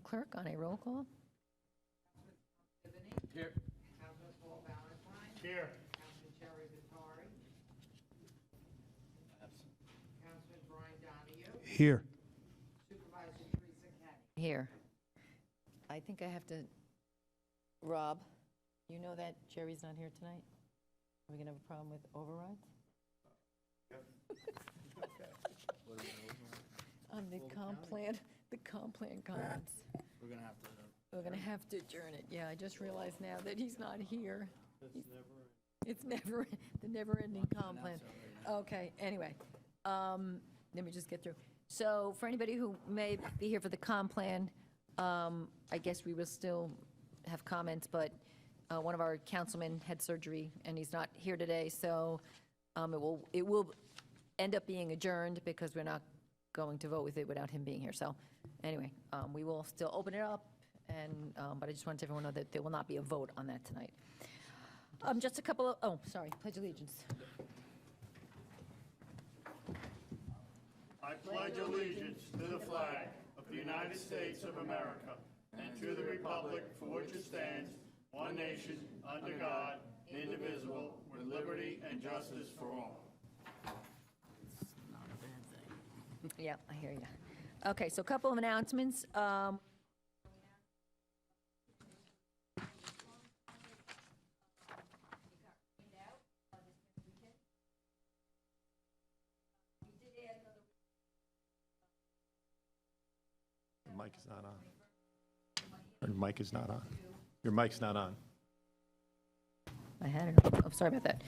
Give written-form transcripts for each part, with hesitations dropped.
Clerk on a roll call. Here. Councilman Paul Valentine. Here. Councilman Jerry Vittori. Councilman Brian Donahue. Here. Supervisor Teresa Kenny. Here. I think I have to, Rob, you know that Jerry's not here tonight? Are we going to have a problem with overrides? On the comp plan comments. We're gonna have to. We're going to have to adjourn it. Yeah, I just realized now that he's not here. It's never, the never-ending comp plan. Okay, anyway, let me just get through. So for anybody who may be here for the comp plan, I guess we will still have comments, but one of our councilmen had surgery and he's not here today, so it will end up being adjourned because we're not going to vote with it without him being here. So anyway, we will still open it up, and but I just wanted everyone to know that there will not be a vote on that tonight. Just a couple of, oh, sorry, pledge allegiance. I pledge allegiance to the flag of the United States of America and to the republic for which it stands, one nation, under God, indivisible, with liberty and justice for all. Not a bad thing. Yeah, I hear you. Okay, so a couple of announcements. Your mic is not on. Your mic is not on. Your mic's not on. I had it. Oh, sorry about that.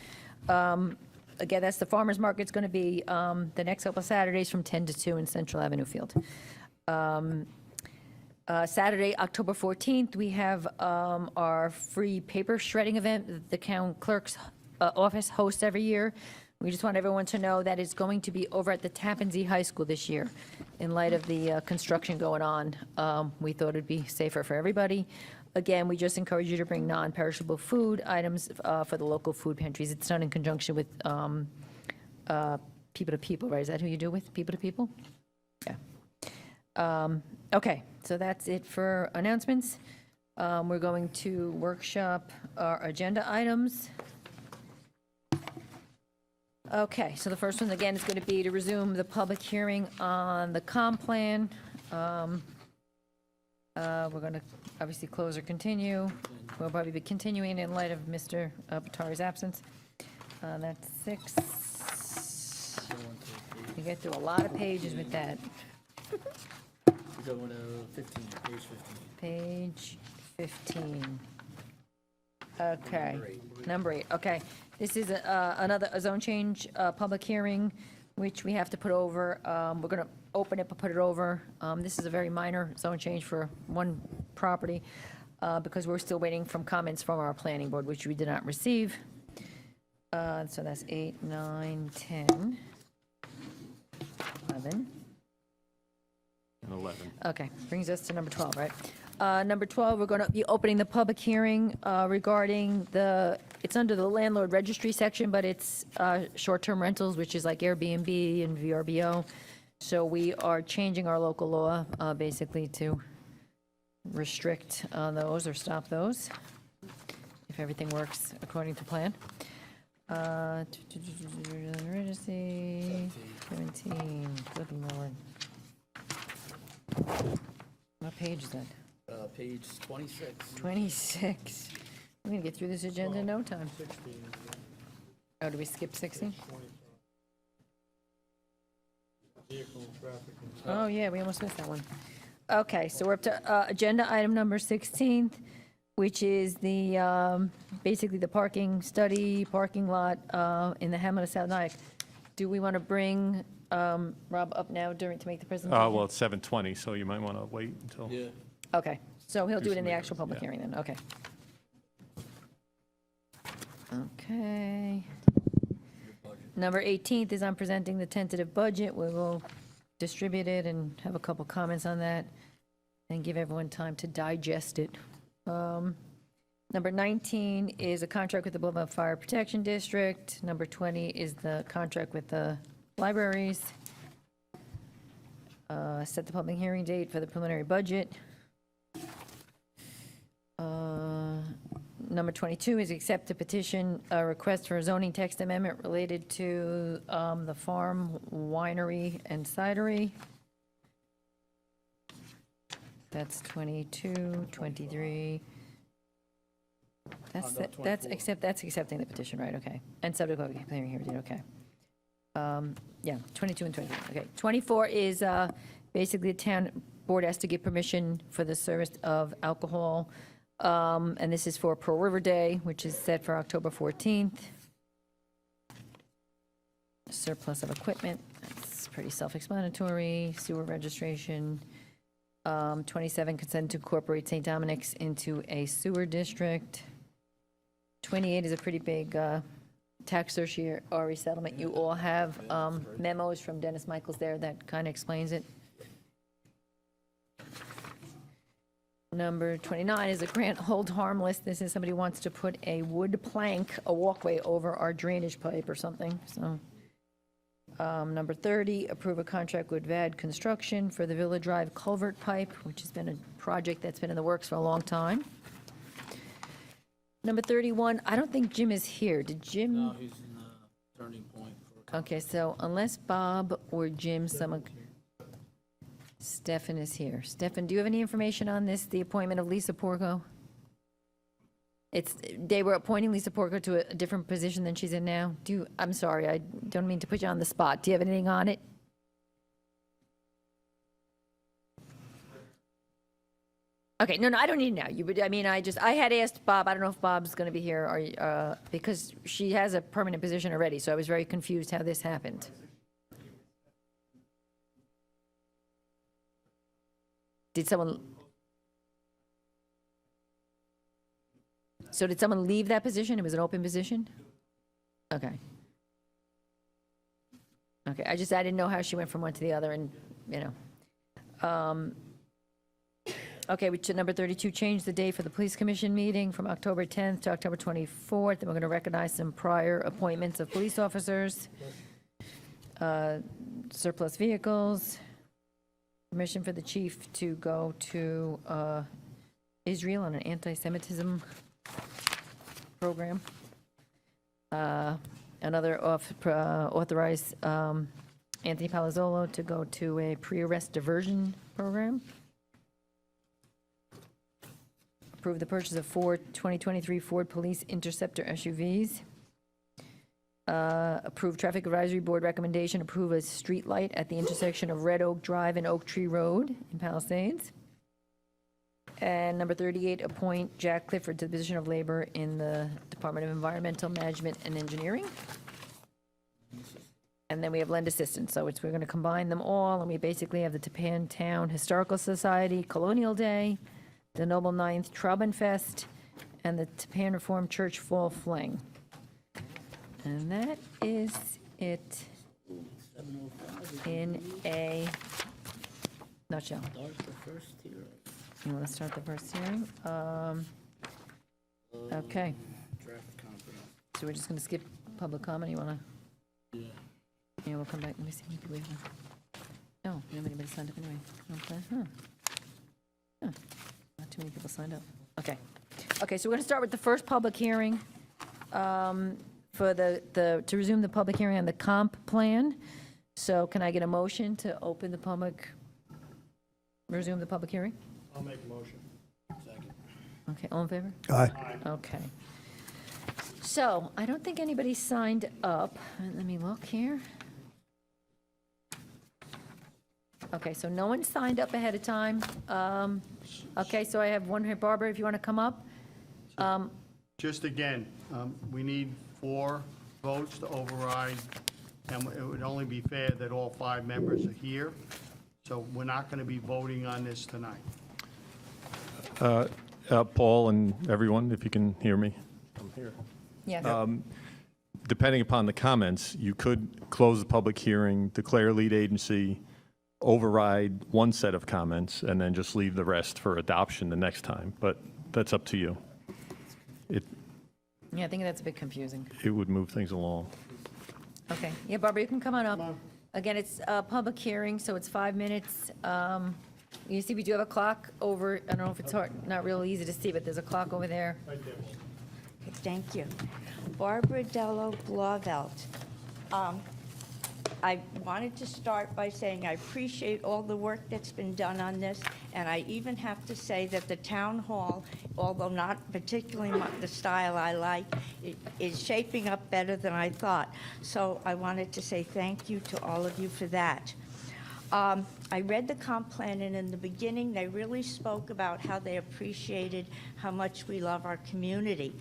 Again, that's the farmer's market. It's going to be the next couple of Saturdays from 10 to 2 in Central Avenue Field. Saturday, October 14th, we have our free paper shredding event that the town clerk's office hosts every year. We just want everyone to know that it's going to be over at the Tappan Zee High School this year. In light of the construction going on, we thought it'd be safer for everybody. Again, we just encourage you to bring non-perishable food items for the local food pantries. It's done in conjunction with People to People, right? Is that who you do with, People to People? Yeah. Okay, so that's it for announcements. We're going to workshop our agenda items. Okay, so the first one, again, is going to be to resume the public hearing on the comp plan. We're going to obviously close or continue. We'll probably be continuing in light of Mr. Batari's absence. That's 6. You get through a lot of pages with that. We're going to 15, page 15. Page 15. Okay, number 8, okay. This is a zone change public hearing, which we have to put over. We're going to open it, but put it over. This is a very minor zone change for one property, because we're still waiting from comments from our planning board, which we did not receive. So that's 8, 9, 10, 11. And 11. Okay, brings us to number 12, right? Number 12, we're going to be opening the public hearing regarding it's under the landlord registry section, but it's short-term rentals, which is like Airbnb and VRBO. So we are changing our local law, basically, to restrict those or stop those, if everything works according to plan. Registry, 17, good lord. What page is that? Page 26. 26. We're going to get through this agenda in no time. Oh, did we skip 16? Oh, yeah, we almost missed that one. Okay, so we're up to agenda item number 16, which is the, basically the parking study, parking lot in the hamlet of South Nyack. Do we want to bring Rob up now to make the presentation? Well, it's 7:20, so you might want to wait until. Yeah. Okay, so he'll do it in the some actual public yeah. hearing then, okay. Okay. Number 18th is I'm presenting the tentative budget. We will distribute it and have a couple comments on that and give everyone time to digest it. Number 19 is a contract with the Belleville Fire Protection District. Number 20 is the contract with the libraries. Set the public hearing date for the preliminary budget. Number 22 is accept a petition, a request for a zoning text amendment related to the farm winery and cidery. That's 22, 23. That's, Number that's 24. that's accepting the petition, right, okay. And subject to public hearing here, we did, okay. Yeah, 22 and 23, okay. 24 is basically the town board has to give permission for the service of alcohol. And this is for Pearl River Day, which is set for October 14th. Surplus of equipment, that's pretty self-explanatory. Sewer registration. 27, consent to incorporate St. Dominic's into a sewer district. 28 is a pretty big tax certiorari settlement. You all have memos from Dennis Michaels there that kind of explains it. Number 29 is a grant hold harmless. This is somebody wants to put a wood plank, a walkway over our drainage pipe or something, so. Number 30, approve a contract with VAD Construction for the Villa Drive culvert pipe, which has been a project that's been in the works for a long time. Number 31, I don't think Jim is here. Did Jim? No, he's in the turning point. Okay, so unless Bob or Jim, someone, Stefan is here. Stefan, do you have any information on this, the appointment of Lisa Porco? They were appointing Lisa Porco to a different position than she's in now? I'm sorry, I don't mean to put you on the spot. Do you have anything on it? Okay, no, I don't need it now. I had asked Bob, I don't know if Bob's gonna be here, or, because she has a permanent position already, so I was very confused how this happened. Did someone leave that position? It was an open position? Okay. Okay, I didn't know how she went from one to the other, and, you know. Okay, to number 32, change the date for the police commission meeting from October 10th to October 24th, and we're going to recognize some prior appointments of police officers, surplus vehicles, permission for the chief to go to Israel on an anti-Semitism program. Another authorized Anthony Palazzolo to go to a pre-arrest diversion program. Approve the purchase of 2023 Ford Police Interceptor SUVs. Approve Traffic Advisory Board recommendation, approve a street light at the intersection of Red Oak Drive and Oak Tree Road in Palisades. And number 38, appoint Jack Clifford to the position of labor in the Department of Environmental Management and Engineering. And then we have land assistance, so we're going to combine them all, and we basically have the Tapan Town Historical Society Colonial Day, the Noble Ninth Traubenfest, and the Tapan Reformed Church Fall Fling. And that is it in a nutshell. Start the first hearing. You want to start the first hearing? Okay, Traffic confidence. so we're just going to skip public comment. You want to? Yeah. Yeah, we'll come back. Let me see. Maybe we have no, nobody signed up anyway. Okay, huh. Not too many people signed up. Okay. Okay, so we're going to start with the first public hearing for to resume the public hearing on the comp plan. So can I get a motion to open the resume the public hearing? I'll make a motion. Second. Okay, all in favor? Aye. Okay. So, I don't think anybody signed up. Let me look here. Okay, so no one signed up ahead of time. Okay, so I have one here. Barbara, if you want to come up. Just again, we need 4 votes to override, and it would only be fair that all 5 members are here. So we're not going to be voting on this tonight. Paul and everyone, if you can hear me. I'm here. Yeah. Depending upon the comments, you could close the public hearing, declare lead agency, override one set of comments, and then just leave the rest for adoption the next time. But that's up to you. Yeah, I think that's a bit confusing. It would move things along. Okay. Yeah, Barbara, you can come on up. Again, it's a public hearing, so it's 5 minutes. You see, we do have a clock over, I don't know if it's hard, not real easy to see, but there's a clock over there. Right there. Thank you. Barbara Dello Blauvelt. I wanted to start by saying I appreciate all the work that's been done on this, and I even have to say that the town hall, although not particularly the style I like, is shaping up better than I thought. So I wanted to say thank you to all of you for that. I read the comp plan, and in the beginning, they really spoke about how they appreciated how much we love our community.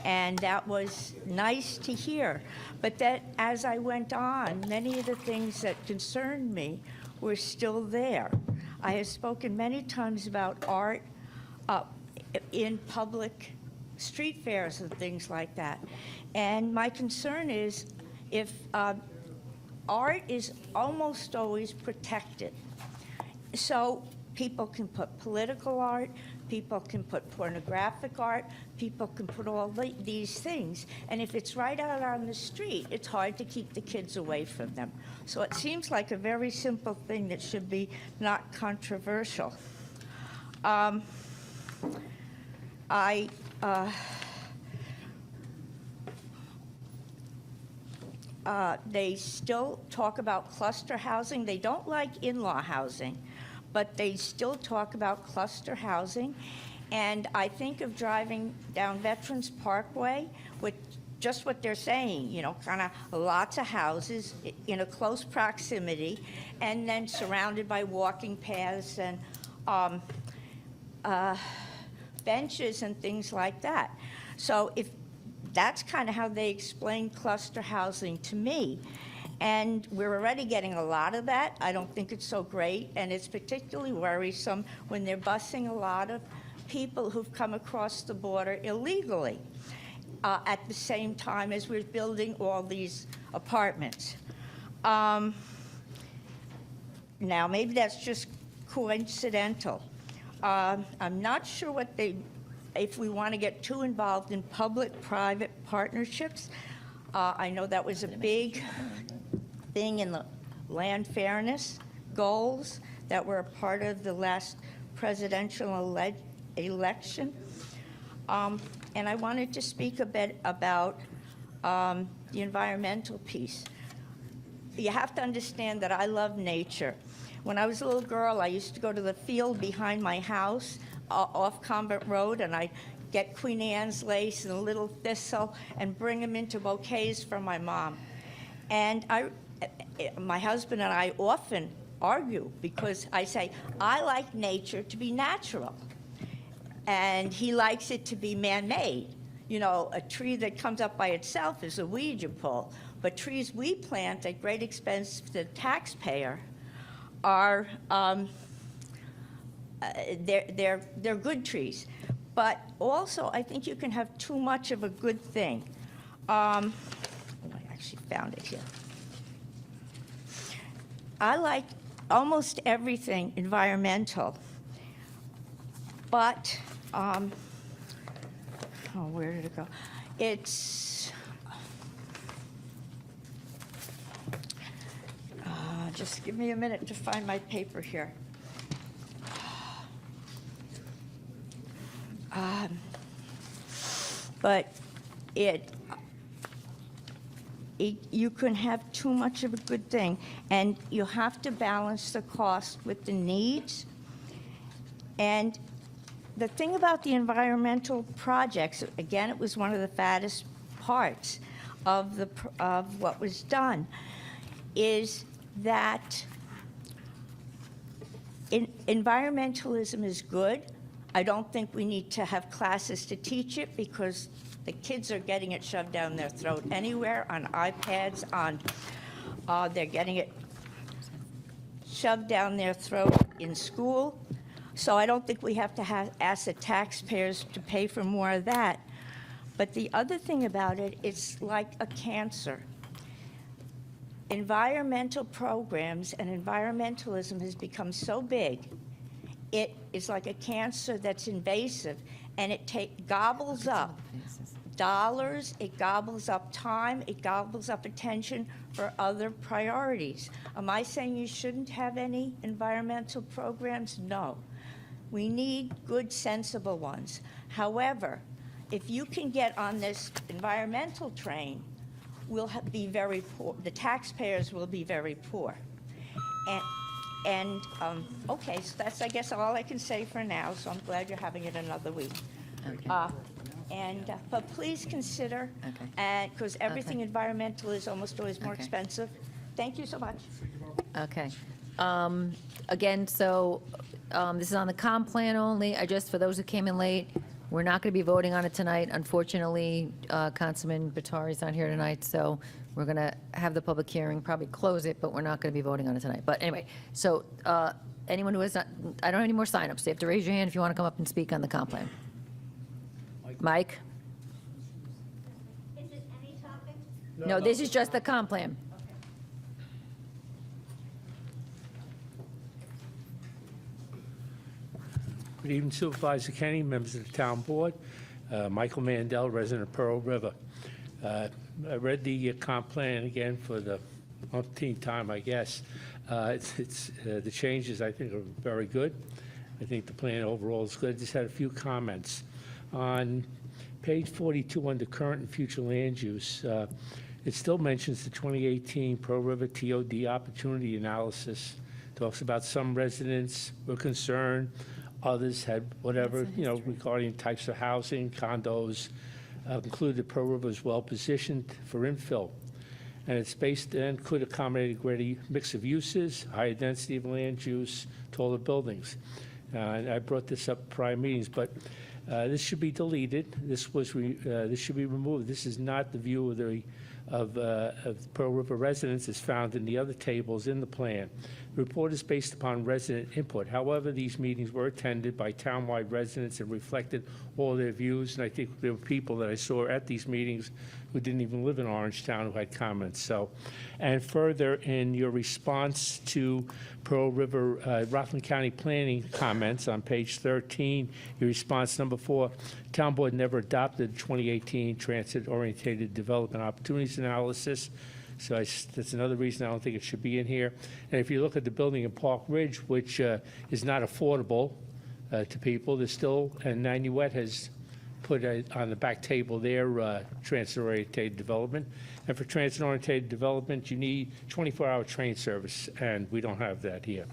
And that was nice to hear. But that, as I went on, many of the things that concerned me were still there. I have spoken many times about art in public street fairs and things like that. And my concern is if art is almost always protected. So people can put political art, people can put pornographic art, people can put all these things. And if it's right out on the street, it's hard to keep the kids away from them. So it seems like a very simple thing that should be not controversial. They still talk about cluster housing. They don't like in-law housing, but they still talk about cluster housing. And I think of driving down Veterans Parkway with just what they're saying, you know, kind of lots of houses in a close proximity, and then surrounded by walking paths and benches and things like that. So if that's kind of how they explain cluster housing to me. And we're already getting a lot of that. I don't think it's so great, and it's particularly worrisome when they're busing a lot of people who've come across the border illegally at the same time as we're building all these apartments. Now, maybe that's just coincidental. I'm not sure what if we want to get too involved in public-private partnerships. I know that was a big thing in the land fairness goals that were a part of the last presidential election. And I wanted to speak a bit about the environmental piece. You have to understand that I love nature. When I was a little girl, I used to go to the field behind my house off Convent Road, and I'd get Queen Anne's lace and a little thistle and bring them into bouquets for my mom. And my husband and I often argue because I say, I like nature to be natural, and he likes it to be man-made. You know, a tree that comes up by itself is a weed you pull, but trees we plant at great expense to the taxpayer are they're good trees. But also, I think you can have too much of a good thing. I actually found it here. I like almost everything environmental, but where did it go? It's just give me a minute to find my paper here. But you can have too much of a good thing, and you have to balance the cost with the needs. And the thing about the environmental projects, again, it was one of the fattest parts of what was done, is that environmentalism is good. I don't think we need to have classes to teach it because the kids are getting it shoved down their throat anywhere, on iPads, they're getting it shoved down their throat in school. So I don't think we have to ask the taxpayers to pay for more of that. But the other thing about it, it's like a cancer. Environmental programs and environmentalism has become so big, it is like a cancer that's invasive, and it gobbles up dollars, it gobbles up time, it gobbles up attention for other priorities. Am I saying you shouldn't have any environmental programs? No. We need good, sensible ones. However, if you can get on this environmental train, we'll be very poor, the taxpayers will be very poor. Okay, so that's, I guess, all I can say for now, so I'm glad you're having it another week. Okay. But please consider, Okay. because everything Okay. environmental is almost always more Okay. expensive. Thank you so much. Okay. Again, so this is on the comp plan only. For those who came in late, we're not going to be voting on it tonight. Unfortunately, Councilman Batari's not here tonight, so we're going to have the public hearing, probably close it, but we're not going to be voting on it tonight. But anyway, so anyone who has not, I don't have any more signups. So you have to raise your hand if you want to come up and speak on the comp plan. Mike? Is it any topic? No, this is just the comp plan. Good evening, Supervisor Kenny, members of the town board. Michael Mandel, resident of Pearl River. I read the comp plan again for the umpteenth time, I guess. The changes, I think, are very good. I think the plan overall is good. Just had a few comments. On page 42, under current and future land use, it still mentions the 2018 Pearl River TOD opportunity analysis. Talks about some residents were concerned, others had whatever, regarding types of housing, condos, concluded Pearl River is well-positioned for infill. And it's based and could accommodate a greater mix of uses, higher density of land use, taller buildings. And I brought this up in prior meetings, but this should be deleted. This should be removed. This is not the view of Pearl River residents as found in the other tables in the plan. The report is based upon resident input. However, these meetings were attended by townwide residents and reflected all their views, and I think there were people that I saw at these meetings who didn't even live in Orangetown who had comments. So, and further, in your response to Pearl River, Rockland County Planning comments on page 13, your response number 4, Town Board never adopted 2018 Transit-Oriented Development Opportunities Analysis. So that's another reason I don't think it should be in here. And if you look at the building in Park Ridge, which is not affordable to people, there's still, and Nanuet has put on the back table their transit-oriented development. And for transit-oriented development, you need 24-hour train service, and we don't have that here.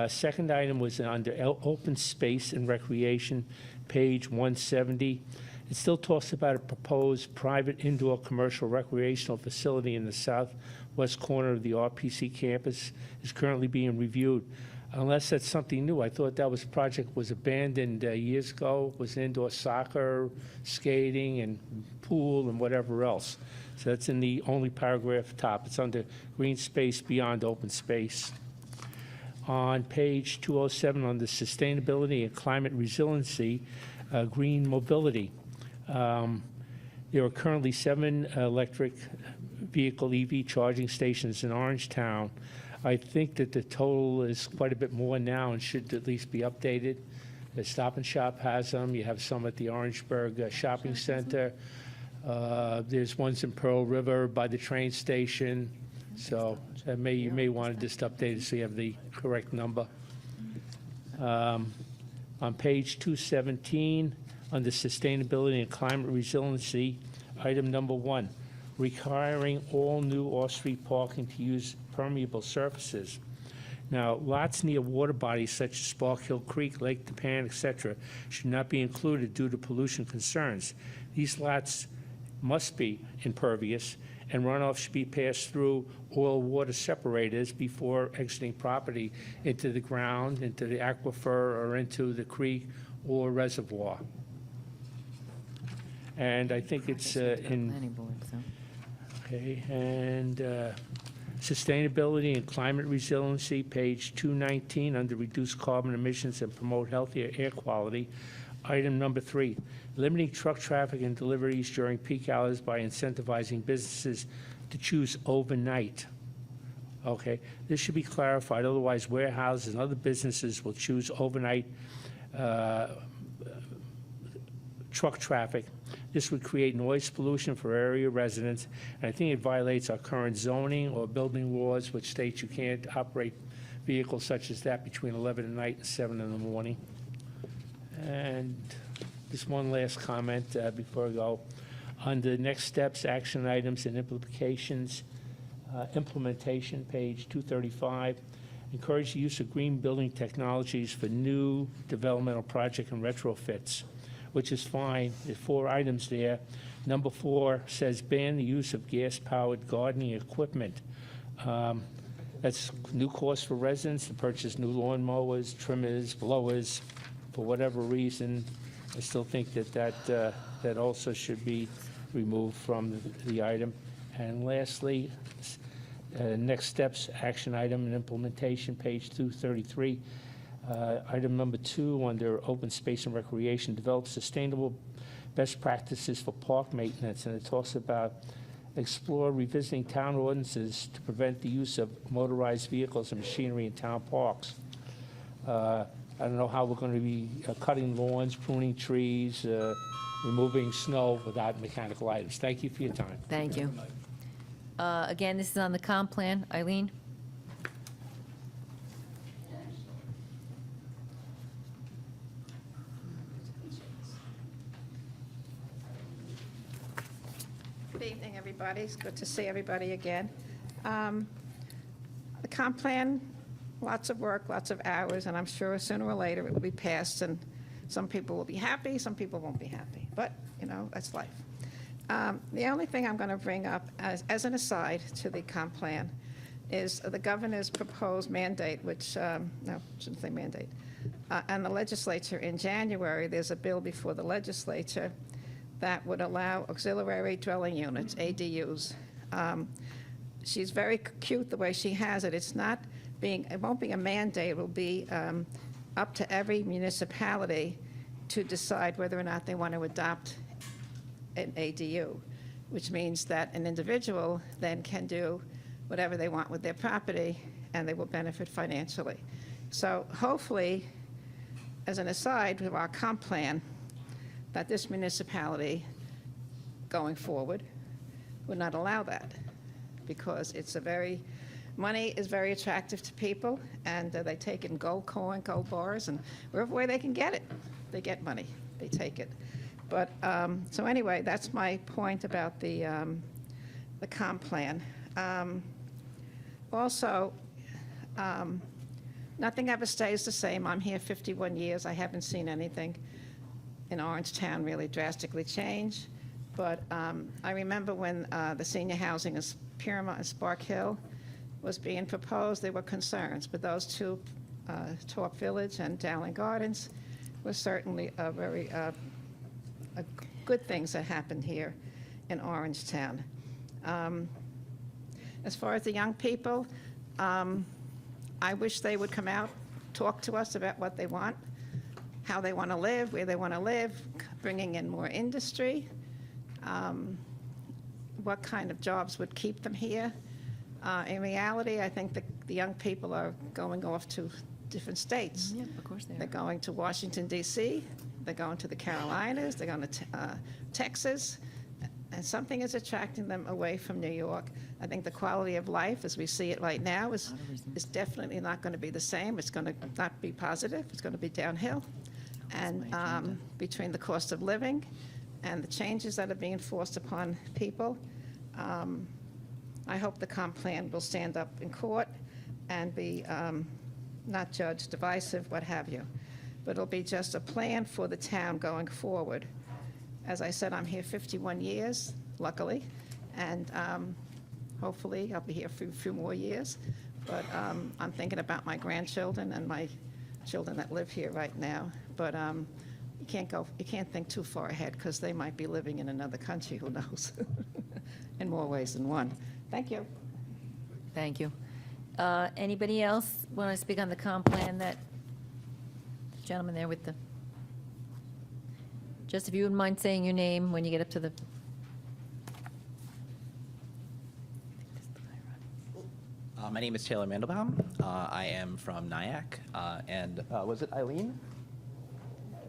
Second item was under open space and recreation, page 170. It still talks about a proposed private indoor commercial recreational facility in the southwest corner of the RPC campus is currently being reviewed. Unless that's something new. I thought that project was abandoned years ago. It was indoor soccer, skating, and pool, and whatever else. So that's in the only paragraph top. It's under green space beyond open space. On page 207, under sustainability and climate resiliency, green mobility. There are currently 7 electric vehicle EV charging stations in Orangetown. I think that the total is quite a bit more now and should at least be updated. The Stop and Shop has them. You have some at the Orangeburg Shopping Center. There's ones in Pearl River by the train station. So you may want to just update it so you have the correct number. On page 217, under sustainability and climate resiliency, item number 1, requiring all new off-street parking to use permeable surfaces. Now, lots near water bodies such as Spark Hill Creek, Lake Tapan, etc., should not be included due to pollution concerns. These lots must be impervious, and runoff should be passed through oil water separators before exiting property into the ground, into the aquifer, or into the creek or reservoir. And I think it's in... Planning board, so. Okay, and sustainability and climate resiliency, page 219, under reduce carbon emissions and promote healthier air quality. Item number 3, limiting truck traffic and deliveries during peak hours by incentivizing businesses to choose overnight. Okay, this should be clarified, otherwise warehouses and other businesses will choose overnight truck traffic. This would create noise pollution for area residents, and I think it violates our current zoning or building laws, which states you can't operate vehicles such as that between 11 at night and 7 in the morning. And Just one last comment before I go. Under next steps, action items, and implications, implementation, page 235, encourage the use of green building technologies for new developmental project and retrofits, which is fine. There's 4 items there. Number 4 says ban the use of gas-powered gardening equipment. That's new cost for residents to purchase new lawn mowers, trimmers, blowers. For whatever reason, I still think that also should be removed from the item. And lastly, next steps, action item and implementation, page 233. Item number 2, under open space and recreation, develop sustainable best practices for park maintenance. And it talks about explore revisiting town ordinances to prevent the use of motorized vehicles and machinery in town parks. I don't know how we're going to be cutting lawns, pruning trees, removing snow without mechanical items. Thank you for your time. Thank you. Again, this is on the comp plan. Eileen? Good evening, everybody. It's good to see everybody again. The comp plan, lots of work, lots of hours, and I'm sure sooner or later it will be passed, and some people will be happy, some people won't be happy. But, you know, that's life. The only thing I'm going to bring up as an aside to the comp plan is the governor's proposed mandate, which, no, shouldn't say mandate, and the legislature in January, there's a bill before the legislature that would allow auxiliary dwelling units, ADUs. She's very cute the way she has it. It won't be a mandate, it will be up to every municipality to decide whether or not they want to adopt an ADU, which means that an individual then can do whatever they want with their property, and they will benefit financially. So hopefully, as an aside with our comp plan, that this municipality, going forward, would not allow that, because money is very attractive to people, and they take in gold coin, gold bars, and wherever way they can get it, they get money, they take it. But, so anyway, that's my point about the comp plan. Also, nothing ever stays the same. I'm here 51 years. I haven't seen anything in Orangetown really drastically change. But I remember when the senior housing in Pyramid and Spark Hill was being proposed, there were concerns. But those two, Torp Village and Dowling Gardens, were certainly very good things that happened here in Orangetown. As far as the young people, I wish they would come out, talk to us about what they want, how they want to live, where they want to live, bringing in more industry, what kind of jobs would keep them here. In reality, I think the young people are going off to different states. Yeah, of course they They're are. going to Washington, D.C., they're going to the Carolinas, they're going to Texas, and something is attracting them away from New York. I think the quality of life, as we see it right now, is definitely not going to be the same. It's going to not be positive. It's going to be downhill. And between the cost of living and the changes that are being forced upon people, I hope the comp plan will stand up in court and be not judged, divisive, what have you. But it'll be just a plan for the town going forward. As I said, I'm here 51 years, luckily, and hopefully I'll be here for a few more years. But I'm thinking about my grandchildren and my children that live here right now. But you can't think too far ahead, because they might be living in another country, who knows, in more ways than one. Thank you. Thank you. Anybody else want to speak on the comp plan? That gentleman there with the, just if you wouldn't mind saying your name when you get up to the. My name is Taylor Mandelbaum. I am from Nyack, and was it Eileen?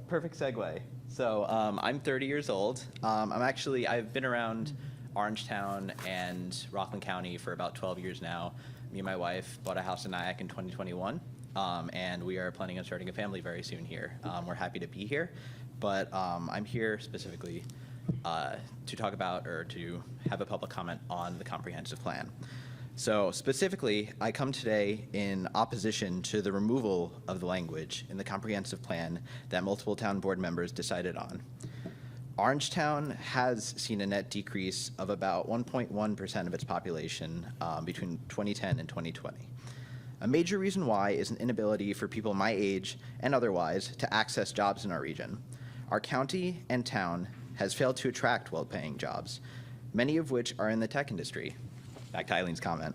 Perfect segue. So I'm 30 years old. I've been around Orangetown and Rockland County for about 12 years now. Me and my wife bought a house in Nyack in 2021, and we are planning on starting a family very soon here. We're happy to be here. but I'm here specifically to talk about or to have a public comment on the comprehensive plan. So specifically, I come today in opposition to the removal of the language in the comprehensive plan that multiple town board members decided on. Orangetown has seen a net decrease of about 1.1% of its population between 2010 and 2020. A major reason why is an inability for people my age and otherwise to access jobs in our region. Our county and town has failed to attract well-paying jobs, many of which are in the tech industry. Back to Eileen's comment.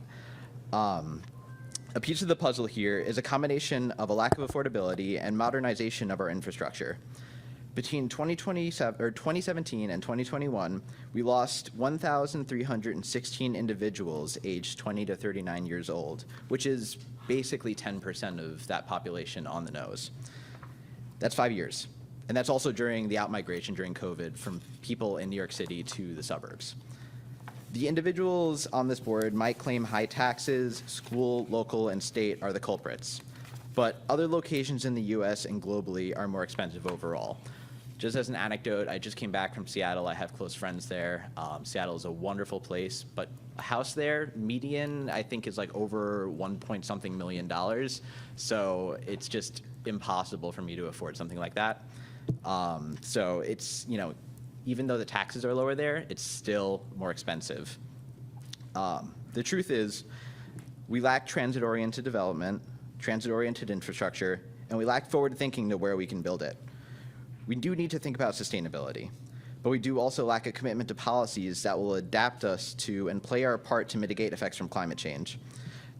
A piece of the puzzle here is a combination of a lack of affordability and modernization of our infrastructure. Between 2017 and 2021, we lost 1,316 individuals aged 20 to 39 years old, which is basically 10% of that population on the nose. That's 5 years. And that's also during the outmigration during COVID from people in New York City to the suburbs. The individuals on this board might claim high taxes, school, local, and state are the culprits. But other locations in the US and globally are more expensive overall. Just as an anecdote, I just came back from Seattle. I have close friends there. Seattle is a wonderful place, but a house there, median, I think is like over $1.something million. So it's just impossible for me to afford something like that. So it's, you know, even though the taxes are lower there, it's still more expensive. The truth is, we lack transit-oriented development, transit-oriented infrastructure, and we lack forward thinking to where we can build it. We do need to think about sustainability, but we do also lack a commitment to policies that will adapt us to and play our part to mitigate effects from climate change.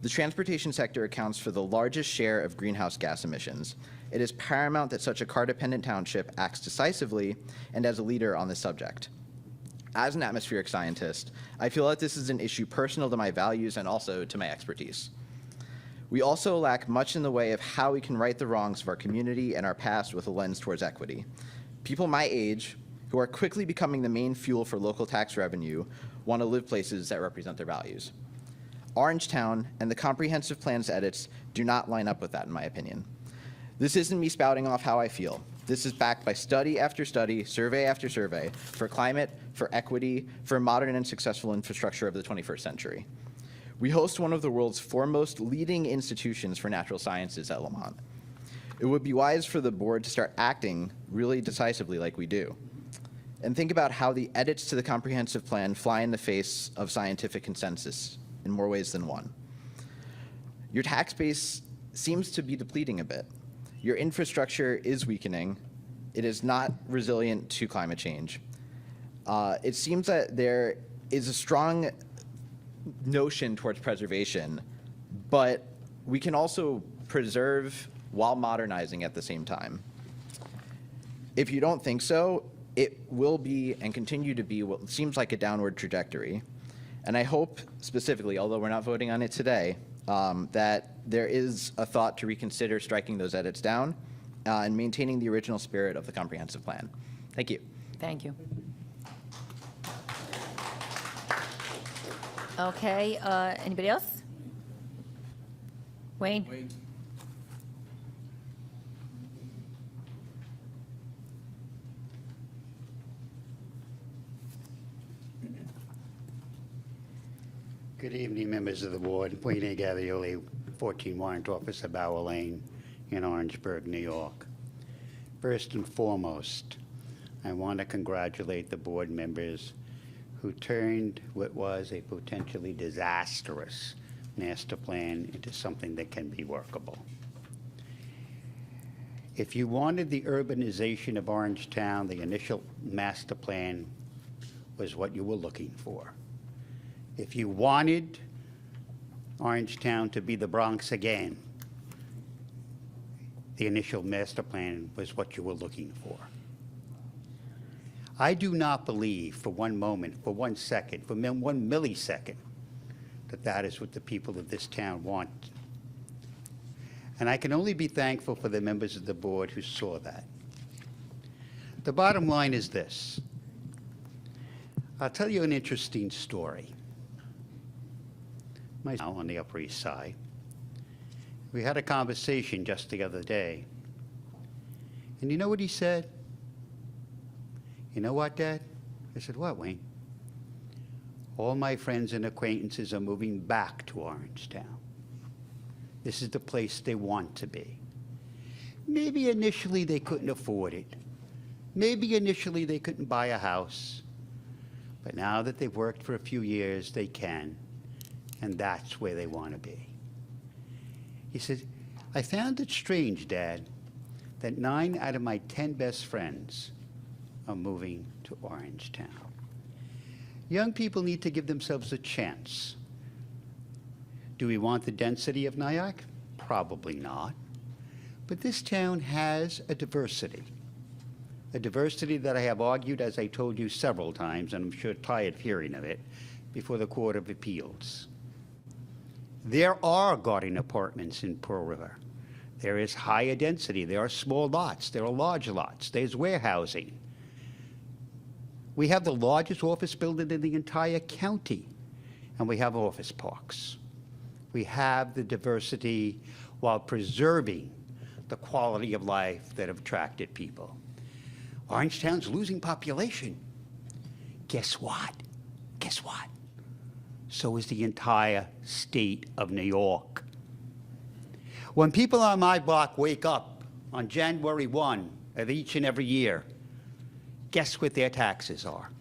The transportation sector accounts for the largest share of greenhouse gas emissions. It is paramount that such a car-dependent township acts decisively and as a leader on this subject. As an atmospheric scientist, I feel that this is an issue personal to my values and also to my expertise. We also lack much in the way of how we can right the wrongs of our community and our past with a lens towards equity. People my age, who are quickly becoming the main fuel for local tax revenue, want to live places that represent their values. Orangetown and the comprehensive plan's edits do not line up with that, in my opinion. This isn't me spouting off how I feel. This is backed by study after study, survey after survey, for climate, for equity, for modern and successful infrastructure of the 21st century. We host one of the world's foremost leading institutions for natural sciences at Lamont. It would be wise for the board to start acting really decisively like we do, and think about how the edits to the comprehensive plan fly in the face of scientific consensus in more ways than one. Your tax base seems to be depleting a bit. Your infrastructure is weakening. It is not resilient to climate change. It seems that there is a strong notion towards preservation, but we can also preserve while modernizing at the same time. If you don't think so, it will be and continue to be what seems like a downward trajectory. And I hope specifically, although we're not voting on it today, that there is a thought to reconsider striking those edits down and maintaining the original spirit of the comprehensive plan. Thank you. Thank you. Okay, anybody else? Wayne? Wait. Good evening, members of the board. Wayne A. Gavioli, 14 Warrant Officer, Bauer Lane in Orangeburg, New York. First and foremost, I want to congratulate the board members who turned what was a potentially disastrous master plan into something that can be workable. If you wanted the urbanization of Orangetown, the initial master plan was what you were looking for. If you wanted Orangetown to be the Bronx again, the initial master plan was what you were looking for. I do not believe for one moment, for 1 second, for 1 millisecond, that that is what the people of this town want. And I can only be thankful for the members of the board who saw that. The bottom line is this. I'll tell you an interesting story. Myself on the Upper East Side. We had a conversation just the other day. And you know what he said? You know what, Dad? I said, what, Wayne? All my friends and acquaintances are moving back to Orangetown. This is the place they want to be. Maybe initially they couldn't afford it. Maybe initially they couldn't buy a house. But now that they've worked for a few years, they can. And that's where they want to be. He said, I found it strange, Dad, that 9 out of my 10 best friends are moving to Orangetown. Young people need to give themselves a chance. Do we want the density of Nyack? Probably not. But this town has a diversity that I have argued, as I told you several times, and I'm sure tired of hearing of it, before the Court of Appeals. There are garden apartments in Pearl River. There is higher density. There are small lots. There are large lots. There's warehousing. We have the largest office building in the entire county, and we have office parks. We have the diversity while preserving the quality of life that have attracted people. Orangetown's losing population. Guess what? Guess what? So is the entire state of New York. When people on my block wake up on January 1 of each and every year, guess what their taxes are?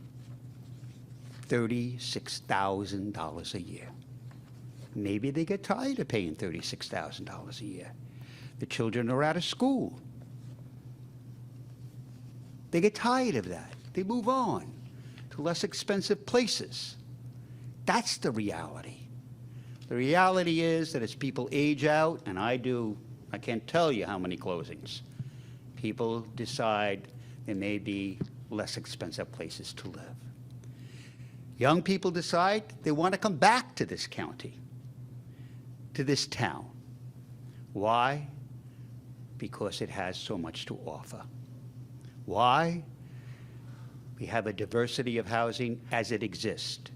$36,000 a year. Maybe they get tired of paying $36,000 a year. The children are out of school. They get tired of that. They move on to less expensive places. That's the reality. The reality is that as people age out, and I can't tell you how many closings, people decide there may be less expensive places to live. Young people decide they want to come back to this county, to this town. Why? Because it has so much to offer. Why? We have a diversity of housing as it exists.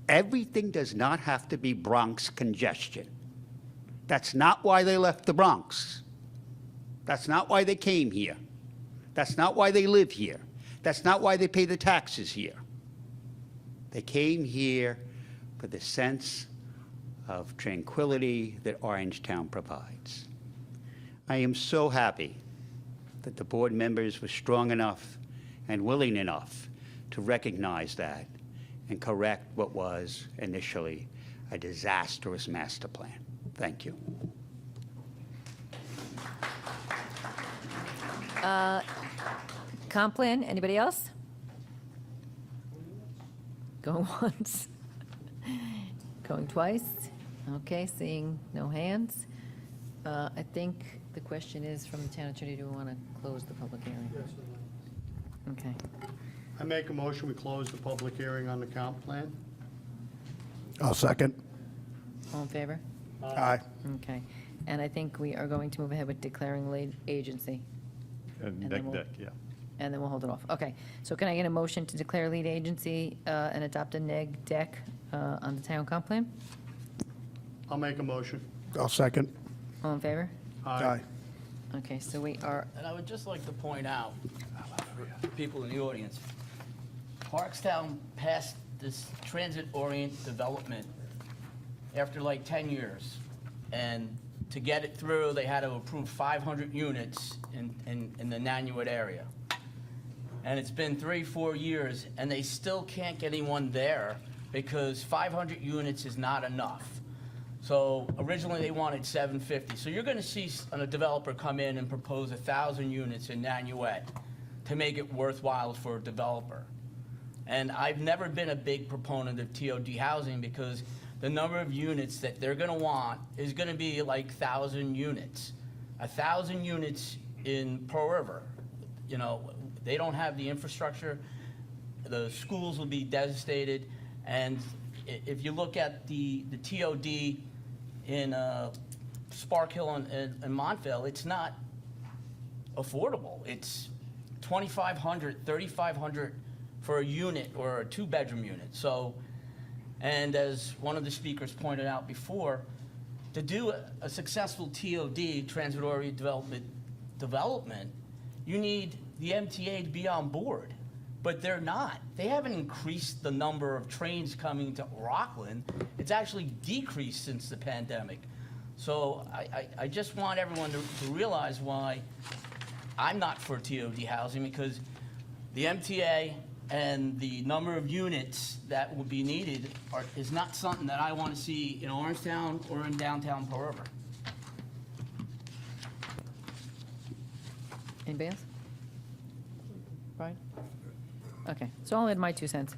Everything does not have to be Bronx congestion. That's not why they left the Bronx. That's not why they came here. That's not why they live here. That's not why they pay the taxes here. They came here for the sense of tranquility that Orangetown provides. I am so happy that the board members were strong enough and willing enough to recognize that and correct what was initially a disastrous master plan. Thank you. Comp plan, anybody else? Going once? Going twice? Okay, seeing no hands. I think the question is from the town attorney, do we want to close the public hearing? Yes. Okay. I make a motion, we close the public hearing on the comp plan. I'll second. All in favor? Aye. Okay. And I think we are going to move ahead with declaring lead agency, And And then neg we'll- deck, yeah. and then we'll hold it off. Okay. So can I get a motion to declare lead agency and adopt a neg deck on the town comp plan? I'll make a motion. I'll second. All in favor? Aye. Okay, so we are, And I would just like to point out, for people in the audience, Parkstown passed this transit-oriented development after like 10 years. And to get it through, they had to approve 500 units in the Nanuet area. And it's been 3-4 years, and they still can't get anyone there because 500 units is not enough. So originally, they wanted 750. So you're going to see a developer come in and propose 1,000 units in Nanuet to make it worthwhile for a developer. And I've never been a big proponent of TOD housing because the number of units that they're going to want is going to be like 1,000 units. 1,000 units in Pearl River. You know, they don't have the infrastructure. The schools will be devastated. And if you look at the TOD in Spark Hill and Montville, it's not affordable. It's $2,500, $3,500 for a unit or a 2-bedroom unit. So, and as one of the speakers pointed out before, to do a successful TOD, transit-oriented development, you need the MTA to be on board. but they're not. They haven't increased the number of trains coming to Rockland. It's actually decreased since the pandemic. So I just want everyone to realize why I'm not for TOD housing, because the MTA and the number of units that would be needed is not something that I want to see in Orangetown or in downtown Pearl River. Anybody else? Brian? Okay, so I'll add my 2 cents.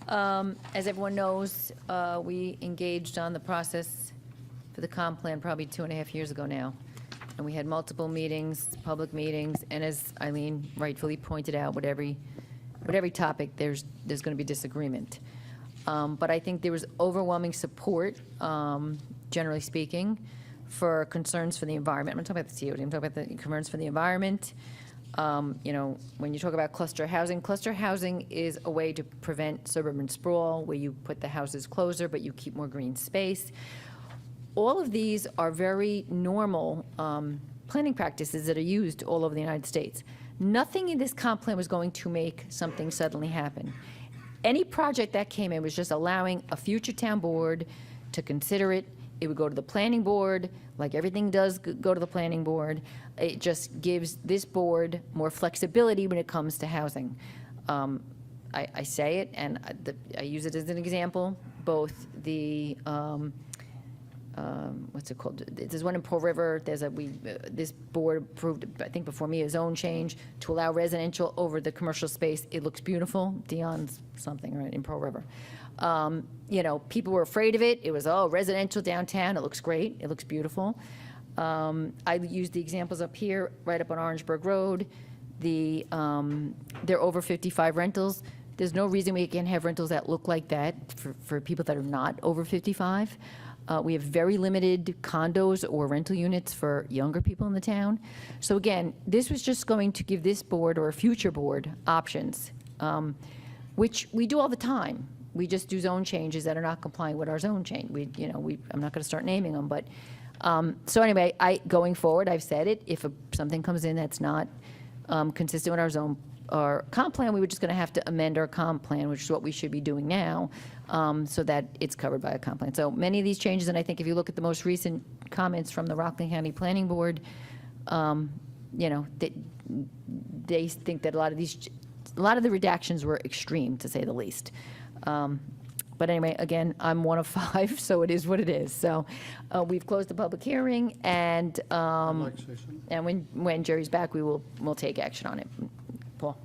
As everyone knows, we engaged on the process for the comp plan probably 2.5 years ago now. And we had multiple meetings, public meetings, and as Eileen rightfully pointed out, with every topic, there's going to be disagreement. But I think there was overwhelming support, generally speaking, for concerns for the environment. I'm not talking about the TOD, I'm talking about the concerns for the environment. You know, when you talk about cluster housing is a way to prevent suburban sprawl, where you put the houses closer, but you keep more green space. All of these are very normal planning practices that are used all over the United States. Nothing in this comp plan was going to make something suddenly happen. Any project that came in was just allowing a future town board to consider it. It would go to the planning board, like everything does go to the planning board. It just gives this board more flexibility when it comes to housing. I say it, and I use it as an example, both the, what's it called? There's one in Pearl River. This board approved, I think before me, a zone change to allow residential over the commercial space. It looks beautiful. Dion's something, right, in Pearl River. You know, people were afraid of it. It was, residential downtown. It looks great. It looks beautiful. I used the examples up here, right up on Orangeburg Road. They're over 55 rentals. There's no reason we can't have rentals that look like that for people that are not over 55. We have very limited condos or rental units for younger people in the town. So again, this was just going to give this board or a future board options, which we do all the time. We just do zone changes that are not complying with our zone change. I'm not going to start naming them, but so anyway, going forward, I've said it. If something comes in that's not consistent with our comp plan, we were just going to have to amend our comp plan, which is what we should be doing now, so that it's covered by a comp plan. So many of these changes, and I think if you look at the most recent comments from the Rockland County Planning Board, they think that a lot of the redactions were extreme, to say the least. But anyway, again, I'm one of 5, so it is what it is. So we've closed the public hearing, and I'd like to say something. and when Jerry's back, we'll take action on it. Paul?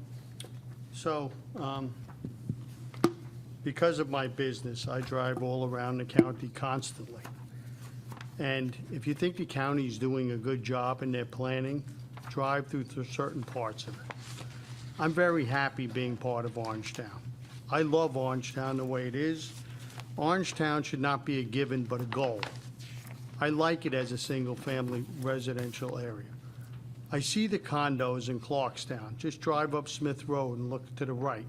So, because of my business, I drive all around the county constantly. And if you think the county's doing a good job in their planning, drive through certain parts of it. I'm very happy being part of Orangetown. I love Orangetown the way it is. Orangetown should not be a given, but a goal. I like it as a single-family residential area. I see the condos in Clarkstown. Just drive up Smith Road and look to the right.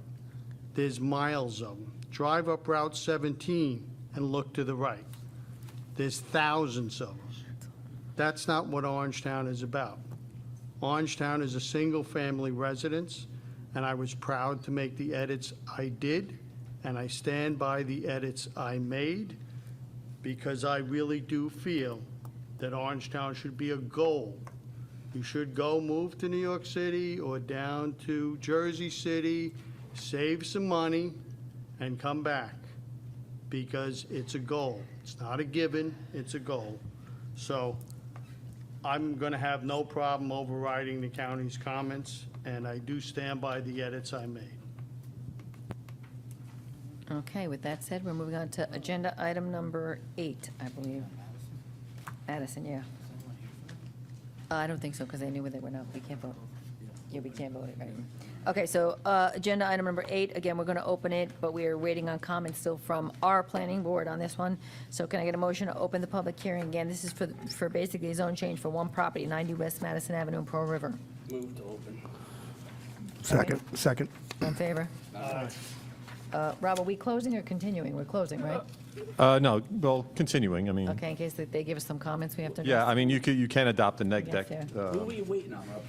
There's miles of them. Drive up Route 17 and look to the right. There's thousands of them. That's not what Orangetown is about. Orangetown is a single-family residence, and I was proud to make the edits I did, and I stand by the edits I made, because I really do feel that Orangetown should be a goal. You should go move to New York City or down to Jersey City, save some money, and come back, because it's a goal. It's not a given, it's a goal. So I'm going to have no problem overriding the county's comments, and I do stand by the edits I made. Okay, with that said, we're moving on to agenda item number 8, I believe. Addison, yeah. I don't think so, because they knew where they were. No, we can't vote. Yeah, we can't vote it, right? Okay, so agenda item number 8, again, we're going to open it, but we are waiting on comments still from our planning board on this one. So can I get a motion to open the public hearing? Again, this is for basically a zone change for one property, 90 West Madison Avenue in Pearl River. Move to open. Second. All in favor? Rob, are we closing or continuing? We're closing, right? No, well, continuing, I mean, Okay, in case they give us some comments we have to. yeah, I mean, you can adopt the neg Yes, deck. yeah. Who are you waiting on, Rob?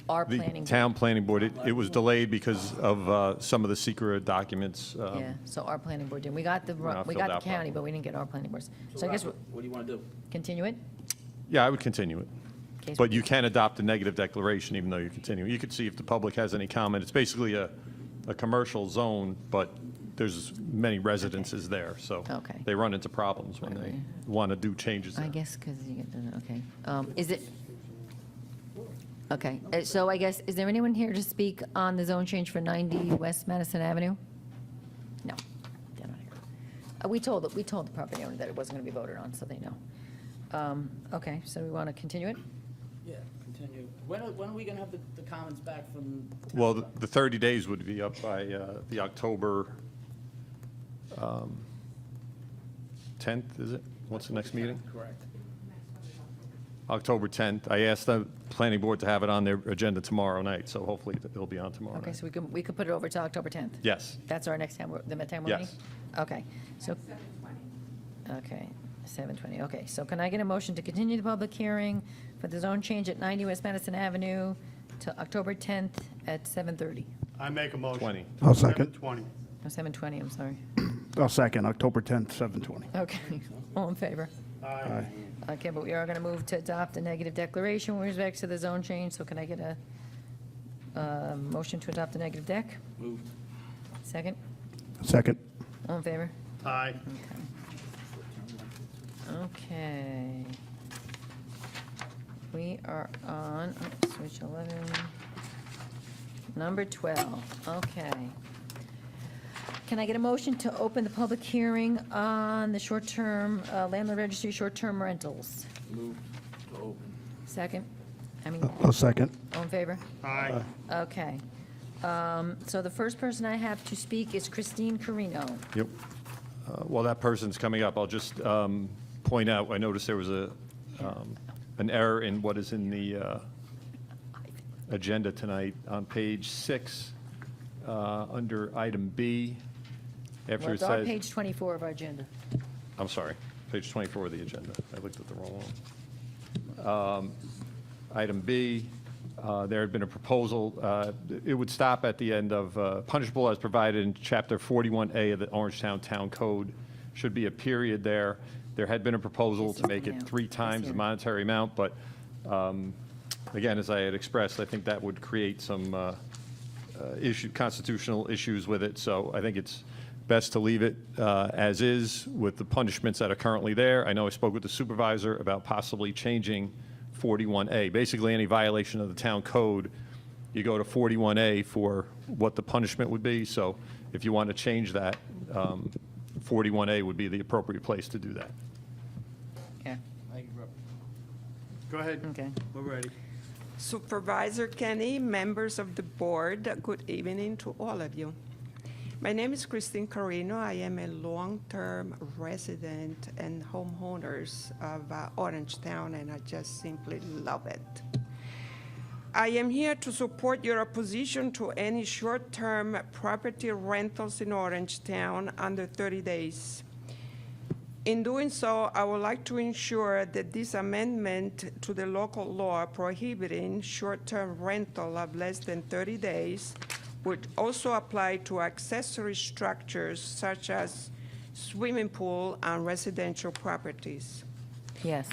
Our The planning. board. town planning board, it was delayed because of some of the secret documents. Yeah, so our planning board did. We got the not we filled got out the county, properly. but we didn't get our planning boards. So I guess we'll What do you want to do? continue it? Yeah, I would continue it. in case But we- you can adopt a negative declaration even though you continue. You could see if the public has any comment. It's basically a commercial zone, but there's many residences there, so Okay. they run into problems when they want to do changes I there. guess because you get, okay. Is it, okay, so I guess, is there anyone here to speak on the zone change for 90 West Madison Avenue? No, they're not here. We told the property owner that it wasn't going to be voted on, so they know. Okay, so we want to continue it? Yeah, continue. When are we going to have the comments back from? Well, the 30 days would be up by the October 10th, is it? What's the next meeting? Correct. October 10th. I asked the planning board to have it on their agenda tomorrow night, so hopefully it'll be on tomorrow Okay, night. so we could put it over to October 10th? Yes. That's our next time, the time we're meeting? Yes. Okay, so. Okay, 7:20, okay. So can I get a motion to continue the public hearing for the zone change at 90 West Madison Avenue to October 10th at 7:30? I make a motion. 20. I'll second. 7:20. No, 7:20, I'm sorry. I'll second, October 10th, 7:20. Okay, all in favor? Aye. Okay, but we are going to move to adopt a negative declaration with respect to the zone change, so can I get a motion to adopt the negative deck? Moved. Second? Second. All in favor? Aye. Okay. We are on, switch 11, number 12, okay. Can I get a motion to open the public hearing on the short-term, landlord registry short-term rentals? Moved to open. Second? I mean, I'll second. all in favor? Aye. Okay. So the first person I have to speak is Christine Carino. Yep. Well, that person's coming up. I'll just point out, I noticed there was an error in what is in the agenda tonight on page 6, under item B, after Well, it it's on says, page 24 of our agenda. I'm sorry, page 24 of the agenda. I looked at the wrong one. Item B, there had been a proposal, it would stop at the end of punishable as provided in Chapter 41A of the Orangetown Town Code. Should be a period there. There had been a proposal This to is make coming it out. 3 This times the here. monetary amount, but again, as I had expressed, I think that would create some constitutional issues with it. So I think it's best to leave it as is with the punishments that are currently there. I know I spoke with the supervisor about possibly changing 41A. Basically, any violation of the town code, you go to 41A for what the punishment would be. So if you want to change that, 41A would be the appropriate place to do that. Yeah, Go ahead. okay. We're ready. Supervisor Kenny, members of the board, good evening to all of you. My name is Christine Carino. I am a long-term resident and homeowners of Orangetown, and I just simply love it. I am here to support your opposition to any short-term property rentals in Orangetown under 30 days. In doing so, I would like to ensure that this amendment to the local law prohibiting short-term rental of less than 30 days would also apply to accessory structures such as swimming pool and residential properties. Yes.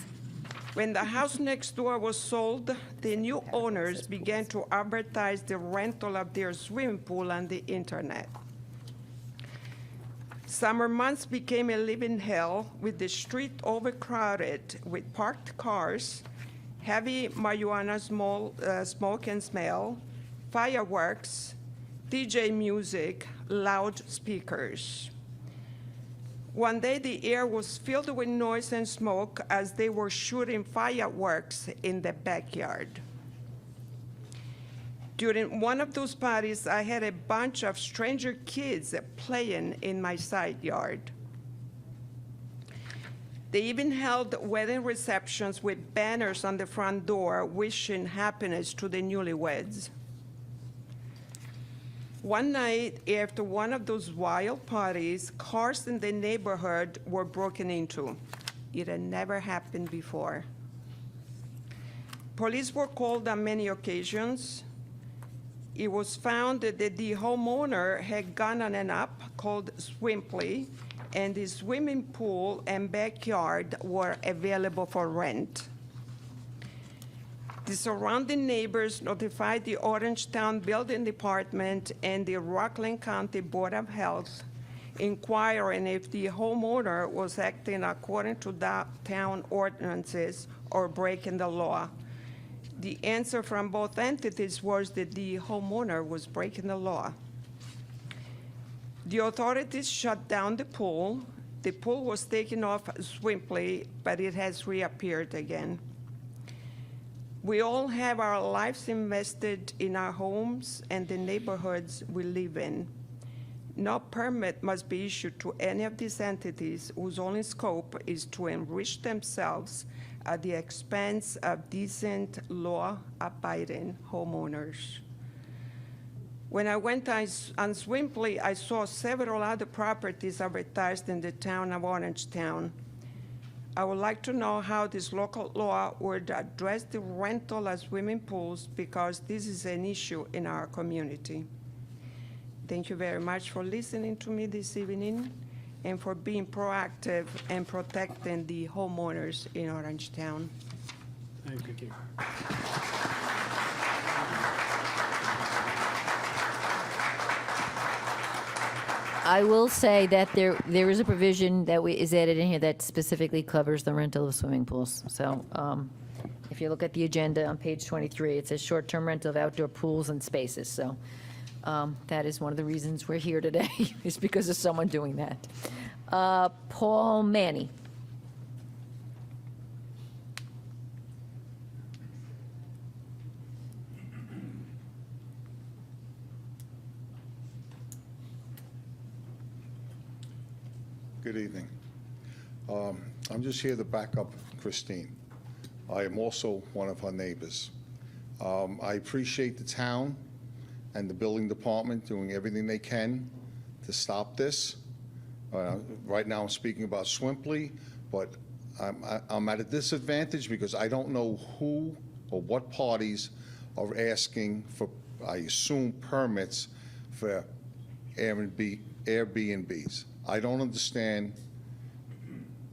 When the house next door was sold, the new owners began to advertise the rental of their swimming pool on the internet. Summer months became a living hell with the street overcrowded with parked cars, heavy marijuana smoke and smell, fireworks, DJ music, loudspeakers. One day, the air was filled with noise and smoke as they were shooting fireworks in the backyard. During one of those parties, I had a bunch of stranger kids playing in my side yard. They even held wedding receptions with banners on the front door wishing happiness to the newlyweds. One night after one of those wild parties, cars in the neighborhood were broken into. It had never happened before. Police were called on many occasions. It was found that the homeowner had gone on an app called Swimply, and the swimming pool and backyard were available for rent. The surrounding neighbors notified the Orangetown Building Department and the Rockland County Board of Health, inquiring if the homeowner was acting according to the town ordinances or breaking the law. The answer from both entities was that the homeowner was breaking the law. The authorities shut down the pool. The pool was taken off swiftly, but it has reappeared again. We all have our lives invested in our homes and the neighborhoods we live in. No permit must be issued to any of these entities whose only scope is to enrich themselves at the expense of decent, law-abiding homeowners. When I went on Swimply, I saw several other properties advertised in the town of Orangetown. I would like to know how this local law would address the rental of swimming pools, because this is an issue in our community. Thank you very much for listening to me this evening and for being proactive and protecting the homeowners in Orangetown. Thank you. I will say that there is a provision that is added in here that specifically covers the rental of swimming pools. So if you look at the agenda on page 23, it says short-term rental of outdoor pools and spaces. So that is one of the reasons we're here today, is because of someone doing that. Paul Manny. Good evening. I'm just here to back up Christine. I am also one of her neighbors. I appreciate the town and the building department doing everything they can to stop this. Right now I'm speaking about Swimply, but I'm at a disadvantage because I don't know who or what parties are asking for, I assume, permits for Airbnbs. I don't understand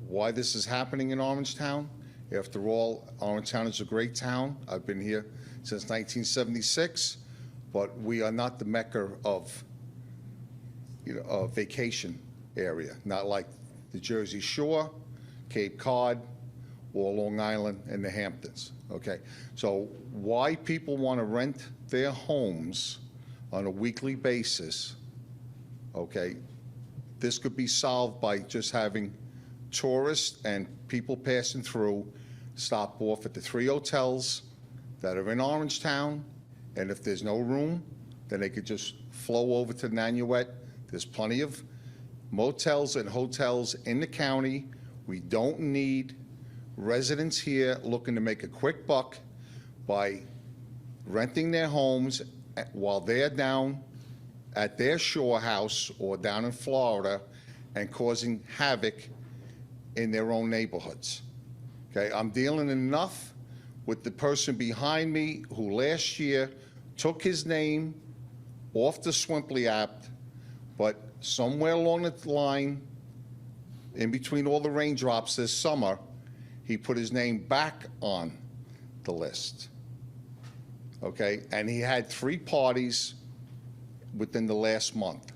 why this is happening in Orangetown. After all, Orangetown is a great town. I've been here since 1976, but we are not the mecca of, a vacation area, not like the Jersey Shore, Cape Cod, or Long Island and the Hamptons, okay? So why people want to rent their homes on a weekly basis, okay? This could be solved by just having tourists and people passing through stop off at the 3 hotels that are in Orangetown, and if there's no room, then they could just flow over to Nanuet. There's plenty of motels and hotels in the county. We don't need residents here looking to make a quick buck by renting their homes while they're down at their shore house or down in Florida and causing havoc in their own neighborhoods. Okay, I'm dealing enough with the person behind me who last year took his name off the Swimply app, but somewhere along the line, in between all the raindrops this summer, he put his name back on the list. Okay, and he had 3 parties within the last month,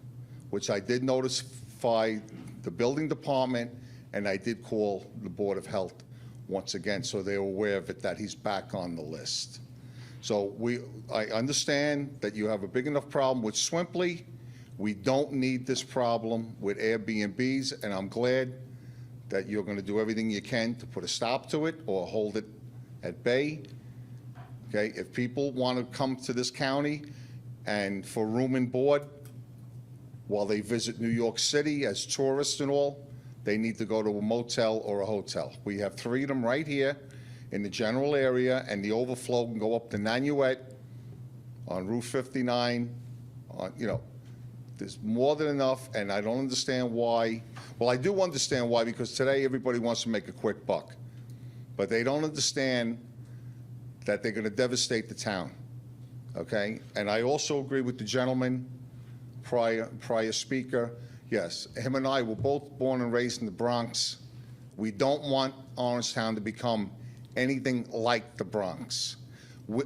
which I did notify the building department, and I did call the Board of Health once again, so they're aware of it, that he's back on the list. So I understand that you have a big enough problem with Swimply. We don't need this problem with Airbnbs, and I'm glad that you're going to do everything you can to put a stop to it or hold it at bay. Okay, if people want to come to this county and for room and board while they visit New York City as tourists and all, they need to go to a motel or a hotel. We have 3 of them right here in the general area, and the overflow can go up to Nanuet on Route 59, you know, there's more than enough, and I don't understand why. Well, I do understand why, because today everybody wants to make a quick buck. But they don't understand that they're going to devastate the town, okay? And I also agree with the gentleman, prior speaker. Yes, him and I were both born and raised in the Bronx. We don't want Orangetown to become anything like the Bronx.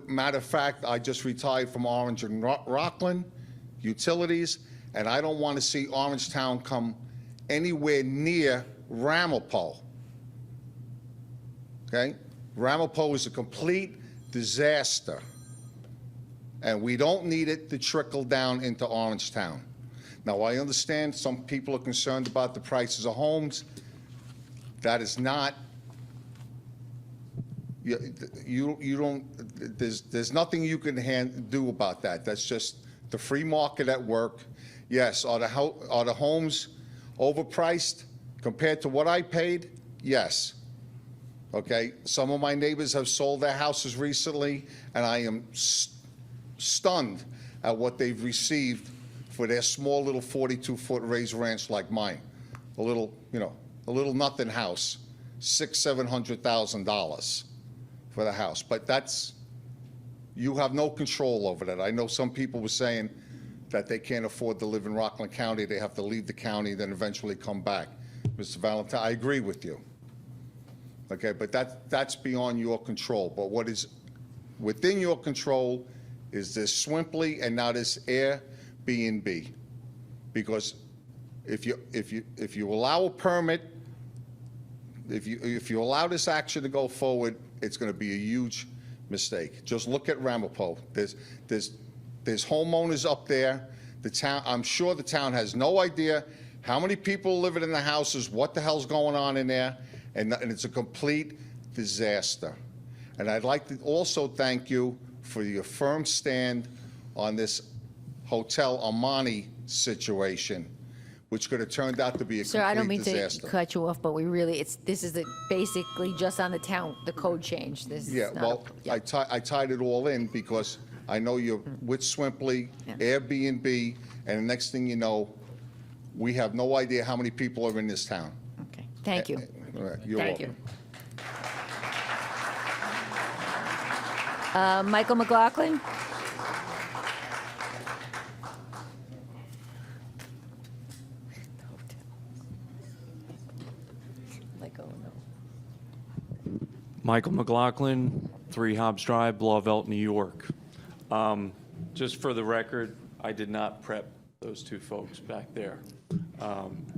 Matter of fact, I just retired from Orange and Rockland Utilities, and I don't want to see Orangetown come anywhere near Ramapo. Okay? Ramapo is a complete disaster, and we don't need it to trickle down into Orangetown. Now, I understand some people are concerned about the prices of homes. That is not, you don't, there's nothing you can do about that. That's just the free market at work. Yes, are the homes overpriced compared to what I paid? Yes. Okay, some of my neighbors have sold their houses recently, and I am stunned at what they've received for their small little 42-foot raised ranch like mine. A little, you know, a little nothing house, $600,000-$700,000 for the house. But that's, you have no control over that. I know some people were saying that they can't afford to live in Rockland County. They have to leave the county, then eventually come back. Mr. Valentine, I agree with you. Okay, but that's beyond your control. But what is within your control is this Swimply and now this Airbnb. Because if you allow a permit, if you allow this action to go forward, it's going to be a huge mistake. Just look at Ramapo. There's homeowners up there. The town, I'm sure the town has no idea how many people living in the houses, what the hell's going on in there, and it's a complete disaster. And I'd like to also thank you for your firm stand on this Hotel Armani situation, which could have turned out to be a Sir, I don't complete mean disaster. to cut you off, but we really, this is basically just on the town, the code change. This is Yeah, not well, yeah. I tied it all in because I know you're with Swimply, Airbnb, and the next thing you know, we have no idea how many people are in this town. Okay, thank you. All right, you're Thank welcome. you. Michael McLaughlin? Like, oh no. Michael McLaughlin, 3 Hobbs Drive, Blauvelt, New York. Just for the record, I did not prep those 2 folks back there.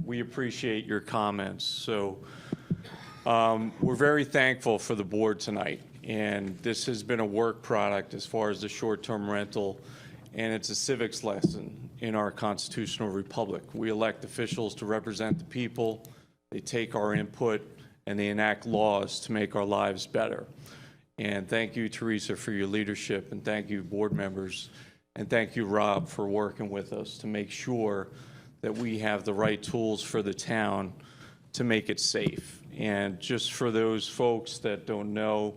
We appreciate your comments. So we're very thankful for the board tonight. And this has been a work product as far as the short-term rental, and it's a civics lesson in our constitutional republic. We elect officials to represent the people. They take our input, and they enact laws to make our lives better. And thank you, Teresa, for your leadership, and thank you, board members, and thank you, Rob, for working with us to make sure that we have the right tools for the town to make it safe. And just for those folks that don't know,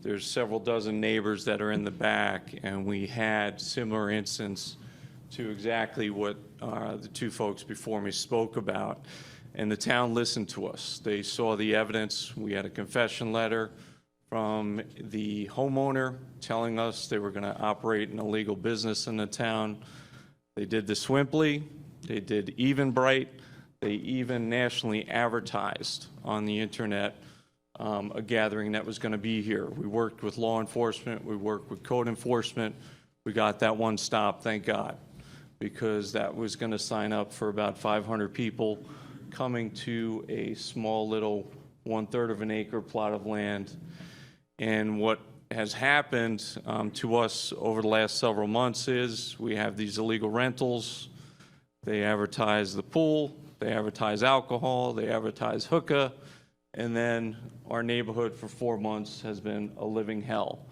there's several dozen neighbors that are in the back, and we had similar incidents to exactly what the 2 folks before me spoke about. And the town listened to us. They saw the evidence. We had a confession letter from the homeowner telling us they were going to operate an illegal business in the town. They did the Swimply. They did Eventbrite. They even nationally advertised on the internet a gathering that was going to be here. We worked with law enforcement. We worked with code enforcement. We got that one stopped, thank God, because that was going to sign up for about 500 people coming to a small little 1/3 of an acre plot of land. And what has happened to us over the last several months is we have these illegal rentals. They advertise the pool, they advertise alcohol, they advertise hookah, and then our neighborhood for 4 months has been a living hell.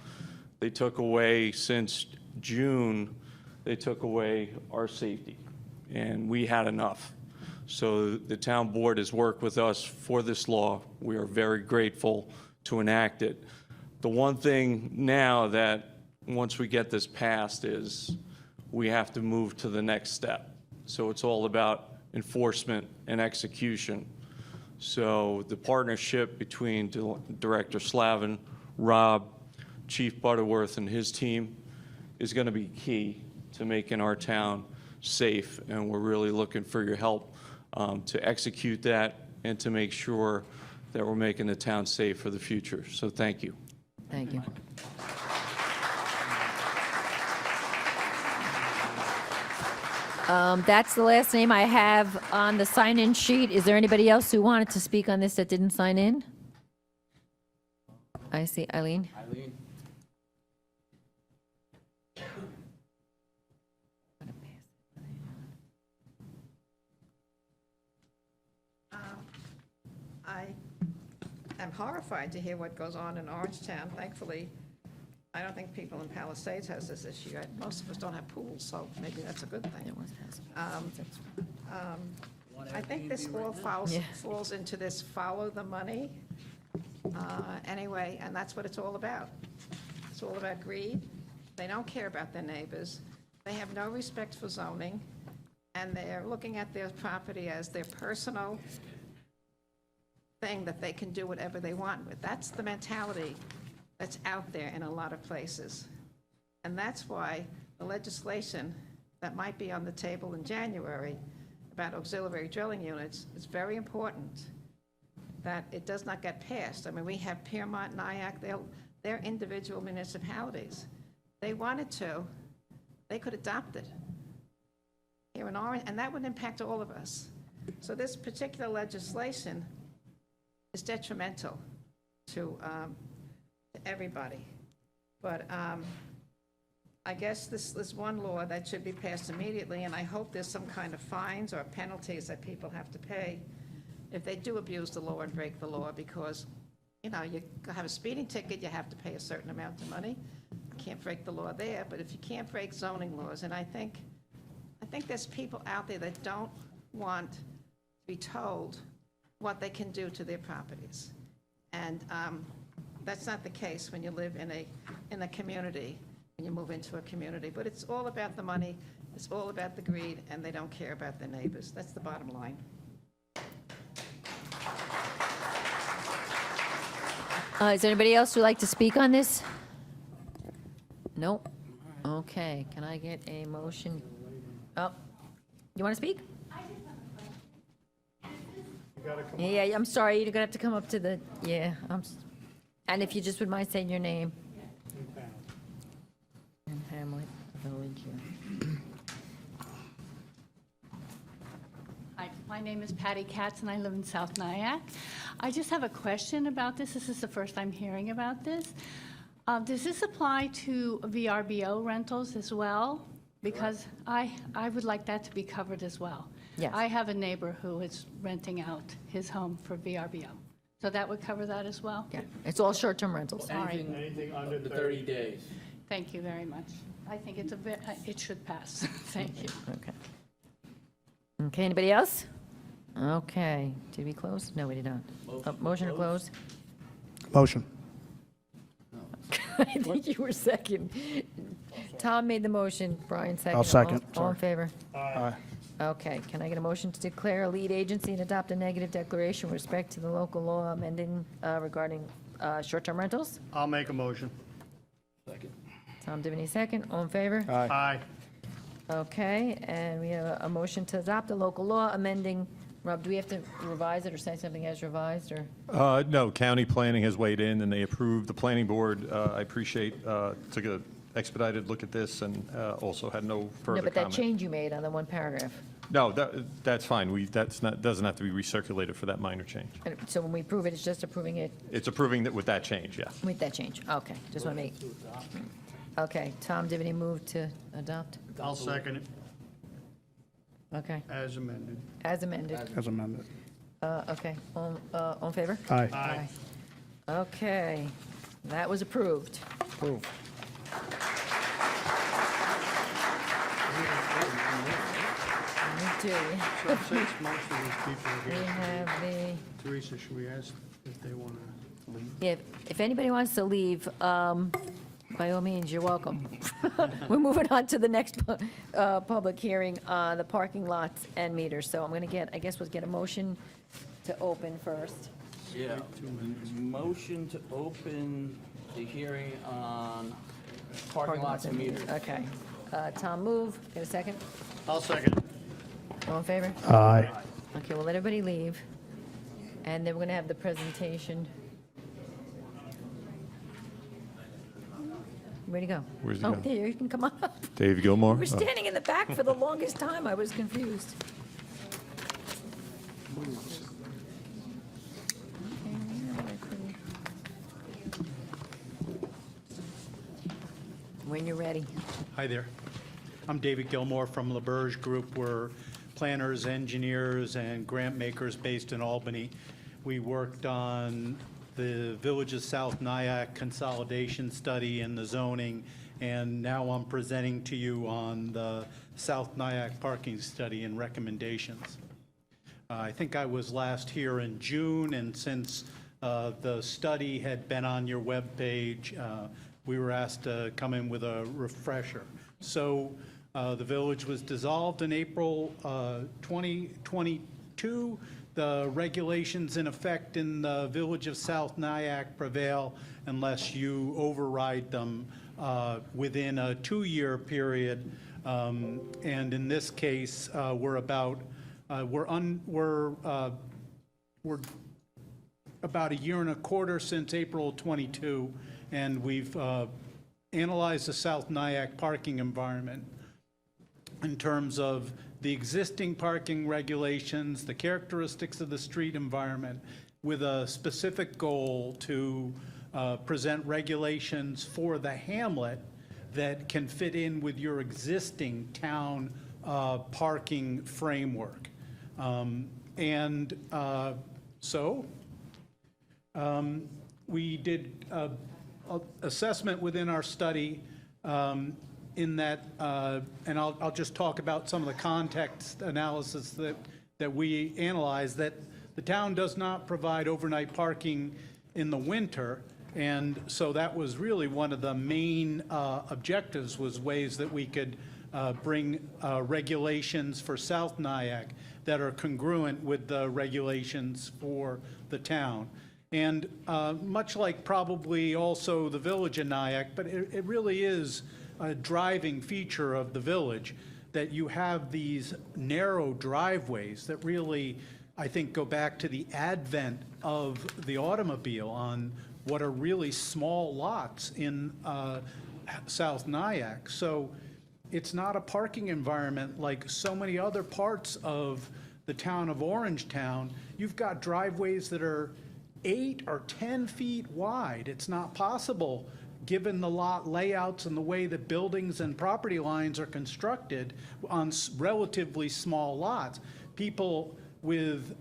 They took away, since June, they took away our safety, and we had enough. So the town board has worked with us for this law. We are very grateful to enact it. The one thing now that once we get this passed is we have to move to the next step. So it's all about enforcement and execution. So the partnership between Director Slavin, Rob, Chief Butterworth, and his team is going to be key to making our town safe, and we're really looking for your help to execute that and to make sure that we're making the town safe for the future. So thank you. Thank you. That's the last name I have on the sign-in sheet. Is there anybody else who wanted to speak on this that didn't sign in? I see Eileen. Eileen? I am horrified to hear what goes on in Orangetown. Thankfully, I don't think people in Palisades has this issue. Most of us don't have pools, so maybe that's a good thing. I think this all falls into this follow the money anyway, and that's what it's all about. It's all about greed. They don't care about their neighbors. They have no respect for zoning, and they're looking at their property as their personal thing that they can do whatever they want with. That's the mentality that's out there in a lot of places. And that's why the legislation that might be on the table in January about auxiliary drilling units is very important, that it does not get passed. I mean, we have Piermont, Nyack, they're individual municipalities. They wanted to, they could adopt it here in Orange, and that would impact all of us. So this particular legislation is detrimental to everybody. But I guess this is one law that should be passed immediately, and I hope there's some kind of fines or penalties that people have to pay if they do abuse the law and break the law, because, you know, you have a speeding ticket, you have to pay a certain amount of money. You can't break the law there, but if you can't break zoning laws, and I think there's people out there that don't want to be told what they can do to their properties. And that's not the case when you live in a community, when you move into a community. But it's all about the money, it's all about the greed, and they don't care about their neighbors. That's the bottom line. Is there anybody else who'd like to speak on this? Nope. Okay, can I get a motion? Oh, you want to speak? Yeah, I'm sorry, you're gonna have to come up to the, yeah, and if you just would mind saying your name. In Hamlet Village, yeah. Hi, my name is Patty Katz, and I live in South Nyack. I just have a question about this. This is the first I'm hearing about this. Does this apply to VRBO rentals as well? Because I would like that to be covered as well. Yes. I have a neighbor who is renting out his home for VRBO. So that would cover that as well? Yeah, it's all short-term rentals. Anything under 30 days. Thank you very much. I think it should pass. Thank you. Okay. Okay, anybody else? Okay, did we close? No, we did not. Motion to close? Motion. I think you were second. Tom made the motion, Brian second. I'll second, All in sorry. favor? Aye. Okay, can I get a motion to declare a lead agency and adopt a negative declaration with respect to the local law amending regarding short-term rentals? I'll make a motion. Second. Tom Divany, second. All in favor? Aye. Okay, and we have a motion to adopt a local law amending, Rob, do we have to revise it or say something as revised, or? No, county planning has weighed in, and they approved. The planning board, I appreciate, took an expedited look at this and also had no further No, but comment. that change you made on the one paragraph. No, that's fine. Doesn't have to be recirculated for that minor change. And so when we approve it, it's just approving it It's approving that with that change, yeah. with that change? Okay, just want to make. Okay, Tom Divany moved to adopt? I'll second it Okay, as amended. as amended. As amended. Okay, all in favor? Aye. Aye. Okay, that was approved. Approved. We do. So since most of these people are We here, have the, Teresa, should we ask if they want to leave? if anybody wants to leave, By all means, you're welcome. We're moving on to the next public hearing on the parking lots and meters. So I'm going to get, I guess we'll get a motion to open first. Yeah, motion to open the hearing on parking lots and meters. Okay. Tom, move. Get a second? I'll second. All in favor? Aye. Okay, we'll let everybody leave. And then we're going to have the presentation. Where'd he go? Where's he Oh, go? there, you can come on up. Dave Gilmore? We were Oh. standing in the back for the longest time. I was confused. When you're ready. Hi there. I'm David Gilmore from LaBerge Group. We're planners, engineers, and grant makers based in Albany. We worked on the Village of South Nyack consolidation study and the zoning, and now I'm presenting to you on the South Nyack parking study and recommendations. I think I was last here in June, and since the study had been on your webpage, we were asked to come in with a refresher. So the village was dissolved in April 2022. The regulations in effect in the Village of South Nyack prevail unless you override them within a 2-year period. And in this case, we're about a year and a quarter since April 22, and we've analyzed the South Nyack parking environment in terms of the existing parking regulations, the characteristics of the street environment, with a specific goal to present regulations for the hamlet that can fit in with your existing town parking framework. We did assessment within our study in that, and I'll just talk about some of the context analysis that we analyzed, that the town does not provide overnight parking in the winter, and so that was really one of the main objectives, was ways that we could bring regulations for South Nyack that are congruent with the regulations for the town. And much like probably also the Village of Nyack, but it really is a driving feature of the village, that you have these narrow driveways that really, I think, go back to the advent of the automobile on what are really small lots in South Nyack. So it's not a parking environment like so many other parts of the town of Orangetown. You've got driveways that are 8 or 10 feet wide. It's not possible, given the lot layouts and the way that buildings and property lines are constructed on relatively small lots. People with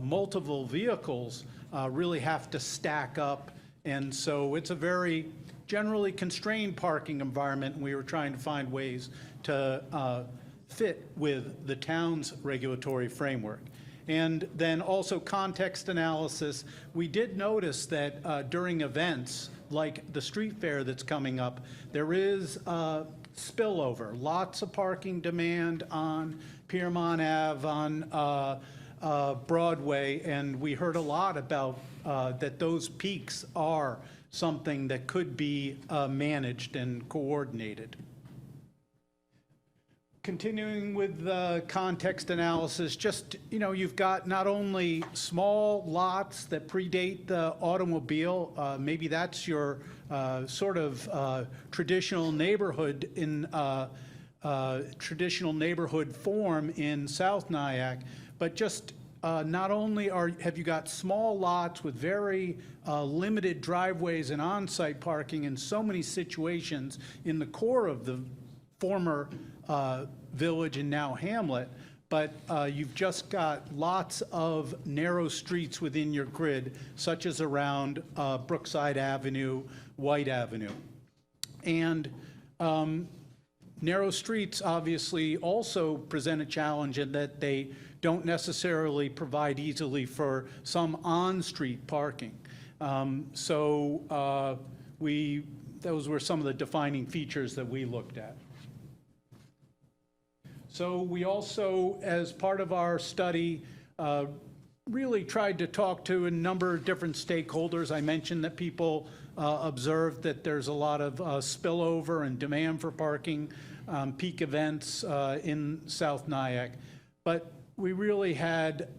multiple vehicles really have to stack up, and so it's a very generally constrained parking environment, and we were trying to find ways to fit with the town's regulatory framework. And then also context analysis. We did notice that during events like the street fair that's coming up, there is spillover, lots of parking demand on Piermont Ave, on Broadway, and we heard a lot about that those peaks are something that could be managed and coordinated. Continuing with the context analysis, just, you've got not only small lots that predate the automobile, maybe that's your sort of traditional neighborhood in traditional neighborhood form in South Nyack, but just not only have you got small lots with very limited driveways and on-site parking in so many situations in the core of the former village and now hamlet, but you've just got lots of narrow streets within your grid, such as around Brookside Avenue, White Avenue. And narrow streets obviously also present a challenge in that they don't necessarily provide easily for some on-street parking. We those were some of the defining features that we looked at. So we also, as part of our study, really tried to talk to a number of different stakeholders. I mentioned that people observed that there's a lot of spillover and demand for parking, peak events in South Nyack. But we really had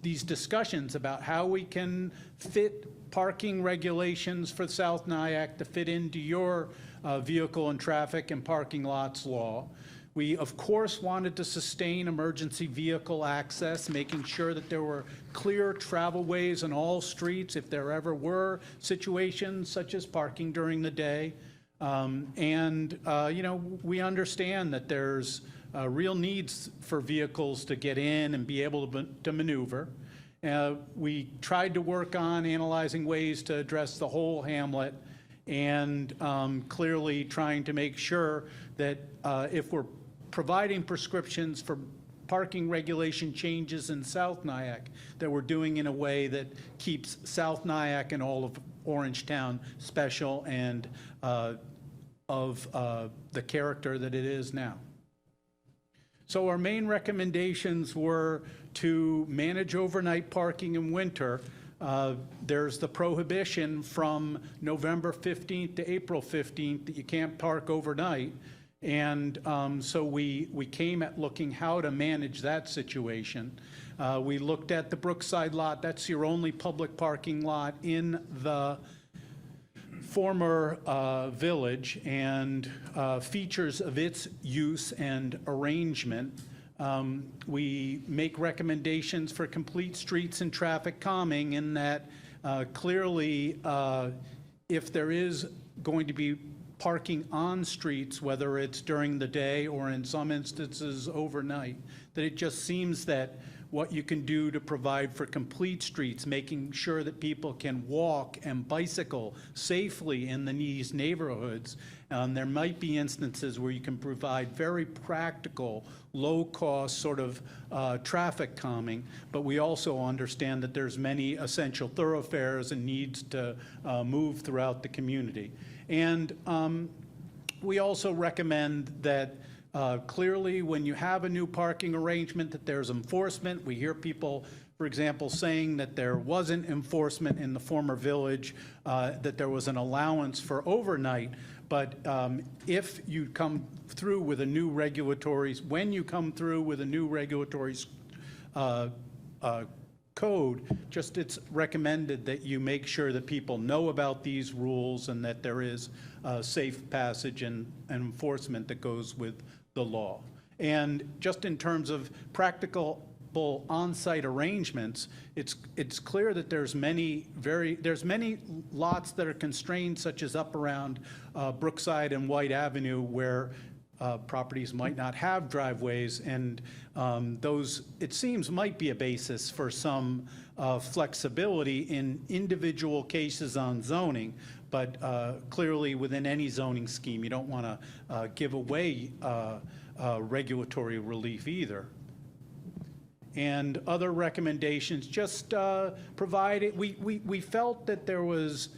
these discussions about how we can fit parking regulations for South Nyack to fit into your vehicle and traffic and parking lots law. We, of course, wanted to sustain emergency vehicle access, making sure that there were clear travel ways on all streets if there ever were situations such as parking during the day. You know, we understand that there's real needs for vehicles to get in and be able to maneuver. We tried to work on analyzing ways to address the whole hamlet and clearly trying to make sure that if we're providing prescriptions for parking regulation changes in South Nyack, that we're doing in a way that keeps South Nyack and all of Orangetown special and of the character that it is now. So our main recommendations were to manage overnight parking in winter. There's the prohibition from November 15th to April 15th that you can't park overnight. And so we came at looking how to manage that situation. We looked at the Brookside lot. That's your only public parking lot in the former village, and features of its use and arrangement. We make recommendations for complete streets and traffic calming in that clearly if there is going to be parking on streets, whether it's during the day or in some instances overnight, that it just seems that what you can do to provide for complete streets, making sure that people can walk and bicycle safely in these neighborhoods. There might be instances where you can provide very practical, low-cost sort of traffic calming, but we also understand that there's many essential thoroughfares and needs to move throughout the community. And we also recommend that clearly, when you have a new parking arrangement, that there's enforcement. We hear people, for example, saying that there wasn't enforcement in the former village, that there was an allowance for overnight. But if you come through with a new regulatory, when you come through with a new regulatory code, just it's recommended that you make sure that people know about these rules and that there is safe passage and enforcement that goes with the law. And just in terms of practical on-site arrangements, it's clear that there's many lots that are constrained, such as up around Brookside and White Avenue, where properties might not have driveways, and those, it seems, might be a basis for some flexibility in individual cases on zoning, but clearly within any zoning scheme, you don't want to give away regulatory relief either. And other recommendations, just provided, we felt that there was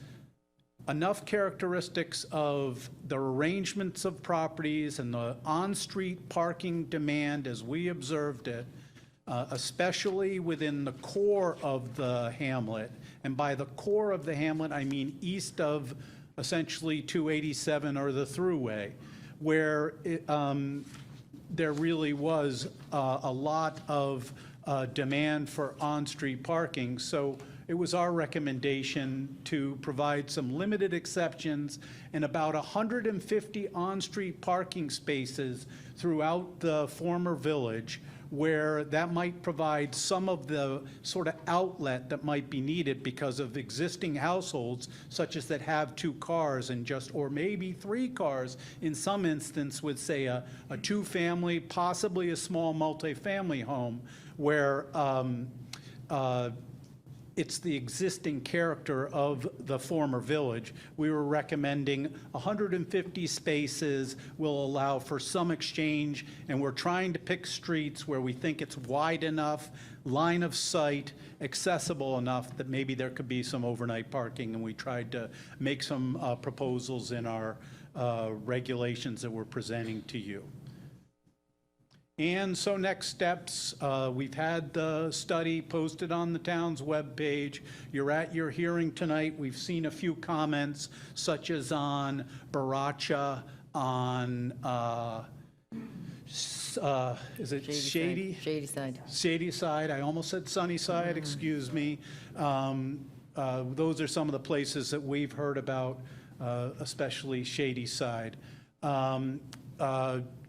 enough characteristics of the arrangements of properties and the on-street parking demand as we observed it, especially within the core of the hamlet. And by the core of the hamlet, I mean east of essentially 287 or the thruway, where there really was a lot of demand for on-street parking. So it was our recommendation to provide some limited exceptions and about 150 on-street parking spaces throughout the former village, where that might provide some of the sort of outlet that might be needed because of existing households, such as that have 2 cars and just, or maybe 3 cars in some instance with, say, a 2-family, possibly a small multifamily home, where it's the existing character of the former village. We were recommending 150 spaces will allow for some exchange, and we're trying to pick streets where we think it's wide enough, line of sight, accessible enough that maybe there could be some overnight parking, and we tried to make some proposals in our regulations that we're presenting to you. And so next steps, we've had the study posted on the town's webpage. You're at your hearing tonight. We've seen a few comments, such as on Baracha, on, is it Shady? Shady Side. Shady Side, I almost said Sunny Side, excuse me. Those are some of the places that we've heard about, especially Shady Side.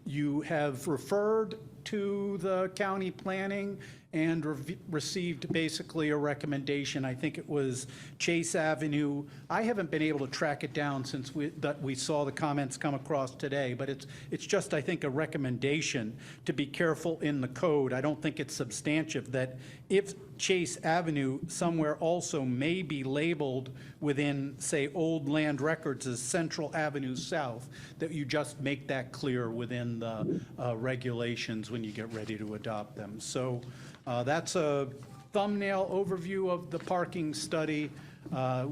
You have referred to the county planning and received basically a recommendation. I think it was Chase Avenue. I haven't been able to track it down since we saw the comments come across today, but it's just, I think, a recommendation to be careful in the code. I don't think it's substantive that if Chase Avenue somewhere also may be labeled within, say, old land records as Central Avenue South, that you just make that clear within the regulations when you get ready to adopt them. So that's a thumbnail overview of the parking study,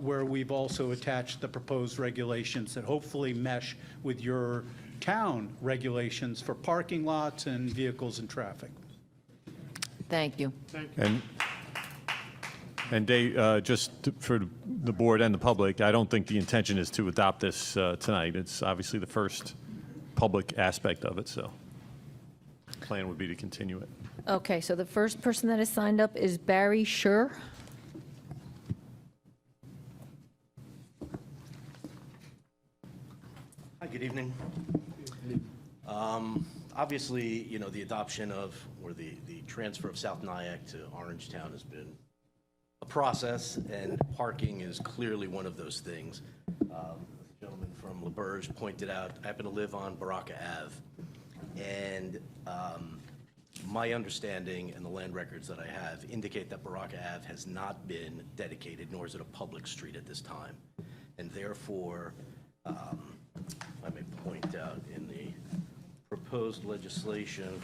where we've also attached the proposed regulations that hopefully mesh with your town regulations for parking lots and vehicles and traffic. Thank you. And Dave, for the board and the public, I don't think the intention is to adopt this tonight. It's obviously the first public aspect of it, so the plan would be to continue it. Okay, so the first person that has signed up is Barry Schur. Hi, good evening. Obviously, you know, the adoption of, or the transfer of South Nyack to Orangetown has been a process, and parking is clearly one of those things. The gentleman from LaBerge pointed out, I happen to live on Baraka Ave, and my understanding and the land records that I have indicate that Baraka Ave has not been dedicated, nor is it a public street at this time. And therefore, I may point out in the proposed legislation.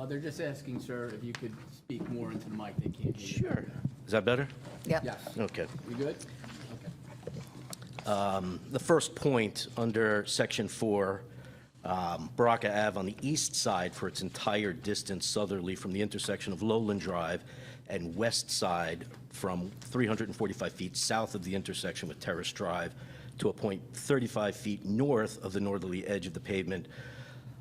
They're just asking, sir, if you could speak more into the mic. They can't hear you. Sure. Is that better? Yep. Yes. Okay. You good? The first point under Section 4, Baraka Ave on the east side for its entire distance southerly from the intersection of Lowland Drive and west side from 345 feet south of the intersection with Terrace Drive to a point 35 feet north of the northerly edge of the pavement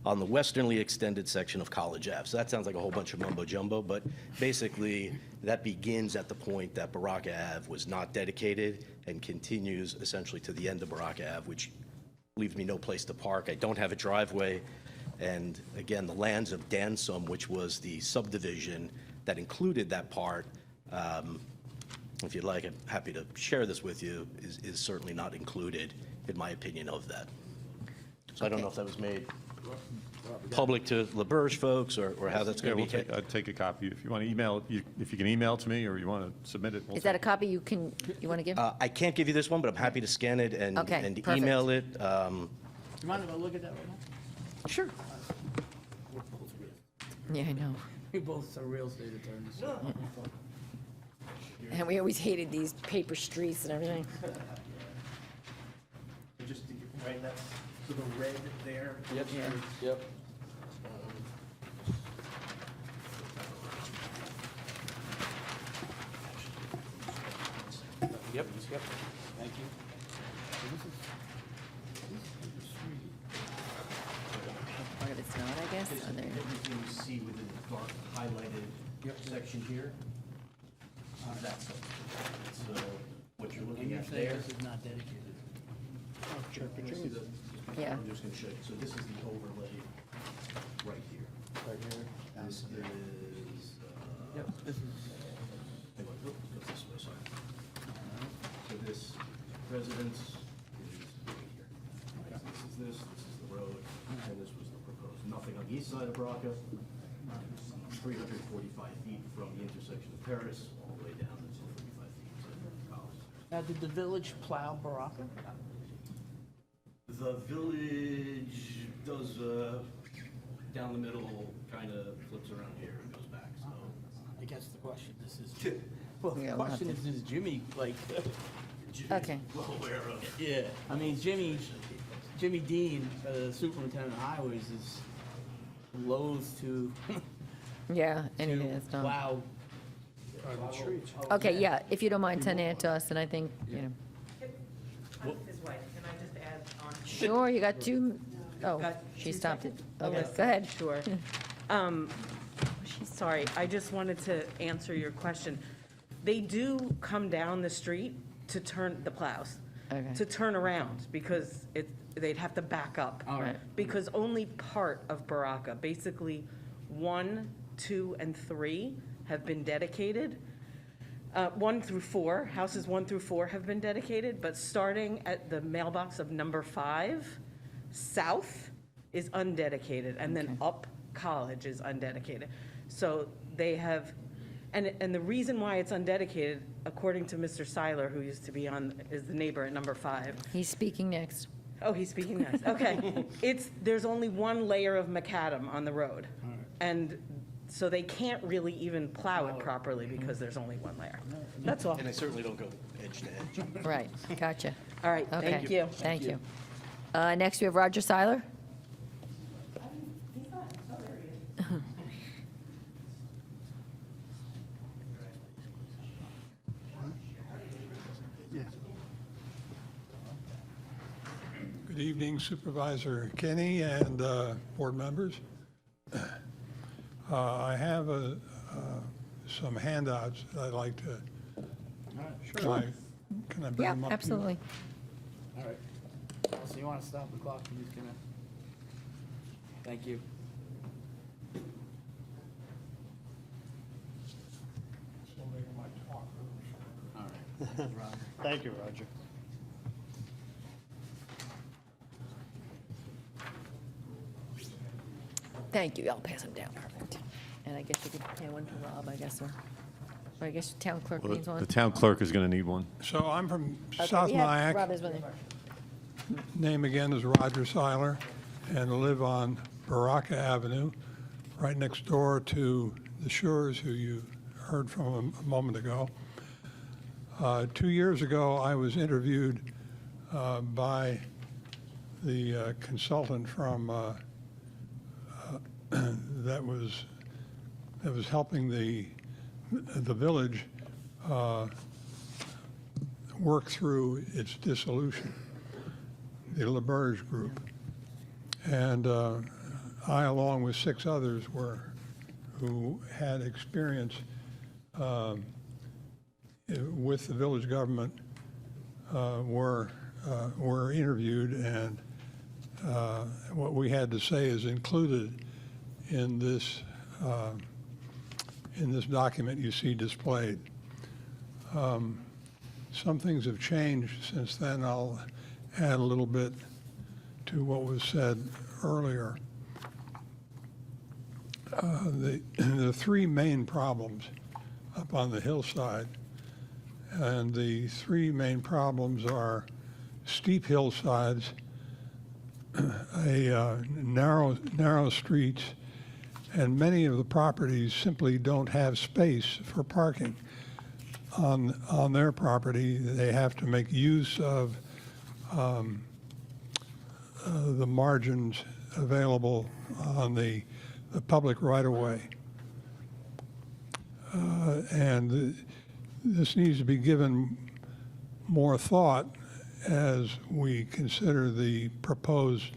on the westernly extended section of College Ave. So that sounds like a whole bunch of mumbo jumbo, but basically that begins at the point that Baraka Ave was not dedicated and continues essentially to the end of Baraka Ave, which leaves me no place to park. I don't have a driveway. And again, the lands of Dansum, which was the subdivision that included that part, if you'd like, I'm happy to share this with you, is certainly not included, in my opinion, of that. So I don't know if that was made public to LaBerge folks or how that's going to be. I'd take a copy. If you want to email it, if you can email it to me or you want to submit it. Is that a copy you want to give? I can't give you this one, but I'm happy to scan it and perfect. email it. You mind if I look at that right now? Sure. Yeah, I know. We both are real estate attorneys. And we always hated these paper streets and everything. Just to get right next to the red there. Yep. Yep. Yep. Thank you. Part of it's not, I guess. Oh, there. Everything you see within the dark highlighted section here. That's so what you're looking at there. This is not dedicated. Yeah. I'm just going to show you. So this is the overlay right here. Right here. This is. Yep. This is. Hey, look, go this way, sorry. So this residence is right here. This is the road, and this was the proposed. Nothing on the east side of Baraka. 345 feet from the intersection of Paris all the way down to Now, did the village plow Baraka? The village does, down the middle, kind of flips around here and goes back, so. I guess the question is, well, Yeah, the we'll have question to- is Jimmy, like, Okay. Well aware of it. yeah, I mean, Jimmy Dean, Superintendent of Highways, is loath to Yeah, anything that's done. plow. Okay, yeah, if you don't mind sending it to us, and I think, you know. His wife, can I just add on? Sure, you got two, oh, Got she 2 stopped it. seconds? Okay, Yes, go ahead. Sure. Sorry, I just wanted to answer your question. They do come down the street to turn, the plows, Okay. to turn around, because they'd have to back up. All right. Because only part of Baraka, basically 1, 2, and 3 have been dedicated. 1 through 4, houses 1 through 4 have been dedicated, but starting at the mailbox of number 5, south is undedicated, and then up College is undedicated. So they have, and the reason why it's undedicated, according to Mr. Seiler, who used to be is the neighbor at number 5. He's speaking next. Oh, he's speaking next, okay. There's only 1 layer of macadam on the road. And so they can't really even plow it properly because there's only 1 layer. That's all. And they certainly don't go edge to edge. Right, gotcha. All right, Okay, thank you. Thank you. Next, we have Roger Seiler. Good evening, Supervisor Kenny and board members. I have some handouts that I'd like to. Can I bring Yeah, them up to you? absolutely. All right. So you want to stop the clock? I'm just gonna. Thank you. All right. Thank you, Roger. Thank you, I'll pass them down, perfect. And I guess you could hand one to Rob, I guess, or I guess town clerk Well, needs one. the town clerk is going to need one. So I'm from Okay, South we have- Nyack. Rob is with me. Name again is Roger Seiler, and live on Baraka Avenue, right next door to the Shores, who you heard from a moment ago. 2 years ago, I was interviewed by the consultant from that was helping the village work through its dissolution, the LaBerge Group. And I, along with 6 others, who had experience with the village government, were interviewed, and what we had to say is included in this document you see displayed. Some things have changed since then. I'll add a little bit to what was said earlier. The 3 main problems up on the hillside, and the 3 main problems are steep hillsides, narrow streets, and many of the properties simply don't have space for parking. On their property, they have to make use of the margins available on the public right-of-way. And this needs to be given more thought as we consider the proposed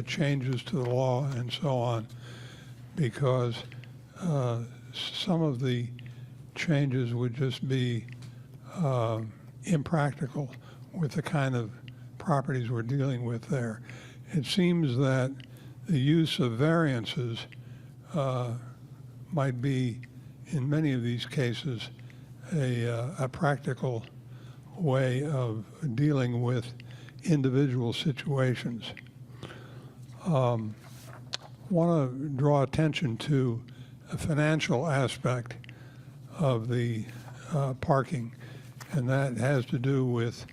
changes to the law and so on, because some of the changes would just be impractical with the kind of properties we're dealing with there. It seems that the use of variances might be, in many of these cases, a practical way of dealing with individual situations. Want to draw attention to a financial aspect of the parking, and that has to do with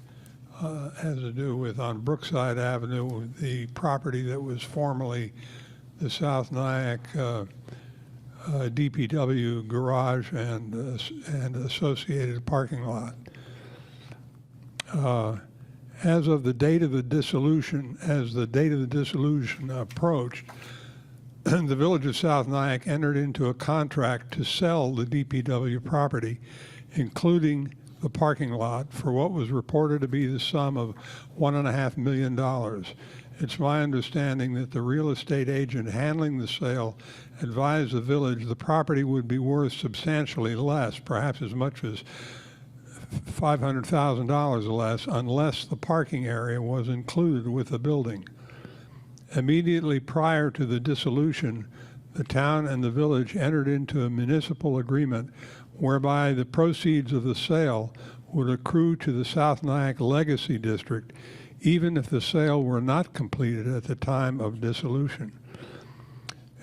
on Brookside Avenue, the property that was formerly the South Nyack DPW garage and associated parking lot. As of the date of the dissolution, approached, the Village of South Nyack entered into a contract to sell the DPW property, including the parking lot, for what was reported to be the sum of $1.5 million. It's my understanding that the real estate agent handling the sale advised the village the property would be worth substantially less, perhaps as much as $500,000 less, unless the parking area was included with the building. Immediately prior to the dissolution, the town and the village entered into a municipal agreement whereby the proceeds of the sale would accrue to the South Nyack Legacy District, even if the sale were not completed at the time of dissolution.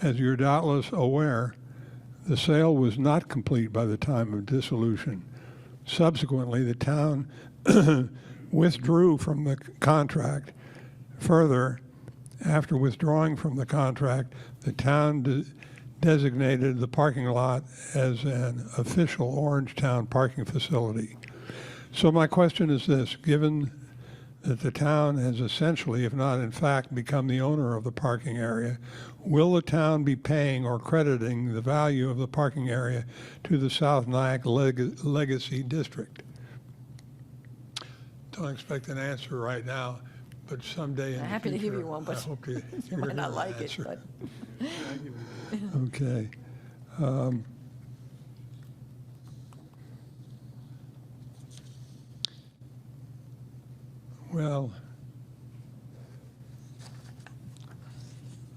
As you're doubtless aware, the sale was not complete by the time of dissolution. Subsequently, the town withdrew from the contract. Further, after withdrawing from the contract, the town designated the parking lot as an official Orangetown parking facility. So my question is this: given that the town has essentially, if not in fact, become the owner of the parking area, will the town be paying or crediting the value of the parking area to the South Nyack Legacy District? Don't expect an answer right now, but someday in the future. I'm happy to give you one, but I hope to you hear might not an like it, answer. but. Okay. Well,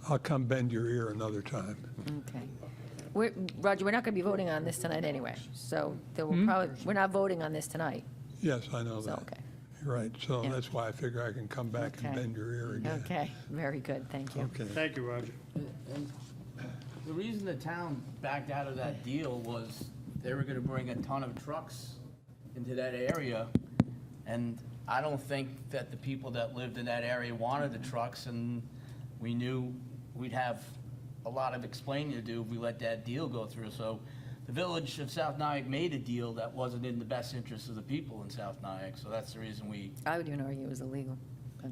I'll come bend your ear another time. Okay. Roger, we're not going to be voting on this tonight anyway, so there will we're not voting on this tonight. Yes, I know that. Okay. You're right. So Yeah. that's why I figure I can come back and Okay. bend your ear again. Okay, very good, thank you. Okay. Thank you, Roger. And the reason the town backed out of that deal was they were gonna bring a ton of trucks into that area, and I don't think that the people that lived in that area wanted the trucks, and we knew we'd have a lot of explaining to do if we let that deal go through. So the Village of South Nyack made a deal that wasn't in the best interest of the people in South Nyack, so that's the reason we, I would even argue it was illegal.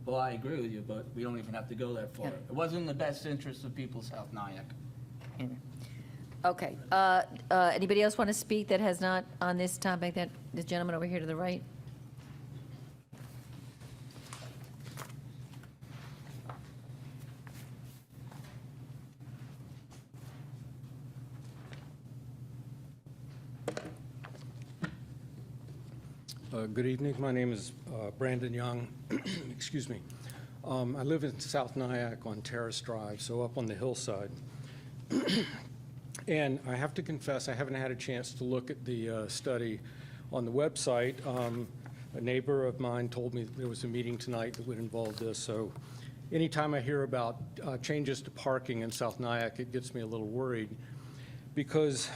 well, I agree with you, but we don't even have to go that far. Yeah. It wasn't in the best interest of people of South Nyack. Anyway. Okay, anybody else want to speak that has not on this topic, that the gentleman over here to the right? Good evening. My name is Brandon Young. Excuse me. I live in South Nyack on Terrace Drive, so up on the hillside. And I have to confess, I haven't had a chance to look at the study on the website. A neighbor of mine told me there was a meeting tonight that would involve this, so anytime I hear about changes to parking in South Nyack, it gets me a little worried, because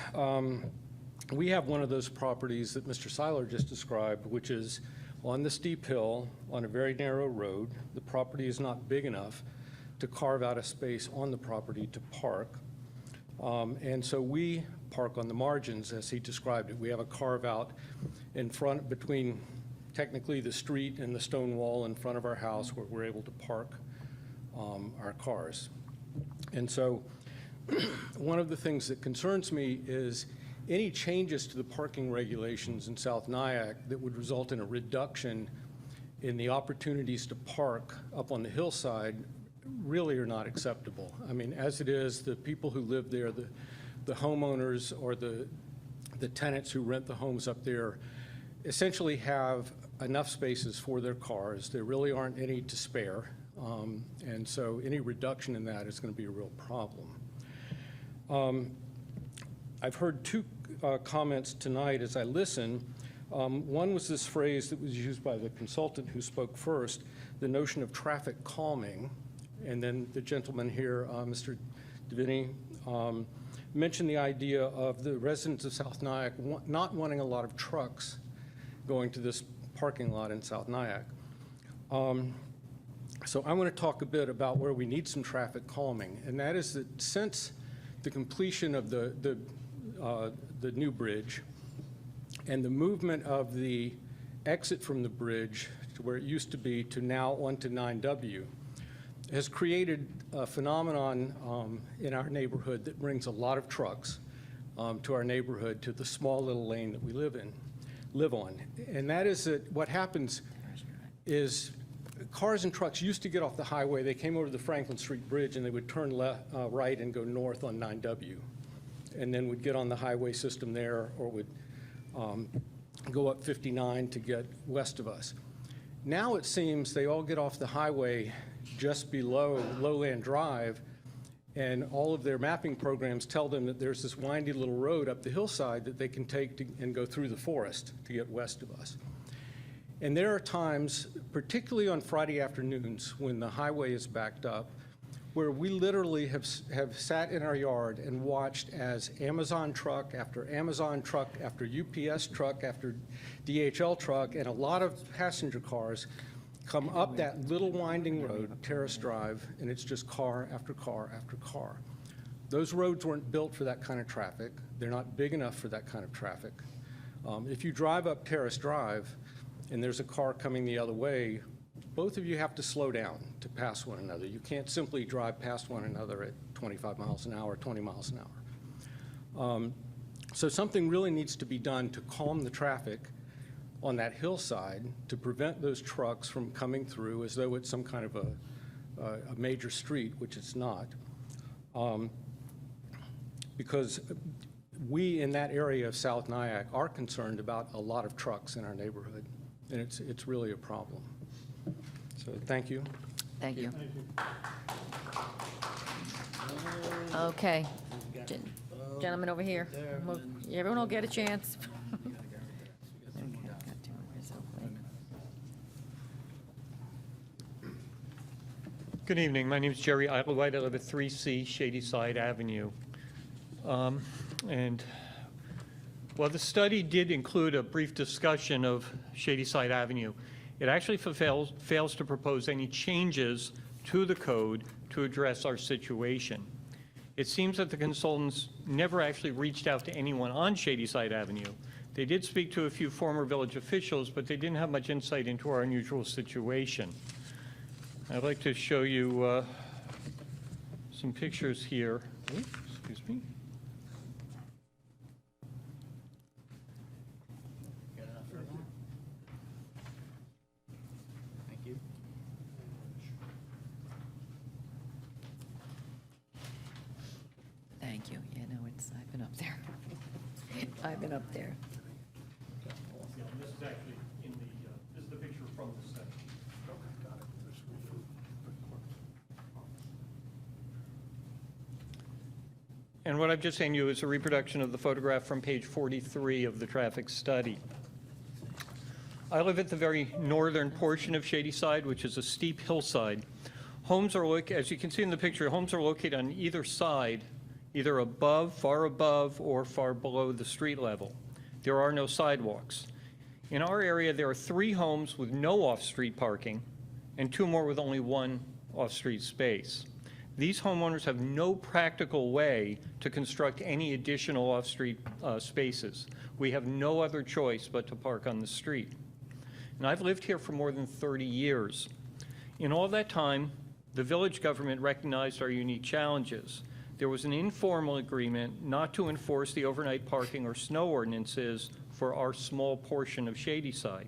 we have one of those properties that Mr. Seiler just described, which is on the steep hill on a very narrow road. The property is not big enough to carve out a space on the property to park. And so we park on the margins, as he described it. We have a carve out in front between technically the street and the stone wall in front of our house where we're able to park our cars. And so one of the things that concerns me is any changes to the parking regulations in South Nyack that would result in a reduction in the opportunities to park up on the hillside really are not acceptable. I mean, as it is, the people who live there, the homeowners or the tenants who rent the homes up there essentially have enough spaces for their cars. There really aren't any to spare. And so any reduction in that is going to be a real problem. I've heard two comments tonight as I listen. One was this phrase that was used by the consultant who spoke first, the notion of traffic calming. And then the gentleman here, Mr. Deviney, mentioned the idea of the residents of South Nyack not wanting a lot of trucks going to this parking lot in South Nyack. So I want to talk a bit about where we need some traffic calming, and that is that since the completion of the new bridge and the movement of the exit from the bridge to where it used to be to now onto 9W has created a phenomenon in our neighborhood that brings a lot of trucks to our neighborhood, to the small little lane that we live on. And that is that what happens is cars and trucks used to get off the highway, they came over to the Franklin Street Bridge and they would turn right and go north on 9W, and then would get on the highway system there, or would go up 59 to get west of us. Now it seems they all get off the highway just below Lowland Drive, and all of their mapping programs tell them that there's this windy little road up the hillside that they can take and go through the forest to get west of us. And there are times, particularly on Friday afternoons when the highway is backed up, where we literally have sat in our yard and watched as Amazon truck after Amazon truck after UPS truck after DHL truck and a lot of passenger cars come up that little winding road, Terrace Drive, and it's just car after car after car. Those roads weren't built for that kind of traffic. They're not big enough for that kind of traffic. If you drive up Terrace Drive and there's a car coming the other way, both of you have to slow down to pass one another. You can't simply drive past one another at 25 miles an hour, 20 miles an hour. So something really needs to be done to calm the traffic on that hillside to prevent those trucks from coming through as though it's some kind of a major street, which it's not. Because we in that area of South Nyack are concerned about a lot of trucks in our neighborhood, and it's really a problem. So thank you. Thank you. Okay. Gentleman over here. Everyone will get a chance. Good evening. My name is Jerry Idlewhite. I live at 3C Shadyside Avenue. And while the study did include a brief discussion of Shadyside Avenue, it actually fails to propose any changes to the code to address our situation. It seems that the consultants never actually reached out to anyone on Shadyside Avenue. They did speak to a few former village officials, but they didn't have much insight into our unusual situation. I'd like to show you some pictures here. Oops, excuse me. Thank you. Thank you. Yeah, no, I've been up there. I've been up there. This is actually this is the picture from the study. And what I've just shown you is a reproduction of the photograph from page 43 of the traffic study. I live at the very northern portion of Shadyside, which is a steep hillside. Homes are, as you can see in the picture, homes are located on either side, either above, or far below the street level. There are no sidewalks. In our area, there are 3 homes with no off-street parking and 2 more with only 1 off-street space. These homeowners have no practical way to construct any additional off-street spaces. We have no other choice but to park on the street. And I've lived here for more than 30 years. In all that time, the village government recognized our unique challenges. There was an informal agreement not to enforce the overnight parking or snow ordinances for our small portion of Shadyside.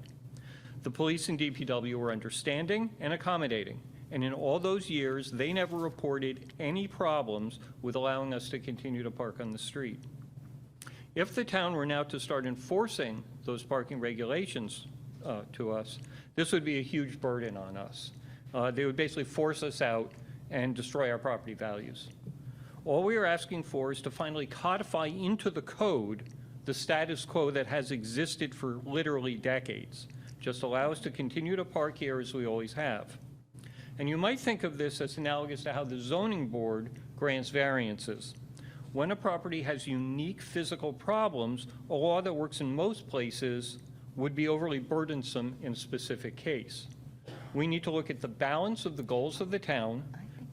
The police and DPW were understanding and accommodating. And in all those years, they never reported any problems with allowing us to continue to park on the street. If the town were now to start enforcing those parking regulations to us, this would be a huge burden on us. They would basically force us out and destroy our property values. All we are asking for is to finally codify into the code the status quo that has existed for literally decades. Just allow us to continue to park here as we always have. And you might think of this as analogous to how the zoning board grants variances. when a property has unique physical problems, a law that works in most places would be overly burdensome in a specific case. We need to look at the balance of the goals of the town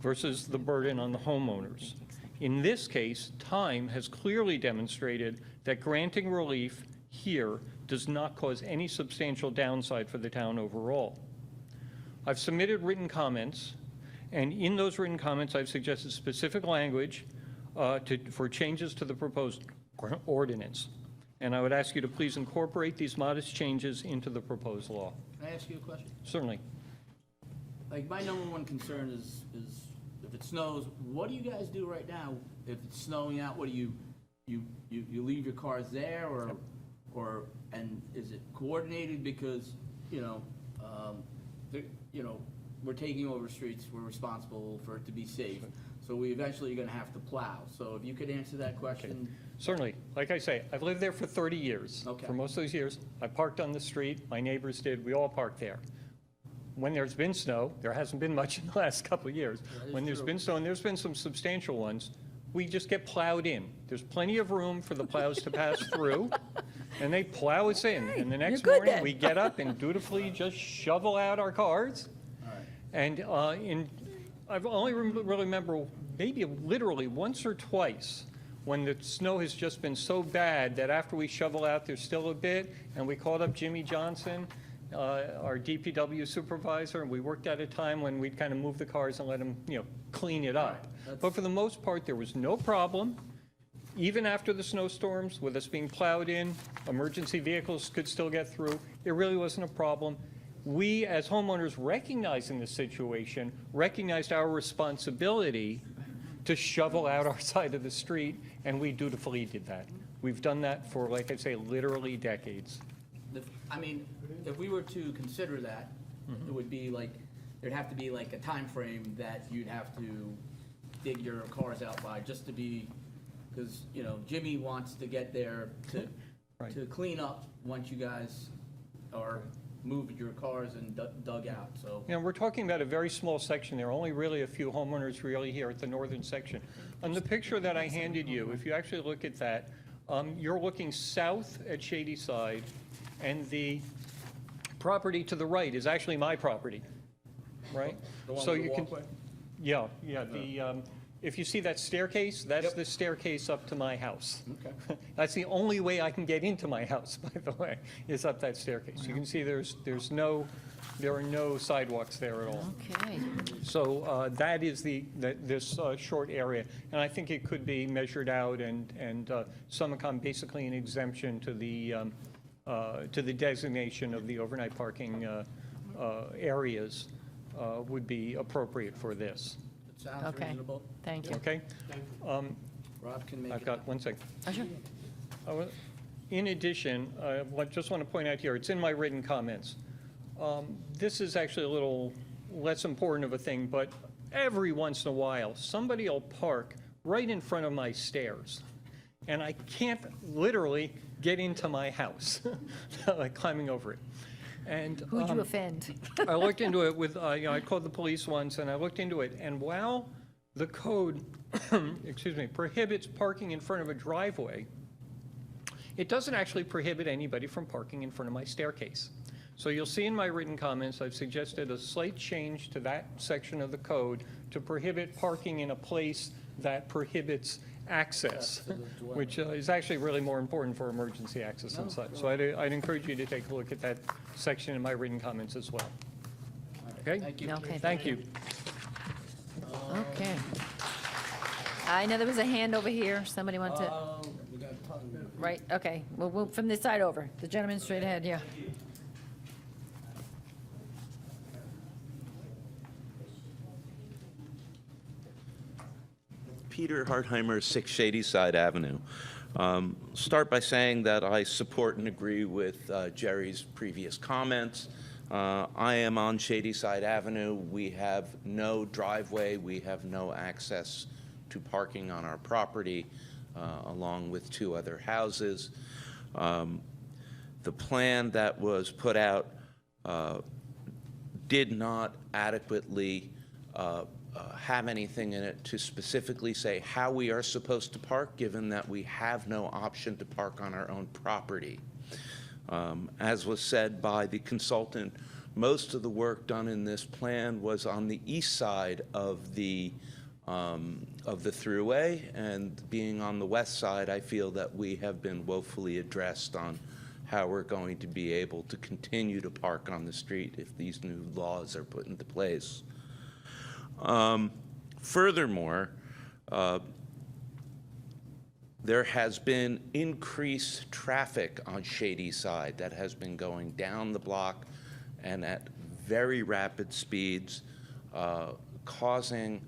versus the burden on the homeowners. In this case, time has clearly demonstrated that granting relief here does not cause any substantial downside for the town overall. I've submitted written comments, and in those written comments, I've suggested specific language for changes to the proposed ordinance. And I would ask you to please incorporate these modest changes into the proposed law. Can I ask you a question? Certainly. Like, my number one concern is if it snows, what do you guys do right now? If it's snowing out, what do you leave your cars there, or and is it coordinated because, we're taking over streets, we're responsible for it to be safe, so we eventually are gonna have to plow. So if you could answer that question. Certainly. Like I say, I've lived there for 30 years. Okay. For most of those years, I parked on the street, my neighbors did, we all parked there. When there's been snow, there hasn't been much in the last couple of years. When there's been snow, and there's been some substantial ones, we just get plowed in. There's plenty of room for the plows to pass through, and they plow us in. And the next good morning, then. we get up and dutifully just shovel out our cars. And I've only really remember maybe literally once or twice when the snow has just been so bad that after we shovel out, there's still a bit, and we called up Jimmy Johnson, our DPW supervisor, and we worked out a time when we'd kind of move the cars and let them, clean it up. But for the most part, there was no problem. Even after the snowstorms, with us being plowed in, emergency vehicles could still get through. It really wasn't a problem. We, as homeowners, recognizing the situation, recognized our responsibility to shovel out our side of the street, and we dutifully did that. We've done that for, like I say, literally decades. If we were to consider that, it would be like, there'd have to be like a time frame that you'd have to dig your cars out by, just to be, because, Jimmy wants to get there to clean up once you guys are moved your cars and dug out, so. We're talking about a very small section. There are only really a few homeowners really here at the northern section. On the picture that I handed you, if you actually look at that, you're looking south at Shady Side, and the property to the right is actually my property, right? The one So with the you can, walkway? yeah. If you see that staircase, that's the staircase up to my house. Okay. That's the only way I can get into my house, by the way, is up that staircase. You can see there are no sidewalks there at all. Okay. So that is this short area, and I think it could be measured out, and Summicom basically an exemption to the designation of the overnight parking areas would be appropriate for this. It sounds Okay. reasonable. Thank you. Okay? Rob can make it. I've got 1 second. Oh, sure. In addition, I just want to point out here, it's in my written comments. This is actually a little less important of a thing, but every once in a while, somebody will park right in front of my stairs, and I can't literally get into my house, like climbing over it. And Who'd you offend? I looked into it with, I called the police once, and I looked into it, and while the code, prohibits parking in front of a driveway, it doesn't actually prohibit anybody from parking in front of my staircase. So you'll see in my written comments, I've suggested a slight change to that section of the code to prohibit parking in a place that prohibits access, which is actually really more important for emergency access and such. So I'd encourage you to take a look at that section in my written comments as well. Okay? Thank you. Okay. Thank you. Okay. I know there was a hand over here. Somebody wanted to, We got a ton. right, okay. We'll move from this side over. The gentleman straight ahead, yeah. Peter Hartheimer, 6 Shady Side Avenue. Start by saying that I support and agree with Jerry's previous comments. I am on Shady Side Avenue. We have no driveway. We have no access to parking on our property, along with 2 other houses. The plan that was put out did not adequately have anything in it to specifically say how we are supposed to park, given that we have no option to park on our own property. As was said by the consultant, most of the work done in this plan was on the east side of the thruway, and being on the west side, I feel that we have been woefully addressed on how we're going to be able to continue to park on the street if these new laws are put into place. Furthermore, there has been increased traffic on Shady Side that has been going down the block and at very rapid speeds, causing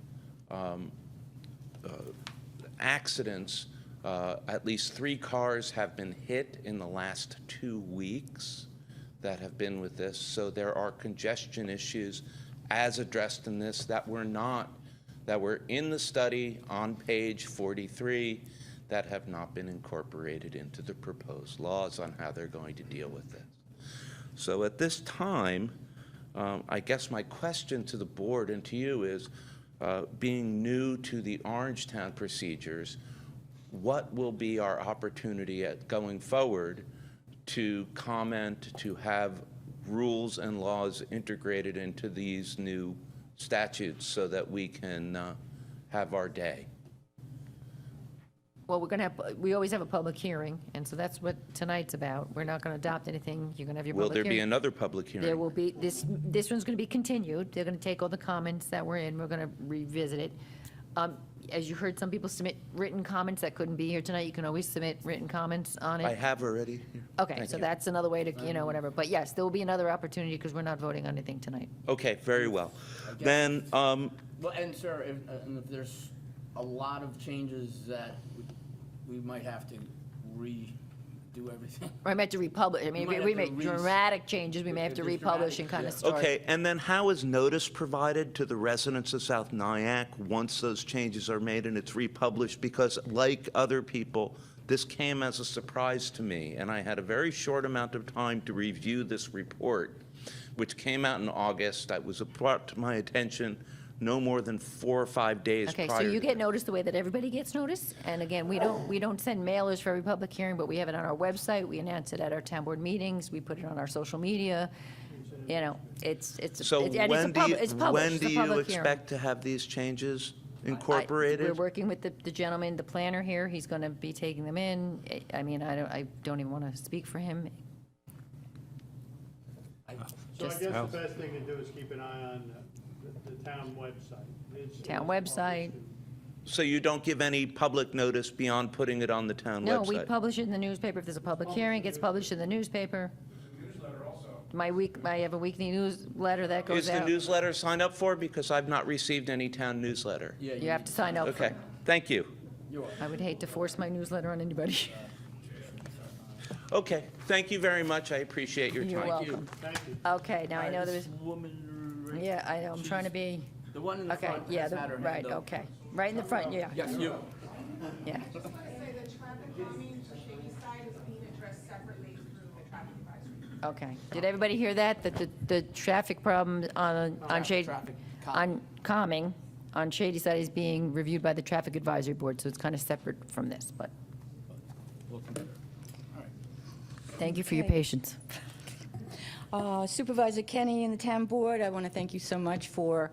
accidents. At least 3 cars have been hit in the last 2 weeks that have been with this. So there are congestion issues as addressed in this that were in the study on page 43 that have not been incorporated into the proposed laws on how they're going to deal with this. So at this time, I guess my question to the board and to you is, being new to the Orangetown procedures, what will be our opportunity at going forward to comment, to have rules and laws integrated into these new statutes so that we can have our day? Well, we always have a public hearing, and so that's what tonight's about. We're not going to adopt anything. You're going to have your Will public there hearing. be another public hearing? There will be, this one's going to be continued. They're going to take all the comments that were in, we're going to revisit it. As you heard, some people submit written comments that couldn't be here tonight. You can always submit written comments on it. I have already. Okay, Thank so you. that's another way to, whatever. But yes, there will be another opportunity because we're not voting on anything tonight. Okay, very well. Then, Well, and sir, if there's a lot of changes that we might have to redo everything. I meant to republish. I mean, might if we have to make dramatic changes, we may have to If there's republish dramatic, and kind of yeah. start. okay, and then how is notice provided to the residents of South Nyack once those changes are made and it's republished? Because like other people, this came as a surprise to me, and I had a very short amount of time to review this report, which came out in August. That was brought to my attention no more than 4 or 5 days Okay, prior. so you to get notice the way that everybody gets notice, and again, we don't send mailers for every public hearing, but we have it on our website, we announce it at our town board meetings, we put it on our social media, it's So and it's when do you, it's published, when it's do a you public hearing. expect to have these changes We're incorporated? working with the gentleman, the planner here, he's gonna be taking them in, I mean, I don't even wanna speak for him. So I Just- guess the best thing to do is keep an eye on the town website. Town website. So you don't give any public notice beyond putting it on the town No, website? we publish it in the newspaper, if there's a public hearing, it gets published in the newspaper. I have a weekly newsletter that goes Is the out. newsletter signed up for? Because I've not received any town newsletter. You have to sign up for Okay, it. thank you. I would hate to force my newsletter on anybody. Okay, thank you very much. I appreciate your time. You're welcome. Okay, now I know there was, Woman, yeah, I know, I'm trying to be, the one in the okay, front yeah, has had her hand right, up. okay. Right in the front, yeah. Yes, you. Yeah. Okay. Did everybody hear that? That the traffic problem on Shady, traffic on calming, on Shady Side is being reviewed by the Traffic Advisory Board, so it's kind of separate from this, but thank you for your Okay. patience. Supervisor Kenny and the town board, I want to thank you so much for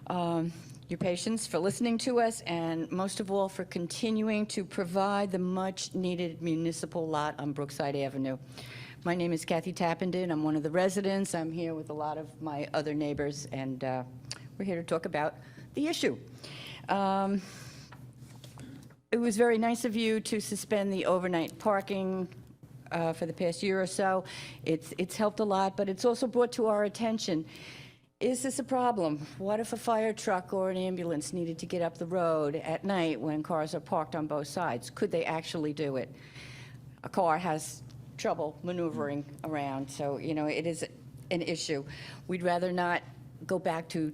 your patience, for listening to us, and most of all, for continuing to provide the much-needed municipal lot on Brookside Avenue. My name is Kathy Tappenden. I'm one of the residents. I'm here with a lot of my other neighbors, and we're here to talk about the issue. It was very nice of you to suspend the overnight parking for the past year or so. It's helped a lot, but it's also brought to our attention, is this a problem? What if a fire truck or an ambulance needed to get up the road at night when cars are parked on both sides? Could they actually do it? A car has trouble maneuvering around, so, it is an issue. We'd rather not go back to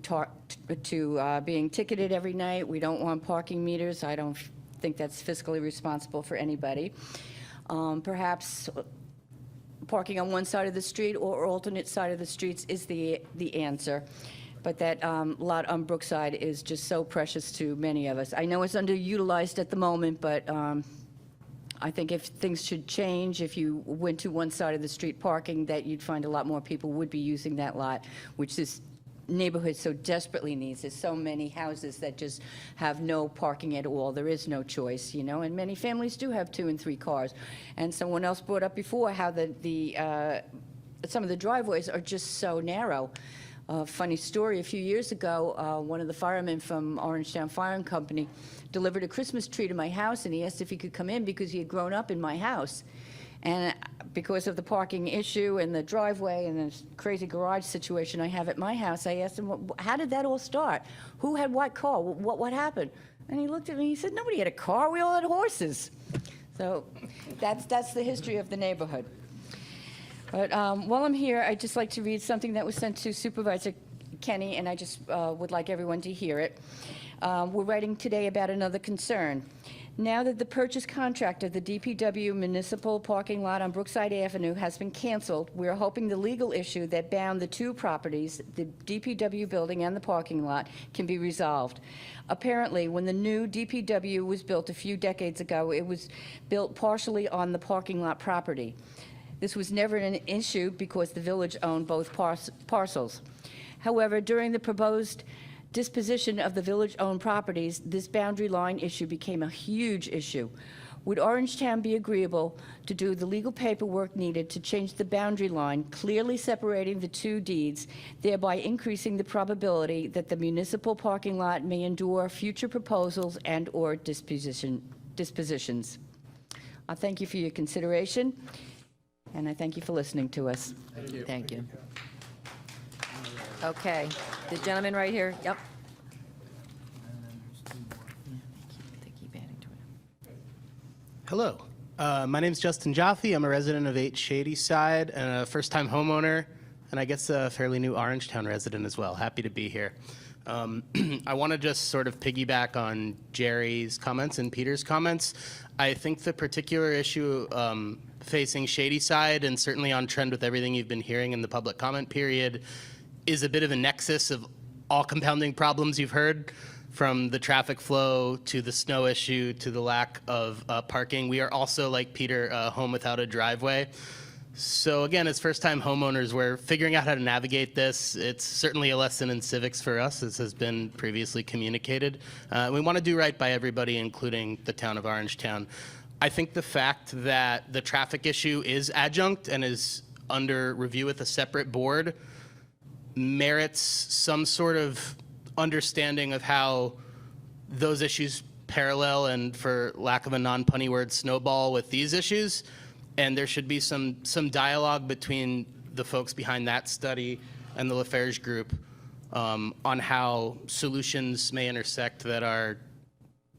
being ticketed every night. We don't want parking meters. I don't think that's fiscally responsible for anybody. Perhaps parking on one side of the street or alternate side of the streets is the answer. but that lot on Brookside is just so precious to many of us. I know it's underutilized at the moment, but I think if things should change, if you went to one side of the street parking, that you'd find a lot more people would be using that lot, which this neighborhood so desperately needs. There's so many houses that just have no parking at all. There is no choice, you know, and many families do have 2 and 3 cars. And someone else brought up before how some of the driveways are just so narrow. Funny story, a few years ago, one of the firemen from Orangetown Fire and Company delivered a Christmas tree to my house, and he asked if he could come in because he had grown up in my house. And because of the parking issue and the driveway and the crazy garage situation I have at my house, I asked him, how did that all start? Who had what car? What happened? And he looked at me, he said, nobody had a car, we all had horses. So that's the history of the neighborhood. But while I'm here, I'd just like to read something that was sent to Supervisor Kenny, and I just would like everyone to hear it. We're writing today about another concern. Now that the purchase contract of the DPW municipal parking lot on Brookside Avenue has been canceled, we are hoping the legal issue that bound the 2 properties, the DPW building and the parking lot, can be resolved. Apparently, when the new DPW was built a few decades ago, it was built partially on the parking lot property. This was never an issue because the village owned both parcels. However, during the proposed disposition of the village-owned properties, this boundary line issue became a huge issue. Would Orangetown be agreeable to do the legal paperwork needed to change the boundary line, clearly separating the 2 deeds, thereby increasing the probability that the municipal parking lot may endure future proposals and/or dispositions? I thank you for your consideration, and I thank you for listening to us. Thank you. Okay, the gentleman right here, yep. They keep adding to it. Hello, my name is Justin Jaffe. I'm a resident of 8 Shady Side and a first-time homeowner, and I guess a fairly new Orangetown resident as well. Happy to be here. I want to just sort of piggyback on Jerry's comments and Peter's comments. I think the particular issue facing Shady Side, and certainly on trend with everything you've been hearing in the public comment period, is a bit of a nexus of all compounding problems you've heard, from the traffic flow to the snow issue to the lack of parking. We are also, like Peter, home without a driveway. So again, as first-time homeowners, we're figuring out how to navigate this. It's certainly a lesson in civics for us, as has been previously communicated. We want to do right by everybody, including the town of Orangetown. I think the fact that the traffic issue is adjunct and is under review with a separate board merits some sort of understanding of how those issues parallel and, for lack of a non-punny word, snowball with these issues. And there should be some dialogue between the folks behind that study and the LaFerge group on how solutions may intersect that are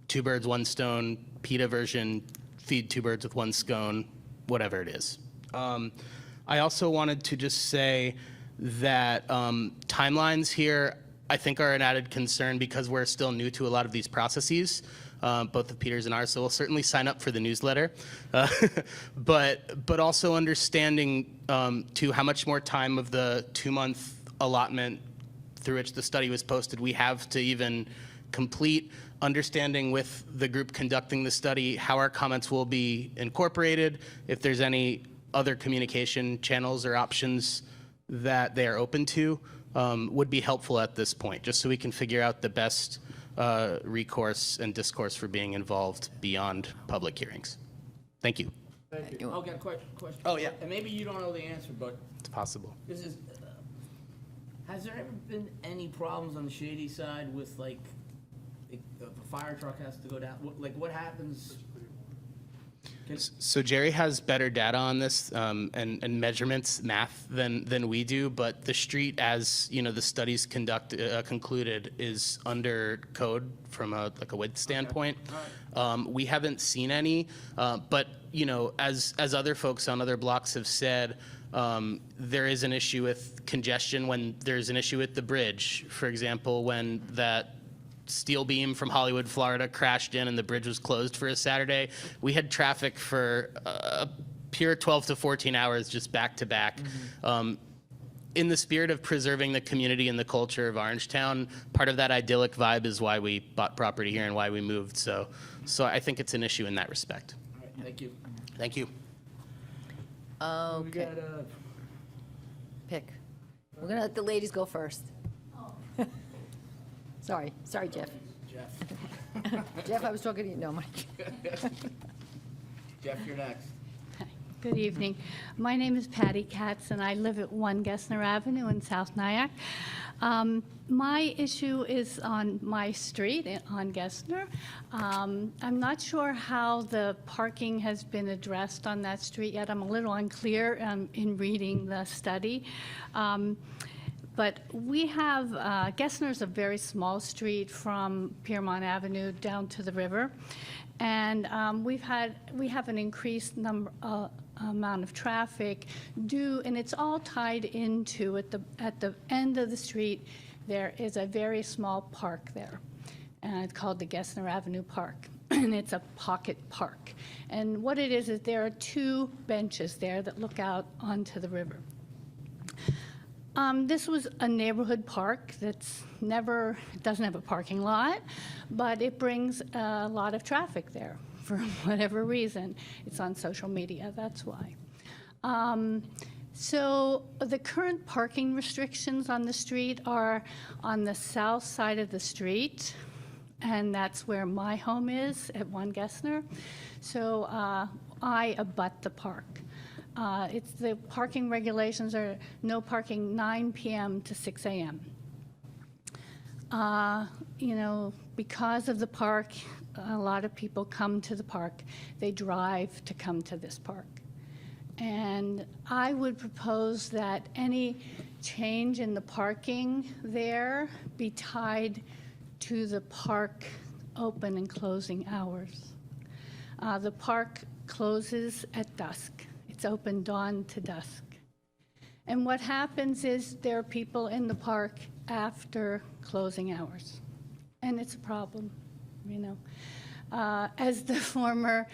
2 birds, 1 stone, PETA version, feed 2 birds with 1 scone, whatever it is. I also wanted to just say that timelines here, I think, are an added concern because we're still new to a lot of these processes, both of Peter's and ours, so we'll certainly sign up for the newsletter. But also understanding to how much more time of the 2-month allotment through which the study was posted we have to even complete, understanding with the group conducting the study how our comments will be incorporated, if there's any other communication channels or options that they are open to, would be helpful at this point, just so we can figure out the best recourse and discourse for being involved beyond public hearings. Thank you. Thank you. Oh, got a question. Oh, yeah. And maybe you don't know the answer, but It's possible. this is, has there ever been any problems on the Shady Side with, like, if a fire truck has to go down? What happens? So Jerry has better data on this and measurements, math than we do, but the street, as you know, the studies concluded, is under code from a width standpoint. We haven't seen any, but you know, as other folks on other blocks have said, there is an issue with congestion when there's an issue with the bridge. For example, when that steel beam from Hollywood, Florida crashed in and the bridge was closed for a Saturday, we had traffic for a pure 12 to 14 hours just back to back. in the spirit of preserving the community and the culture of Orangetown, part of that idyllic vibe is why we bought property here and why we moved. So I think it's an issue in that respect. Thank you. Thank you. Okay. Pick. We're gonna let the ladies go first. Sorry, Jeff. Jeff, I was talking to you, no, Mike. Jeff, you're next. Good evening. My name is Patty Katz, and I live at 1 Gessner Avenue in South Nyack. My issue is on my street on Gessner. I'm not sure how the parking has been addressed on that street yet. I'm a little unclear in reading the study. But we have, Gessner's a very small street from Piermont Avenue down to the river. And we have an increased amount of traffic and it's all tied into, at the end of the street, there is a very small park there. And it's called the Gessner Avenue Park. And it's a pocket park. And what it is there are 2 benches there that look out onto the river. This was a neighborhood park it doesn't have a parking lot, but it brings a lot of traffic there for whatever reason. It's on social media, that's why. So the current parking restrictions on the street are on the south side of the street, and that's where my home is at 1 Gessner. So I abut the park. The parking regulations are no parking 9 p.m. to 6 a.m. Because of the park, a lot of people come to the park. They drive to come to this park. And I would propose that any change in the parking there be tied to the park open and closing hours. The park closes at dusk. It's open dawn to dusk. And what happens is there are people in the park after closing hours. And it's a problem, As the former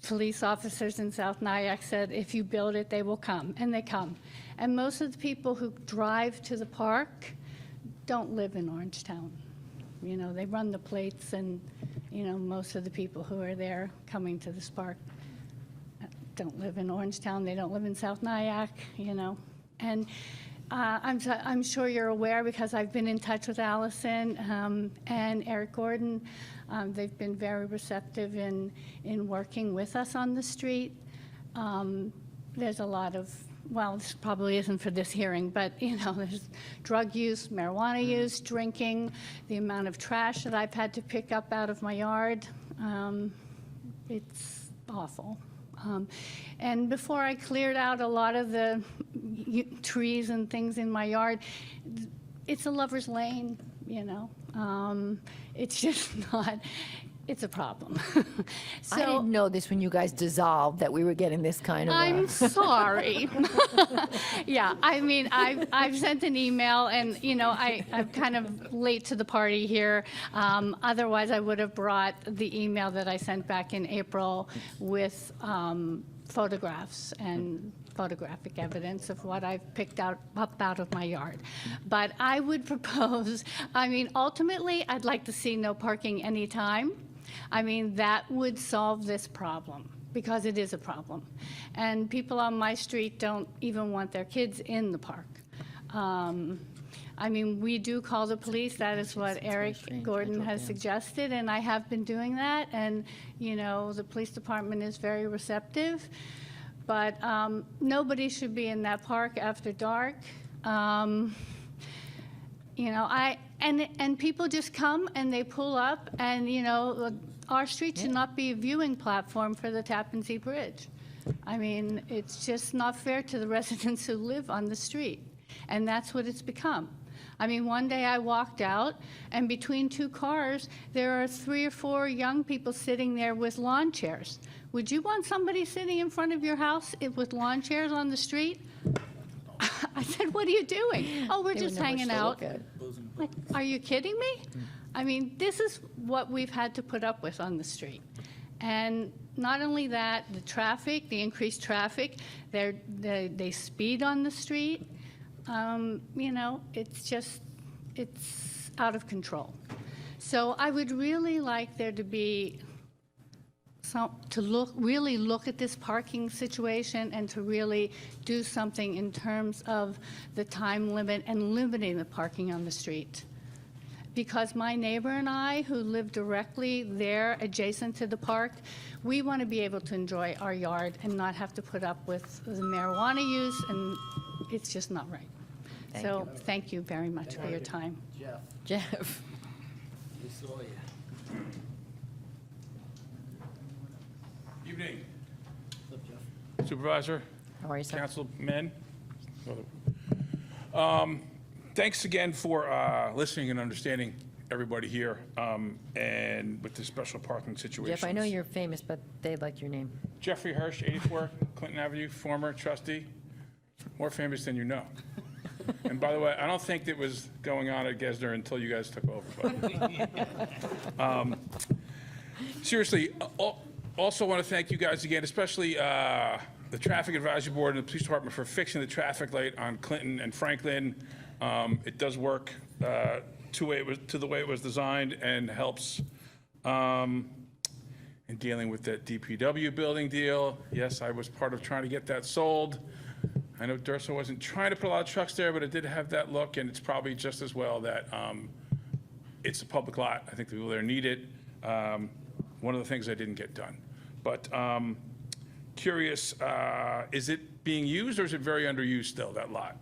police officers in South Nyack said, if you build it, they will come. And they come. And most of the people who drive to the park don't live in Orangetown. They run the plates and, most of the people who are there coming to this park don't live in Orangetown, they don't live in South Nyack, And I'm sure you're aware because I've been in touch with Allison and Eric Gordon. They've been very receptive in working with us on the street. There's a lot of, this probably isn't for this hearing, but there's drug use, marijuana use, drinking, the amount of trash that I've had to pick up out of my yard. It's awful. And before I cleared out a lot of the trees and things in my yard, it's a lover's lane, It's just not, it's a problem. I didn't know this when you guys dissolved, that we were getting this kind of... I'm sorry. Yeah, I've sent an email, and, I'm kind of late to the party here. Otherwise, I would have brought the email that I sent back in April with photographs and photographic evidence of what I've picked up out of my yard. But I would propose, ultimately, I'd like to see no parking anytime. That would solve this problem, because it is a problem. And people on my street don't even want their kids in the park. We do call the police. That is what Eric Gordon has suggested, and I have been doing that. And, the police department is very receptive. But nobody should be in that park after dark. And people just come and they pull up, and our street should not be a viewing platform for the Tappan Zee Bridge. It's just not fair to the residents who live on the street, and that's what it's become. One day I walked out, and between 2 cars, there are 3 or 4 young people sitting there with lawn chairs. Would you want somebody sitting in front of your house with lawn chairs on the street? I said, what are you doing? Oh, we're just hanging out. Like, are you kidding me? This is what we've had to put up with on the street. And not only that, the traffic, the increased traffic, they speed on the street. You know, it's out of control. So I would really like there to be really look at this parking situation and to really do something in terms of the time limit and limiting the parking on the street. Because my neighbor and I, who live directly there adjacent to the park, we want to be able to enjoy our yard and not have to put up with the marijuana use, and it's just not right. So thank you very much for your time. Jeff. We saw you. Evening. Supervisor. How are you, sir? Councilmen. Thanks again for listening and understanding everybody here and with the special parking situation. Jeff, I know you're famous, but they'd like your name. Jeffrey Hirsch, 84 Clinton Avenue, former trustee, more famous than you know. And by the way, I don't think it was going on at Gesner until you guys took over. But, seriously, also want to thank you guys again, especially the Traffic Advisory Board and the Police Department for fixing the traffic light on Clinton and Franklin. It does work to the way it was designed and helps in dealing with that DPW building deal. Yes, I was part of trying to get that sold. I know Durso wasn't trying to put a lot of trucks there, but it did have that look, and it's probably just as well that it's a public lot. I think the people there need it. One of the things I didn't get done. But curious, is it being used or is it very underused still, that lot?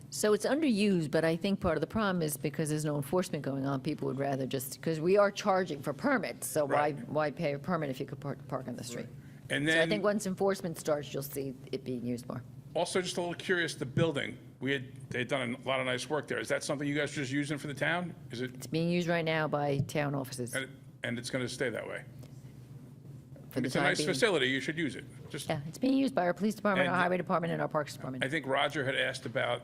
So it's underused, but I think part of the problem is because there's no enforcement going on, people would rather just, because we are charging for permits, so why pay a permit if you could park on the street? And So I then, think once enforcement starts, you'll see it being used more. also just a little curious, the building, they'd done a lot of nice work there. Is that something you guys are just using for the town? Is it, It's being used right now by town offices. and it's going to stay that way? For the It's a time nice being. facility, you should use it. Just, Yeah, it's being used by our police department, our And- highway department, and our parks department. I think Roger had asked about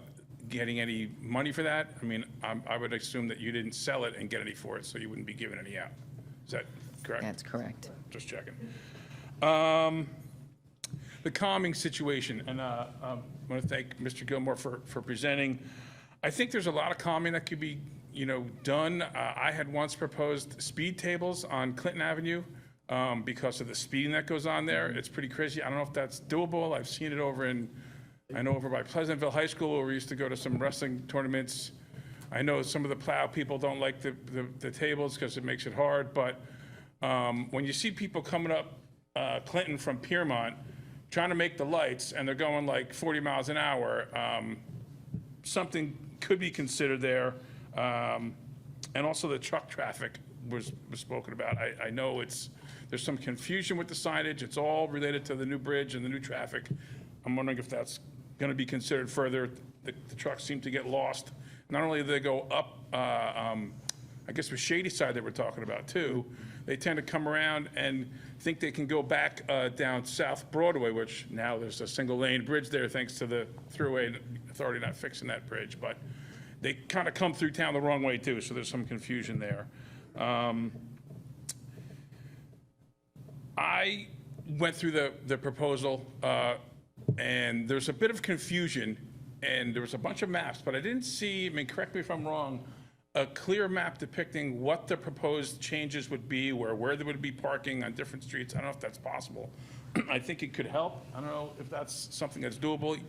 getting any money for that. I mean, I would assume that you didn't sell it and get any for it, so you wouldn't be giving any out. Is that correct? That's correct. Just checking. The calming situation, and I want to thank Mr. Gilmore for presenting. I think there's a lot of calming that could be, done. I had once proposed speed tables on Clinton Avenue because of the speeding that goes on there. It's pretty crazy. I don't know if that's doable. I've seen it over by Pleasantville High School where we used to go to some wrestling tournaments. I know some of the plow people don't like the tables because it makes it hard, but when you see people coming up Clinton from Piermont trying to make the lights and they're going like 40 miles an hour, something could be considered there. And also the truck traffic was spoken about. I know there's some confusion with the signage. It's all related to the new bridge and the new traffic. I'm wondering if that's going to be considered further. The trucks seem to get lost. Not only do they go up, I guess with Shady Side they were talking about too, they tend to come around and think they can go back down South Broadway, which now there's a single lane bridge there thanks to the Thruway Authority not fixing that bridge. But they kind of come through town the wrong way too, so there's some confusion there. I went through the proposal and there's a bit of confusion and there was a bunch of maps, but I didn't see, correct me if I'm wrong, a clear map depicting what the proposed changes would be, where there would be parking on different streets. I don't know if that's possible. I think it could help. I don't know if that's something that's doable.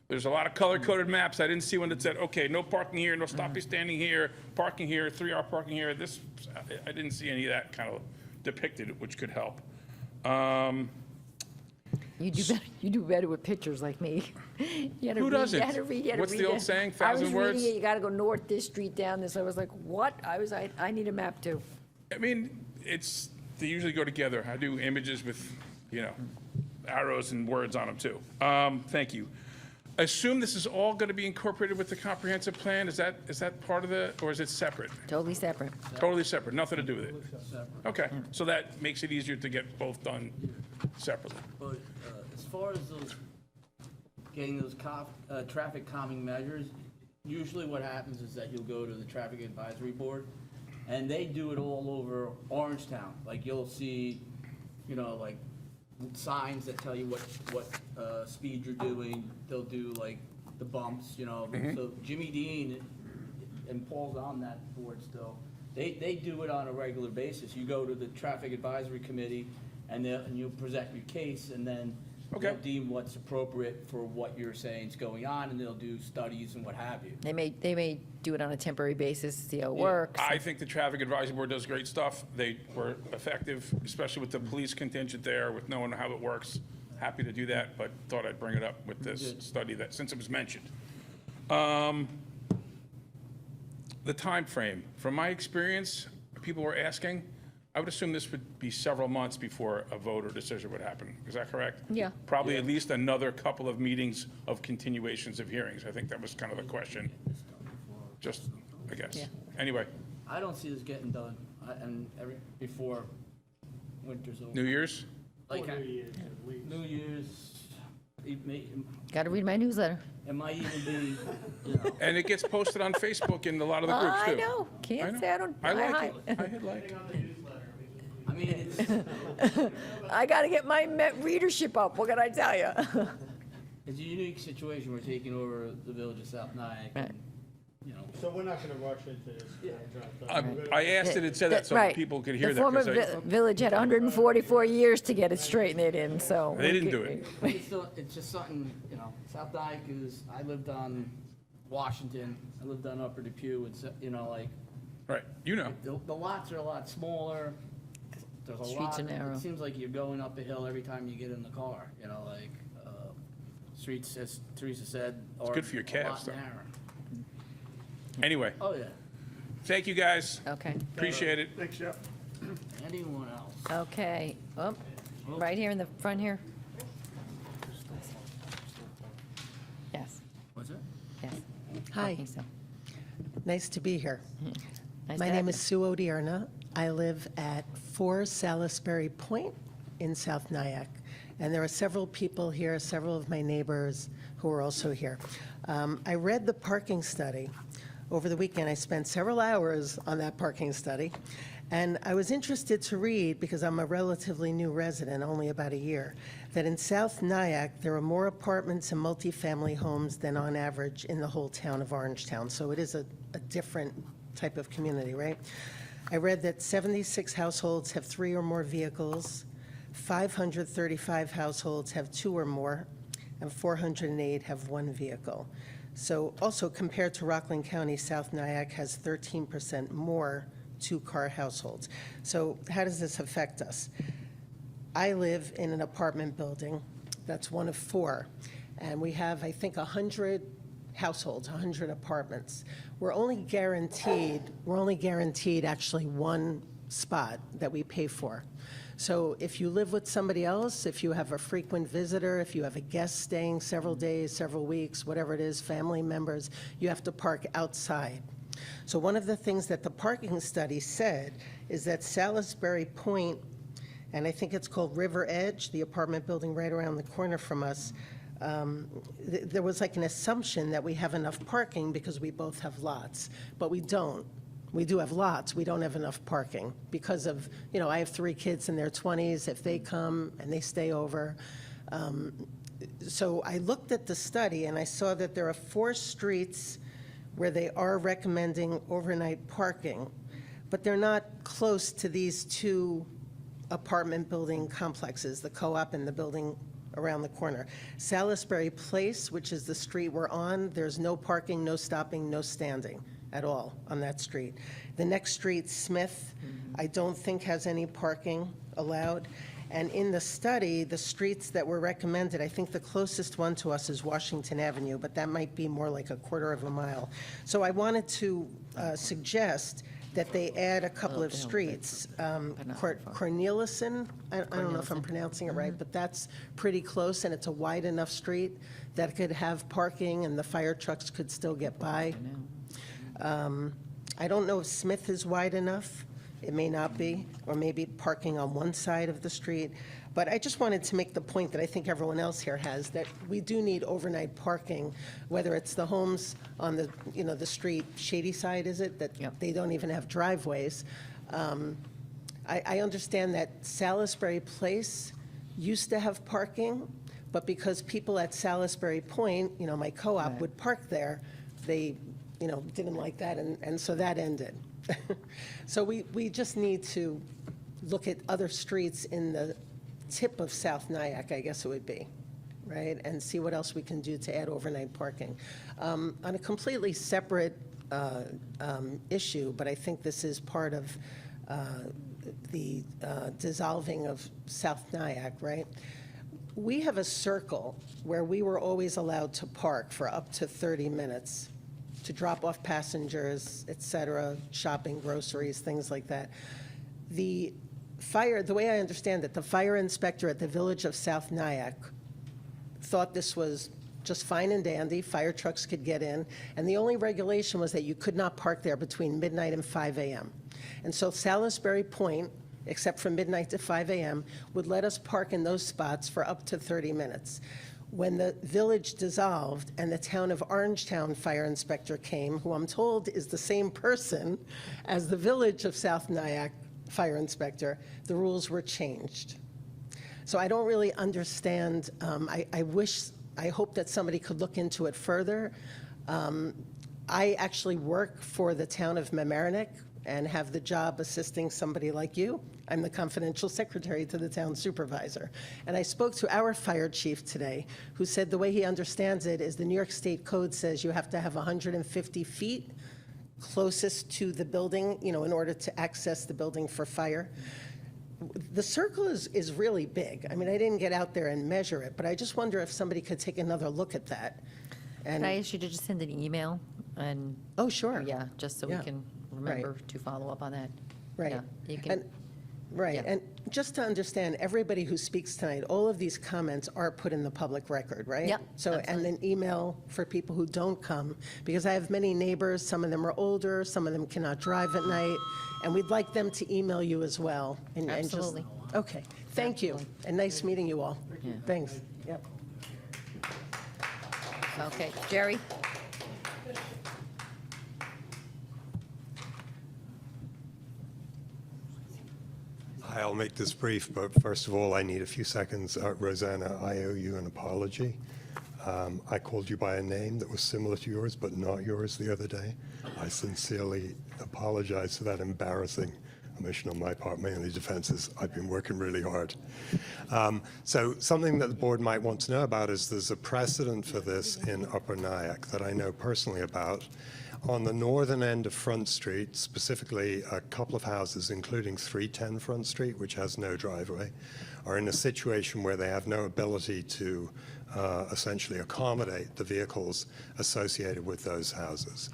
There's a lot of color-coded maps. I didn't see one that said, okay, no parking here, no stopping standing here, parking here, 3-hour parking here. I didn't see any of that kind of depicted, which could help. You do better with pictures like me. Who doesn't? What's the old saying, 1,000 words? I was reading it, you gotta go north this street, down this. I was like, what? I need a map too. I mean, they usually go together. I do images with, arrows and words on them too. Thank you. Assume this is all going to be incorporated with the comprehensive plan? Is that part of or is it separate? Totally separate. Totally separate, nothing to do with it? Okay, so that makes it easier to get both done separately. But as far as getting those traffic calming measures, usually what happens is that you'll go to the Traffic Advisory Board, and they do it all over Orangetown. Like you'll see, signs that tell you what speed you're doing. They'll do like the bumps, you know. So Jimmy Dean and Paul's on that board still. They do it on a regular basis. You go to the traffic advisory committee and you present your case, and then they'll deem what's appropriate for what you're saying is going on, and they'll do studies and what have you. They may do it on a temporary basis, see how it works. I think the Traffic Advisory Board does great stuff. They were effective, especially with the police contingent there, with knowing how it works. Happy to do that, but thought I'd bring it up with this study that, since it was mentioned. The time frame. From my experience, people were asking, I would assume this would be several months before a vote or decision would happen. Is that correct? Yeah. Probably at least another couple of meetings of continuations of hearings. I think that was kind of the question. Just, I guess. Yeah. Anyway, I don't see this getting done, before winter's over. New Year's? Like, New Year's, Got to read my newsletter. it might even be, you know. And it gets posted on Facebook in a lot of the groups, too. I know. Can't say I don't. I like hide. it. I hit like. I mean, it's, I got to get my readership up. What can I tell you? it's a unique situation. We're taking over the village of South Nyack, and, you know. So we're not gonna rush into this. I asked it and said that so Right. people could hear The that. former 'cause I- village had 144 years to get it straightened. They didn't, so. They didn't do it. It's just something, you know, South Dyke I lived on Washington, I lived on Upper Depew, and, you know, like, Right, you know. the lots are a lot smaller. There's a Streets lot, are narrow. it seems like you're going up a hill every time you get in the car, you know, like, streets, as Teresa said, are good for your a calves, lot though. narrower. Anyway, Oh, yeah. thank you, guys. Okay. Appreciate it. Thanks, Jeff. Anyone else? Okay. Oh, right here in the front here. Yes, What's it? yes. Hi. I think so. Nice to be here. Nice My to name have is Sue Odierna. I live at 4 Salisbury Point in South Nyack. And there are several people here, several of my neighbors who are also here. I read the parking study. Over the weekend, I spent several hours on that parking study. And I was interested to read, because I'm a relatively new resident, only about a year, that in South Nyack, there are more apartments and multifamily homes than on average in the whole town of Orangetown. So it is a different type of community, right? I read that 76 households have 3 or more vehicles, 535 households have 2 or more, and 408 have 1 vehicle. So also compared to Rockland County, South Nyack has 13% more 2-car households. So how does this affect us? I live in an apartment building that's one of 4, and we have, I think, 100 households, 100 apartments. We're only guaranteed actually 1 spot that we pay for. So if you live with somebody else, if you have a frequent visitor, if you have a guest staying several days, several weeks, whatever it is, family members, you have to park outside. So one of the things that the parking study said is that Salisbury Point, and I think it's called River Edge, the apartment building right around the corner from us, there was like an assumption that we have enough parking because we both have lots, but we don't. We do have lots, we don't have enough parking because of, you know, I have 3 kids in their 20s, if they come and they stay over. So I looked at the study and I saw that there are 4 streets where they are recommending overnight parking, but they're not close to these 2 apartment building complexes, the co-op and the building around the corner. Salisbury Place, which is the street we're on, there's no parking, no stopping, no standing at all on that street. The next street, Smith, I don't think has any parking allowed. And in the study, the streets that were recommended, I think the closest one to us is Washington Avenue, but that might be more like a quarter of a mile. So I wanted to suggest that they add a couple of streets. Corneliuson, I don't know if I'm pronouncing it right, but that's pretty close, and it's a wide enough street that could have parking and the fire trucks could still get by. I don't know if Smith is wide enough. It may not be, or maybe parking on one side of the street. But I just wanted to make the point that I think everyone else here has, that we do need overnight parking, whether it's the homes on the, you know, the street, Shady Side, is it, that they don't even have driveways. I understand that Salisbury Place used to have parking, but because people at Salisbury Point, you know, my co-op would park there, they, you know, didn't like that, and so that ended. So we just need to look at other streets in the tip of South Nyack, I guess it would be, right? And see what else we can do to add overnight parking. On a completely separate issue, but I think this is part of the dissolving of South Nyack, right? We have a circle where we were always allowed to park for up to 30 minutes to drop off passengers, et cetera, shopping, groceries, things like that. The way I understand it, the fire inspector at the Village of South Nyack thought this was just fine and dandy, fire trucks could get in, and the only regulation was that you could not park there between midnight and 5 a.m. And so Salisbury Point, except from midnight to 5 a.m., would let us park in those spots for up to 30 minutes. When the village dissolved and the town of Orangetown fire inspector came, who I'm told is the same person as the Village of South Nyack fire inspector, the rules were changed. So I don't really understand. I hope that somebody could look into it further. I actually work for the town of Mamaroneck and have the job assisting somebody like you. I'm the confidential secretary to the town supervisor. And I spoke to our fire chief today, who said the way he understands it is the New York State Code says you have to have 150 feet closest to the building, you know, in order to access the building for fire. The circle is really big. I mean, I didn't get out there and measure it, but I just wonder if somebody could take another look at that. And Can I ask you to just send an email and? Oh, sure. Yeah, just so we Yeah. can remember to follow up on that. Right. Yeah, you can. Right, Yeah. and just to understand, everybody who speaks tonight, all of these comments are put in the public record, right? Yep, So, and an email for people who don't come, because I have many neighbors, some of them are older, some of them cannot drive at night, and we'd like them to email you as well. And just- Absolutely. Okay, thank you, and nice meeting you all. Yeah. Thanks, yep. Okay, Jerry? I'll make this brief, but first of all, I need a few seconds. Rosanna, I owe you an apology. I called you by a name that was similar to yours, but not yours the other day. I sincerely apologize for that embarrassing omission on my part. My only defense is I've been working really hard. So something that the board might want to know about is there's a precedent for this in Upper Nyack that I know personally about. On the northern end of Front Street, specifically a couple of houses, including 310 Front Street, which has no driveway, are in a situation where they have no ability to essentially accommodate the vehicles associated with those houses.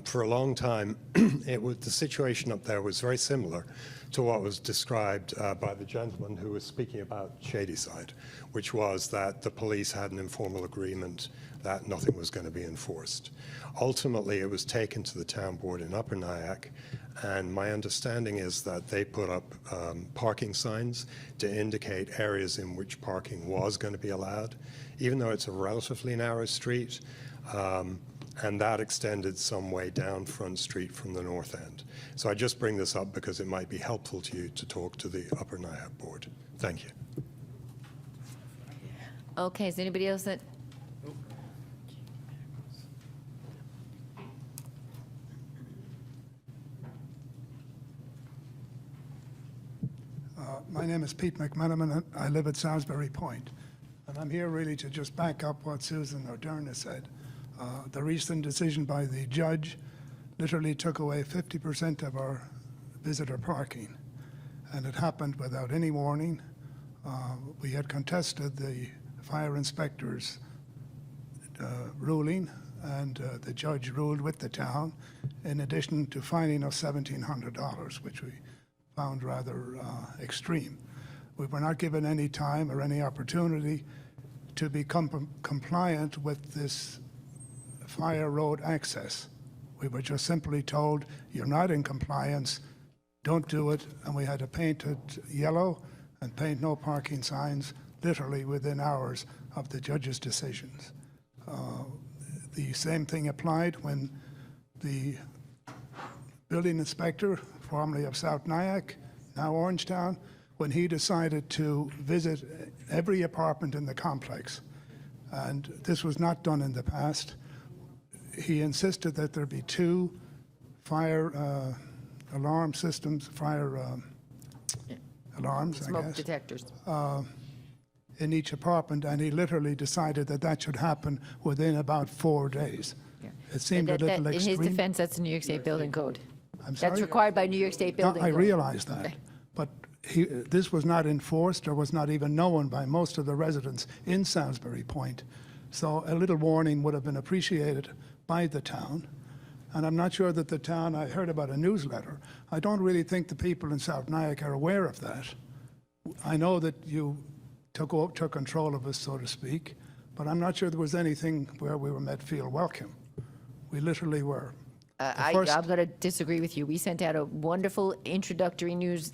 For a long time, the situation up there was very similar to what was described by the gentleman who was speaking about Shadyside, which was that the police had an informal agreement that nothing was going to be enforced. Ultimately, it was taken to the town board in Upper Nyack, and my understanding is that they put up parking signs to indicate areas in which parking was going to be allowed, even though it's a relatively narrow street, and that extended some way down Front Street from the north end. So I just bring this up because it might be helpful to you to talk to the Upper Nyack board. Thank you. Okay, is anybody else that? My name is Pete McMenamin, and I live at Salisbury Point. And I'm here really to just back up what Susan O'Dyrne said. The recent decision by the judge literally took away 50% of our visitor parking. And it happened without any warning. We had contested the fire inspector's ruling, and the judge ruled with the town, in addition to fining us $1,700, which we found rather extreme. We were not given any time or any opportunity to become compliant with this fire road access. We were just simply told, you're not in compliance, don't do it, and we had to paint it yellow and paint no parking signs literally within hours of the judge's decisions. The same thing applied when the building inspector, formerly of South Nyack, now Orangetown, when he decided to visit every apartment in the complex, and this was not done in the past. He insisted that there be 2 fire alarm systems, fire alarms, I Smoke guess, detectors. in each apartment, and he literally decided that that should happen within about 4 days. It seemed a little In his extreme. defense, that's the New York State Building Code. I'm That's sorry? required by New York State No, Building I Code. realize that, but this was not enforced or was not even known by most of the residents in Salisbury Point. So a little warning would have been appreciated by the town. And I'm not sure that the town, I heard about a newsletter. I don't really think the people in South Nyack are aware of that. I know that you took control of us, so to speak, but I'm not sure there was anything where we were made feel welcome. We literally were. I'm going to disagree with you. We sent out a wonderful introductory news,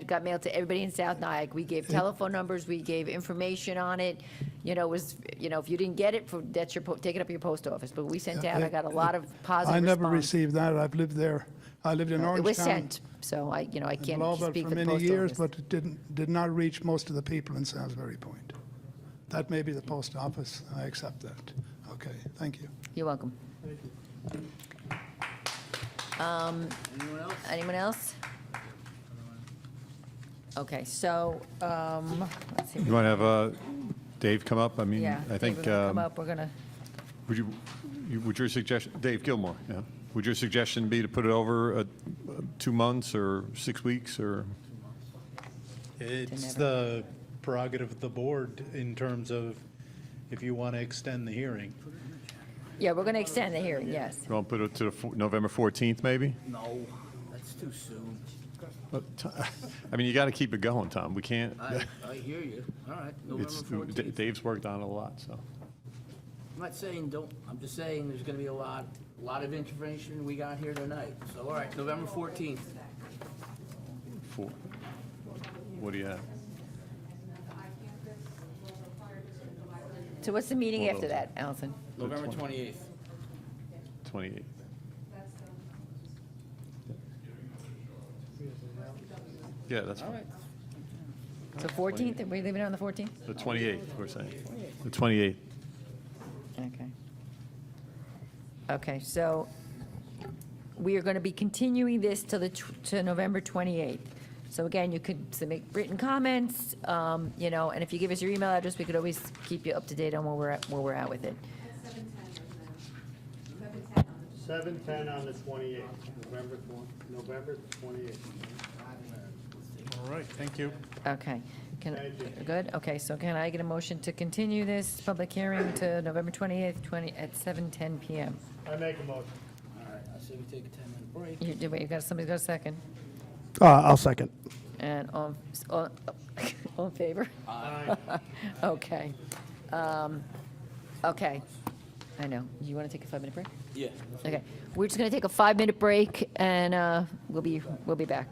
got mailed to everybody in South Nyack. We gave telephone numbers, we gave information on it. You know, if you didn't get it, that's take it up at your post office. But we sent out, I got a lot of positive I never response. received that. I've lived there. I lived in Orangetown. It was sent, so I can't in Lowell speak for for the many post years, office. but it did not reach most of the people in Salisbury Point. That may be the post office. I accept that. Okay, thank you. You're welcome. Anyone else? Okay, so, let's see. You want to have Dave come up? I mean, Yeah, I think, Dave, we're gonna come up, we're gonna, would your suggestion, Dave Gilmore, yeah? Would your suggestion be to put it over 2 months or 6 weeks or? It's the prerogative of the board in terms of if you want to extend the hearing. yeah, we're gonna extend the hearing, yes. You want to put it to November 14th, maybe? No, that's too soon. I mean, you got to keep it going, Tom. We can't. I hear you. All right, November It's 14th. Dave's worked on it a lot, so. I'm not saying don't, I'm just saying there's gonna be a lot of information we got here tonight. So, all right, November 14th. What do you have? So what's the meeting Hold after on. that, Allison? November 28th. 28th. Yeah, that's fine. So 14th, are we leaving it on the 14th? The 28th, we're saying. The 28th. Okay. Okay, so we are going to be continuing this to November 28th. So again, you could submit written comments, and if you give us your email address, we could always keep you up to date on where we're at with it. 7:10 on the 28th, November 28th. All right, thank you. Okay. Thank you. Good? Okay, so can I get a motion to continue this public hearing to November 28th, at 7:10 PM? I make a motion. All right, I say we take a 10-minute break. Somebody's got a second? I'll second. And all in favor? Aye. Okay. Okay. I know. You want to take a 5-minute break? Yeah. Okay. We're just going to take a 5-minute break, and we'll be back.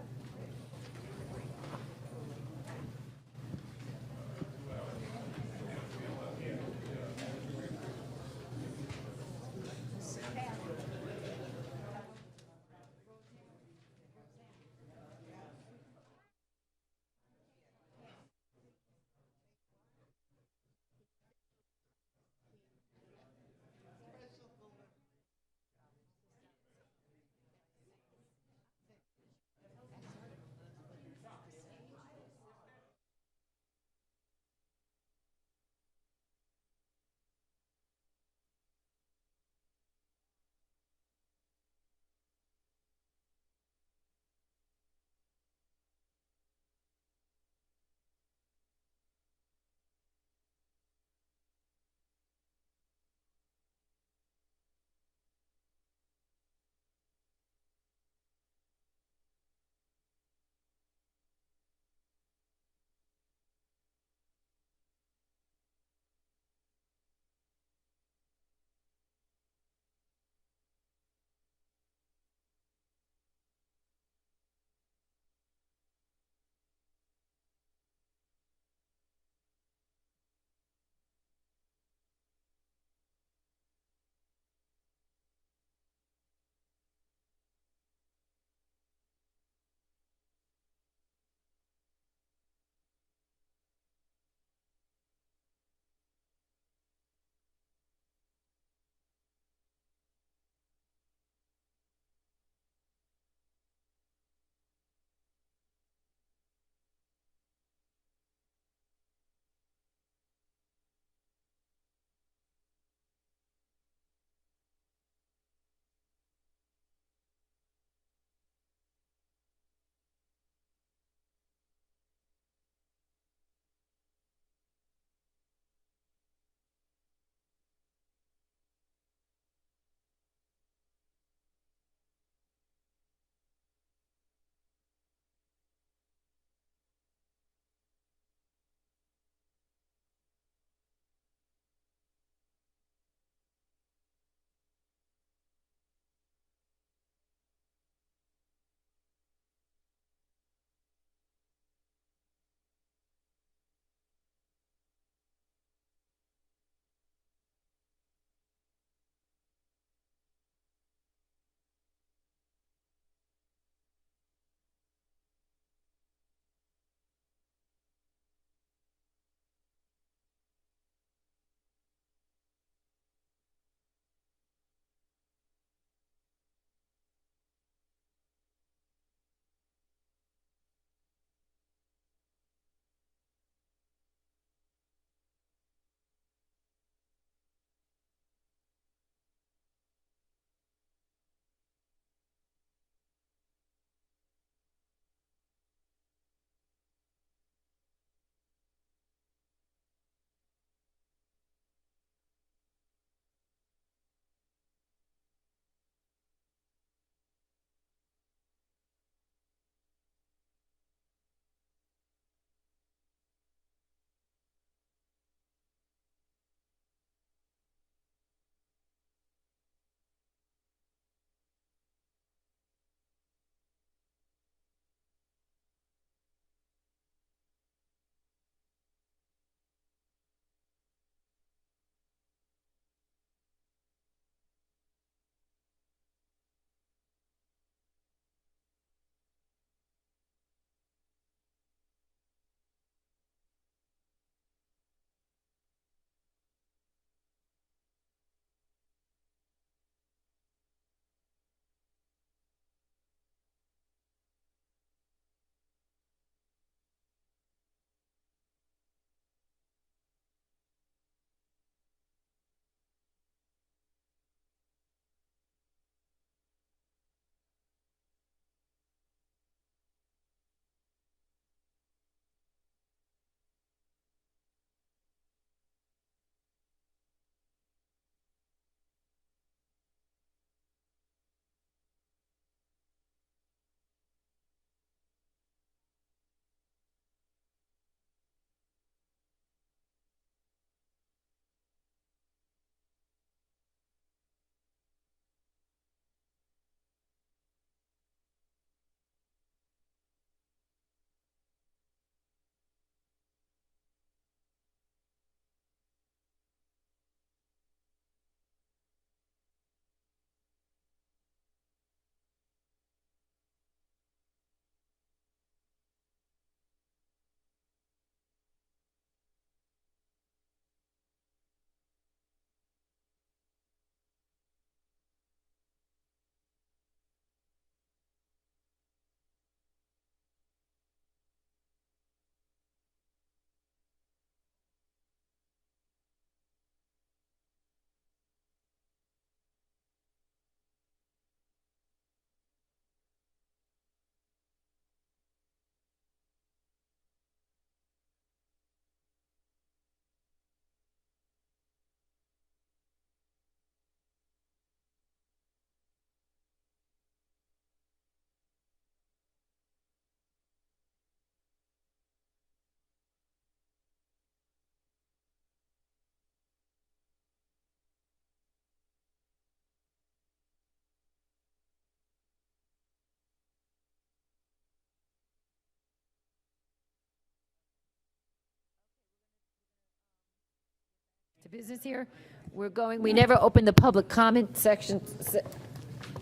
business here. We never opened the public comment section,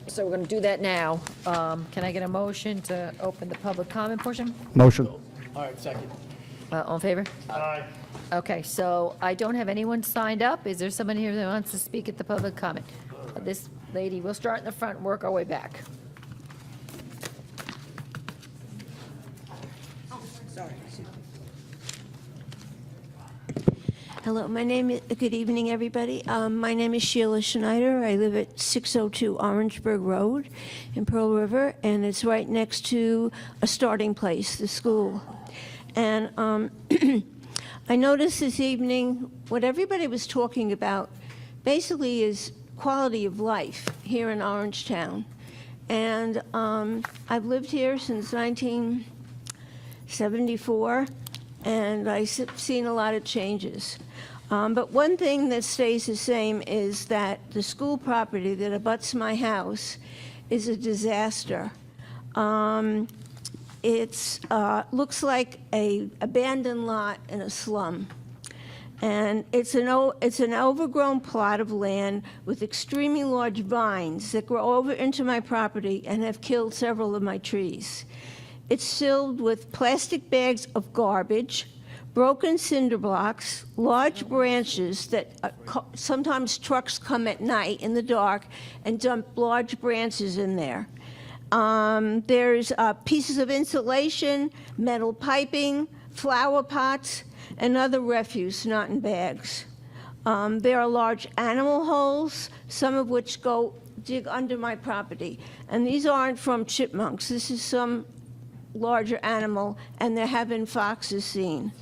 so we're going to do that now. Can I get a motion to open the public comment portion? Motion. All right, second. All in favor? Aye. Okay, so I don't have anyone signed up. Is there someone here that wants to speak at the public comment? This lady, we'll start in the front and work our way back. Hello, good evening, everybody. My name is Sheila Schneider. I live at 602 Orangeburg Road in Pearl River, and it's right next to a starting place, the school. And I noticed this evening, what everybody was talking about basically is quality of life here in Orangetown. And I've lived here since 1974, and I've seen a lot of changes. But one thing that stays the same is that the school property that abuts my house is a disaster. It looks like an abandoned lot in a slum. And it's an overgrown plot of land with extremely large vines that grow over into my property and have killed several of my trees. It's filled with plastic bags of garbage, broken cinder blocks, large branches that sometimes trucks come at night in the dark and dump large branches in there. There's pieces of insulation, metal piping, flower pots, and other refuse not in bags. There are large animal holes, some of which dig under my property. And these aren't from chipmunks. This is some larger animal, and there have been foxes seen.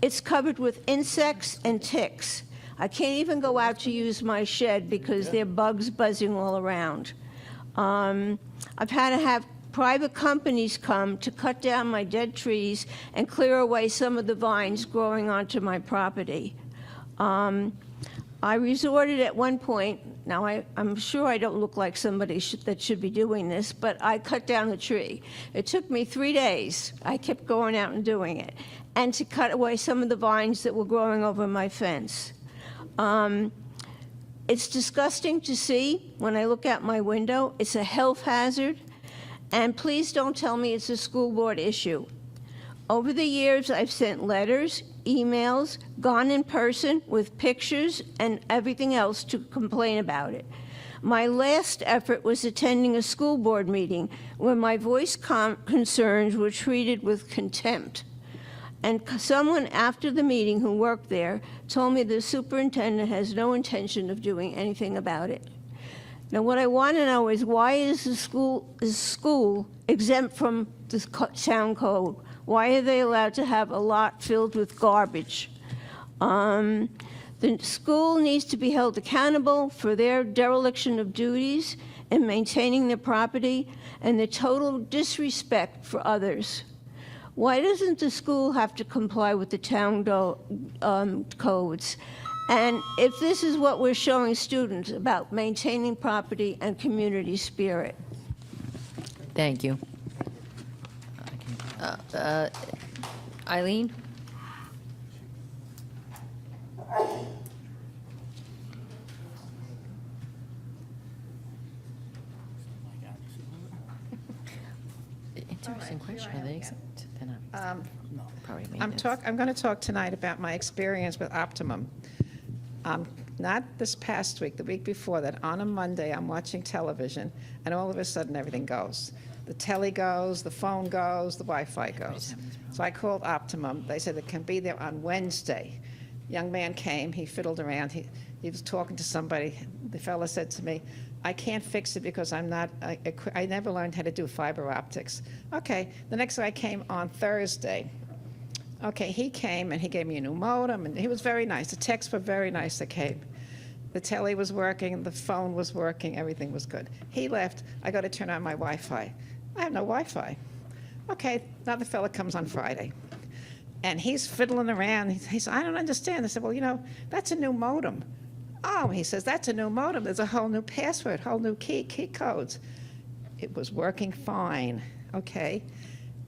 It's covered with insects and ticks. I can't even go out to use my shed because there are bugs buzzing all around. I've had to have private companies come to cut down my dead trees and clear away some of the vines growing onto my property. I resorted at one point, now I'm sure I don't look like somebody that should be doing this, but I cut down the tree. It took me 3 days. I kept going out and doing it, and to cut away some of the vines that were growing over my fence. It's disgusting to see when I look out my window. It's a health hazard, and please don't tell me it's a school board issue. Over the years, I've sent letters, emails, gone in person with pictures and everything else to complain about it. My last effort was attending a school board meeting where my voiced concerns were treated with contempt. And someone after the meeting who worked there told me the superintendent has no intention of doing anything about it. Now, what I want to know is why is the school exempt from the town code? Why are they allowed to have a lot filled with garbage? The school needs to be held accountable for their dereliction of duties in maintaining their property and the total disrespect for others. Why doesn't the school have to comply with the town codes? And if this is what we're showing students about maintaining property and community spirit. Thank you. Eileen? Interesting question. Are they exempt? I'm going to talk tonight about my experience with Optimum. Not this past week, the week before that. On a Monday, I'm watching television, and all of a sudden, everything goes. The telly goes, the phone goes, the Wi-Fi goes. So I called Optimum. They said it can be there on Wednesday. Young man came. He fiddled around. He was talking to somebody. The fella said to me, I can't fix it because I never learned how to do fiber optics. Okay, the next guy came on Thursday. Okay, he came and he gave me a new modem, and he was very nice. The texts were very nice that came. The telly was working, the phone was working, everything was good. He left. I got to turn on my Wi-Fi. I have no Wi-Fi. Okay, another fella comes on Friday, and he's fiddling around. He said, I don't understand. I said, well, you know, that's a new modem. Oh, he says, that's a new modem. There's a whole new password, whole new key codes. It was working fine, okay?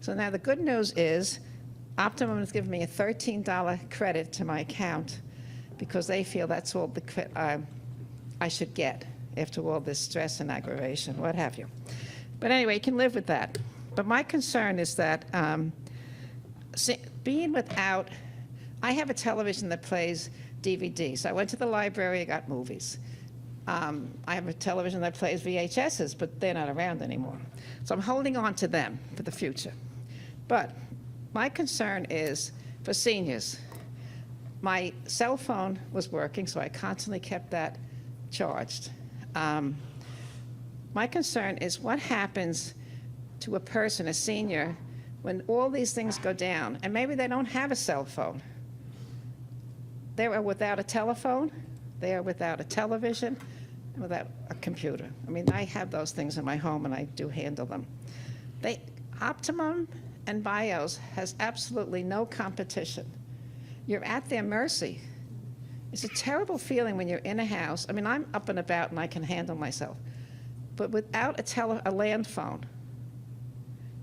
So now the good news is Optimum has given me a $13 credit to my account because they feel that's all I should get after all this stress and aggravation, what have you. But anyway, you can live with that. But my concern is that being without, I have a television that plays DVDs. I went to the library, I got movies. I have a television that plays VHSs, but they're not around anymore. So I'm holding on to them for the future. But my concern is for seniors. My cell phone was working, so I constantly kept that charged. My concern is what happens to a person, a senior, when all these things go down, and maybe they don't have a cell phone. They are without a telephone, they are without a television, and without a computer. I mean, I have those things in my home, and I do handle them. Optimum and BIOS has absolutely no competition. You're at their mercy. It's a terrible feeling when you're in a house. I mean, I'm up and about, and I can handle myself. But without a land phone,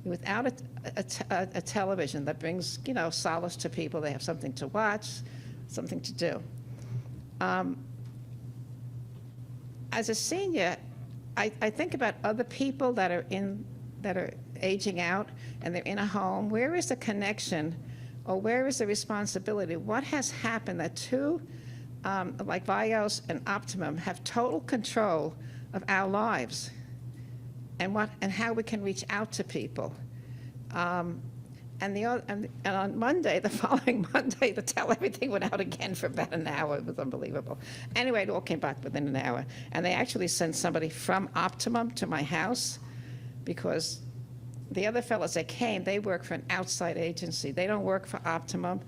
without a television that brings, solace to people, they have something to watch, something to do. As a senior, I think about other people that are aging out and they're in a home. Where is the connection, or where is the responsibility? What has happened that two, like BIOS and Optimum, have total control of our lives and how we can reach out to people? And on Monday, the following Monday, everything went out again for about an hour. It was unbelievable. Anyway, it all came back within an hour. And they actually sent somebody from Optimum to my house, because the other fellows that came, they work for an outside agency. They don't work for Optimum.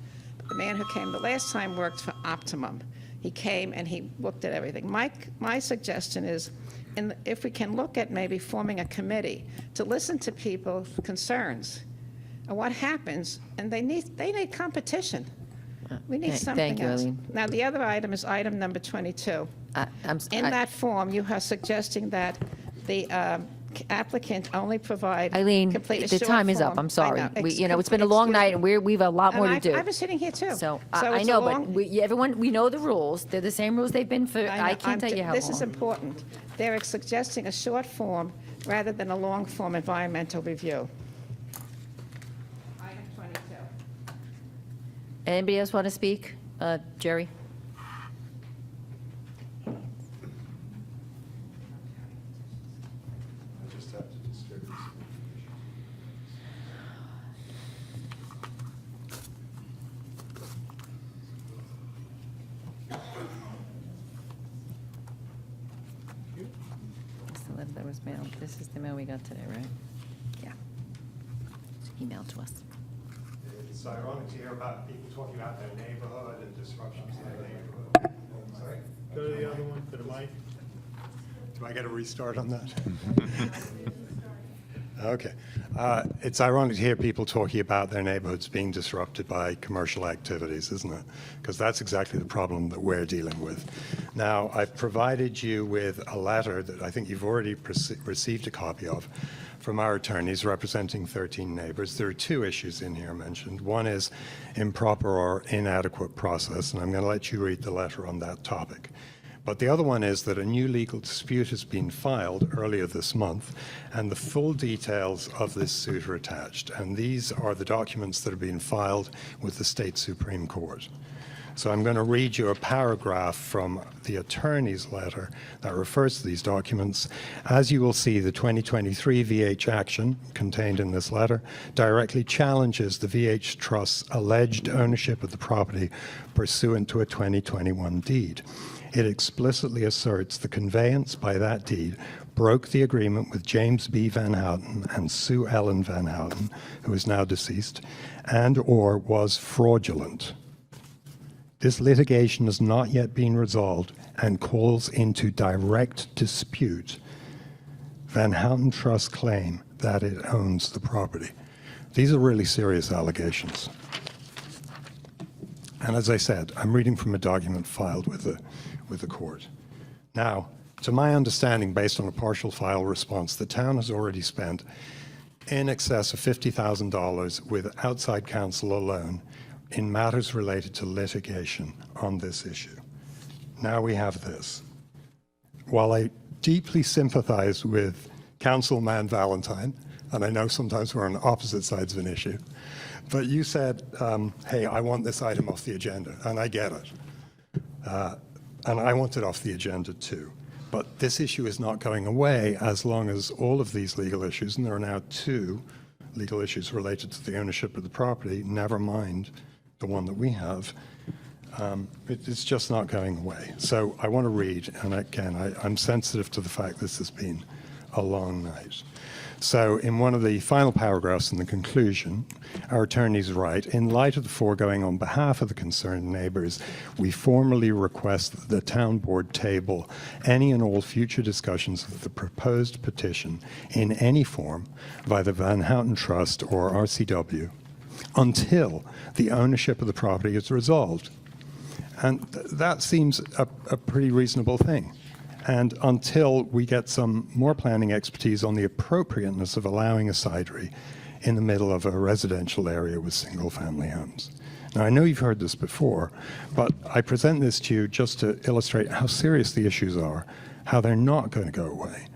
The man who came the last time worked for Optimum. He came and he looked at everything. My suggestion is, if we can look at maybe forming a committee to listen to people's concerns and what happens, and they need competition. We need something Thank you, else. Eileen. Now, the other item is item number 22. In that form, you are suggesting that the applicant only provide Eileen, complete a the short time is up. form. I'm I sorry. know. It's been a long night, and we've a lot more to do. I've been sitting here, too. So it's I a know, long- but everyone, we know the rules. They're the same rules they've been for, know. I can't tell you how This is long. important. They're suggesting a short form rather than a long form environmental review. Item 22. Anybody else want to speak? Jerry? This is the letter that was mailed. This is the mail we got today, right? Yeah. It's emailed to us. It's ironic to hear about people talking about their neighborhood and disruptions in their neighborhood. Sorry? Go to the other one, to the mic. Do I get a restart on that? Okay. It's ironic to hear people talking about their neighborhoods being disrupted by commercial activities, isn't it? Because that's exactly the problem that we're dealing with. Now, I've provided you with a letter that I think you've already received a copy of from our attorneys representing 13 neighbors. There are two issues in here mentioned. One is improper or inadequate process, and I'm going to let you read the letter on that topic. But the other one is that a new legal dispute has been filed earlier this month, and the full details of this suit are attached. And these are the documents that have been filed with the state Supreme Court. So I'm going to read you a paragraph from the attorney's letter that refers to these documents. As you will see, the 2023 VH action contained in this letter directly challenges the VH Trust's alleged ownership of the property pursuant to a 2021 deed. It explicitly asserts the conveyance by that deed broke the agreement with James B. Van Houten and Sue Ellen Van Houten, who is now deceased, and/or was fraudulent. This litigation has not yet been resolved and calls into direct dispute Van Houten Trust's claim that it owns the property. These are really serious allegations. And as I said, I'm reading from a document filed with the court. Now, to my understanding, based on a partial file response, the town has already spent in excess of $50,000 with outside counsel alone in matters related to litigation on this issue. Now we have this. While I deeply sympathize with Councilman Valentine, and I know sometimes we're on opposite sides of an issue, but you said, hey, I want this item off the agenda, and I get it. And I want it off the agenda too. But this issue is not going away as long as all of these legal issues, and there are now 2 legal issues related to the ownership of the property, never mind the one that we have, it's just not going away. So I want to read, and again, I'm sensitive to the fact this has been a long night. So in one of the final paragraphs in the conclusion, our attorneys write, in light of the foregoing on behalf of the concerned neighbors, we formally request that the town board table any and all future discussions of the proposed petition in any form by the Van Houten Trust or RCW until the ownership of the property is resolved. And that seems a pretty reasonable thing. And until we get some more planning expertise on the appropriateness of allowing a cidery in the middle of a residential area with single-family homes. Now, I know you've heard this before, but I present this to you just to illustrate how serious the issues are, how they're not going to go away.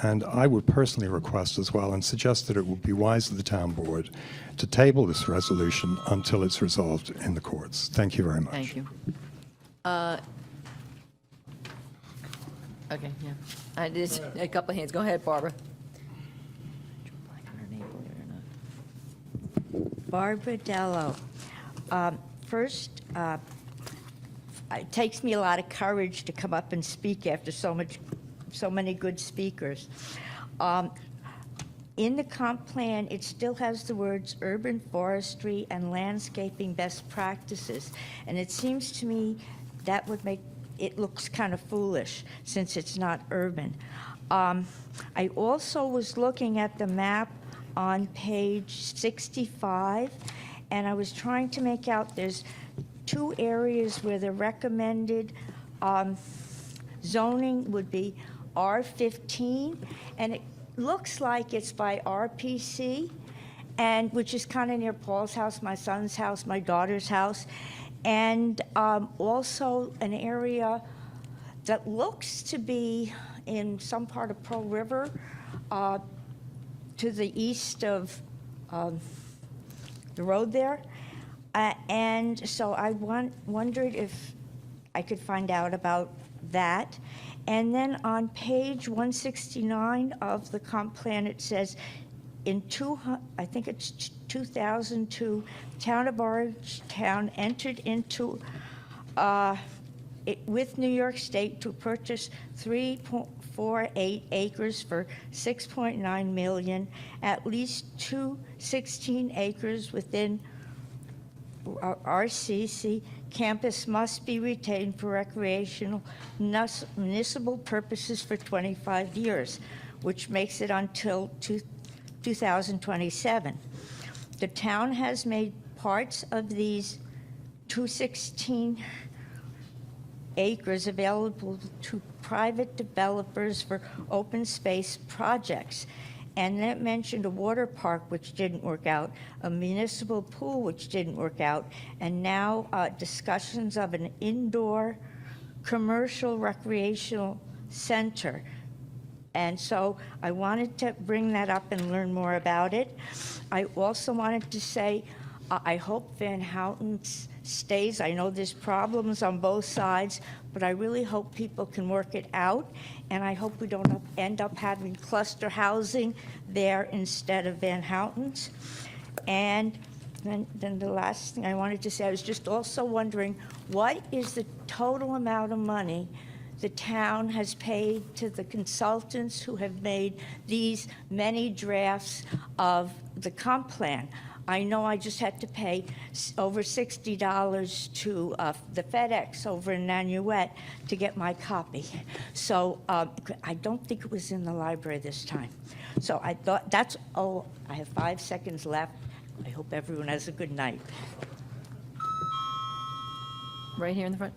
And I would personally request as well and suggest that it would be wise of the town board to table this resolution until it's resolved in the courts. Thank you very much. Thank you. Okay, yeah. There's a couple of hands. Go ahead, Barbara. Barbara Dello. First, it takes me a lot of courage to come up and speak after so many good speakers. In the comp plan, it still has the words urban forestry and landscaping best practices, and it seems to me that would make it looks kind of foolish since it's not urban. I also was looking at the map on page 65, and I was trying to make out there's 2 areas where the recommended zoning would be R15, and it looks like it's by RPC, and which is kind of near Paul's house, my son's house, my daughter's house, and also an area that looks to be in some part of Pearl River to the east of the road there. And so I wondered if I could find out about that. And then on page 169 of the comp plan, it says, I think it's 2002, Town of Orangetown entered into with New York State to purchase 3.48 acres for $6.9 million, at least 2 16 acres within RCC campus must be retained for recreational municipal purposes for 25 years, which makes it until 2027. The town has made parts of these 216 acres available to private developers for open space projects. And then it mentioned a water park, which didn't work out, a municipal pool, which didn't work out, and now discussions of an indoor commercial recreational center. And so I wanted to bring that up and learn more about it. I also wanted to say, I hope Van Houten stays. I know there's problems on both sides, but I really hope people can work it out. And I hope we don't end up having cluster housing there instead of Van Houten's. And then the last thing I wanted to say, I was just also wondering, what is the total amount of money the town has paid to the consultants who have made these many drafts of the comp plan? I know I just had to pay over $60 to the FedEx over in Nanuet to get my copy. So I don't think it was in the library this time. So I thought that's all. I have 5 seconds left. I hope everyone has a good night. Right here in the front.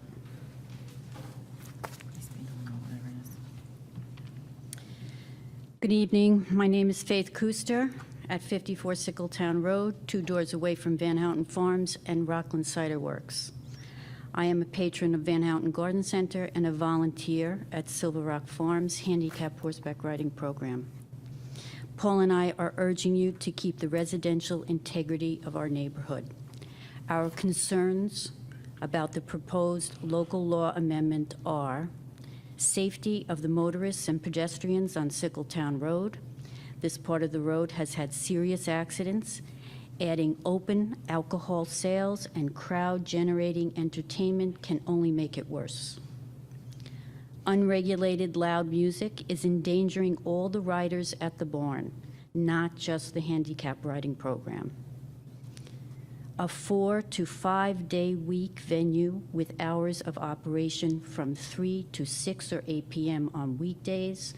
Good evening. My name is Faith Kuster, at 54 Sickletown Road, 2 doors away from Van Houten Farms and Rockland Cider Works. I am a patron of Van Houten Garden Center and a volunteer at Silver Rock Farms Handicap Horseback Riding Program. Paul and I are urging you to keep the residential integrity of our neighborhood. Our concerns about the proposed local law amendment are safety of the motorists and pedestrians on Sickletown Road. This part of the road has had serious accidents. Adding open alcohol sales and crowd-generating entertainment can only make it worse. Unregulated loud music is endangering all the riders at the barn, not just the handicap riding program. A 4 to 5 day week venue with hours of operation from 3 to 6 or 8 p.m. on weekdays,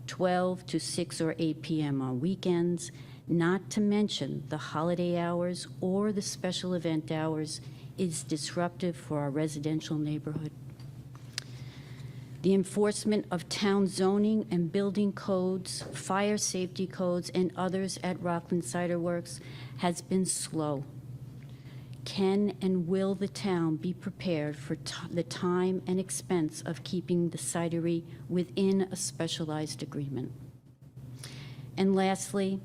12 to 6 or 8 p.m. on weekends, not to mention the holiday hours or the special event hours, is disruptive for our residential neighborhood. The enforcement of town zoning and building codes, fire safety codes, and others at Rockland Cider Works has been slow. Can and will the town be prepared for the time and expense of keeping the cidery within a specialized agreement? And lastly,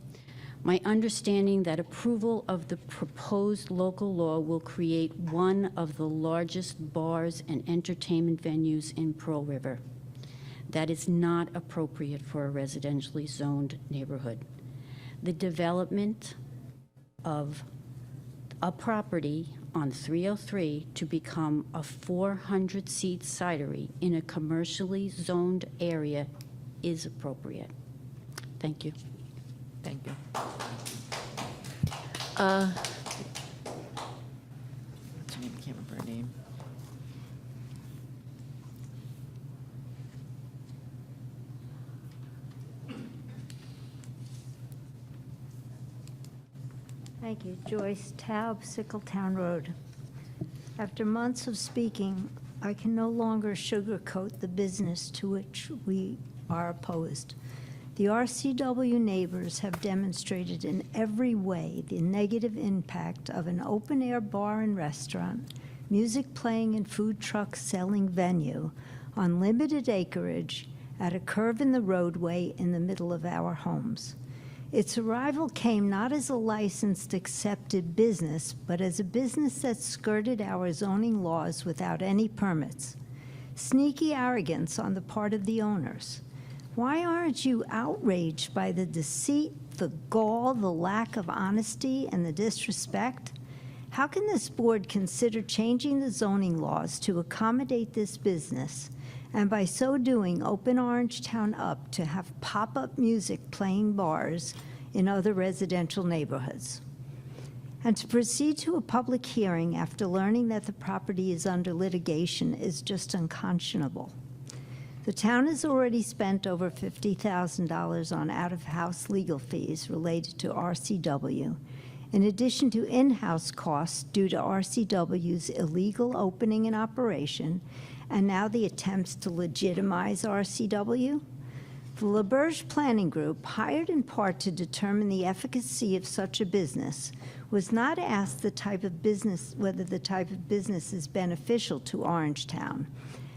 my understanding that approval of the proposed local law will create one of the largest bars and entertainment venues in Pearl River. That is not appropriate for a residentially zoned neighborhood. The development of a property on 303 to become a 400-seat cidery in a commercially zoned area is appropriate. Thank you. Thank you. What's her name? I can't remember her name. Thank you. Joyce Taub, Sickletown Road. After months of speaking, I can no longer sugarcoat the business to which we are opposed. The RCW neighbors have demonstrated in every way the negative impact of an open-air bar and restaurant, music playing and food truck selling venue on limited acreage at a curve in the roadway in the middle of our homes. Its arrival came not as a licensed, accepted business, but as a business that skirted our zoning laws without any permits. Sneaky arrogance on the part of the owners. Why aren't you outraged by the deceit, the gall, the lack of honesty, and the disrespect? How can this board consider changing the zoning laws to accommodate this business, and by so doing open Orangetown up to have pop-up music playing bars in other residential neighborhoods? And to proceed to a public hearing after learning that the property is under litigation is just unconscionable. The town has already spent over $50,000 on out-of-house legal fees related to RCW, in addition to in-house costs due to RCW's illegal opening and operation, and now the attempts to legitimize RCW. The LaBerge Planning Group, hired in part to determine the efficacy of such a business, was not asked whether the type of business is beneficial to Orangetown.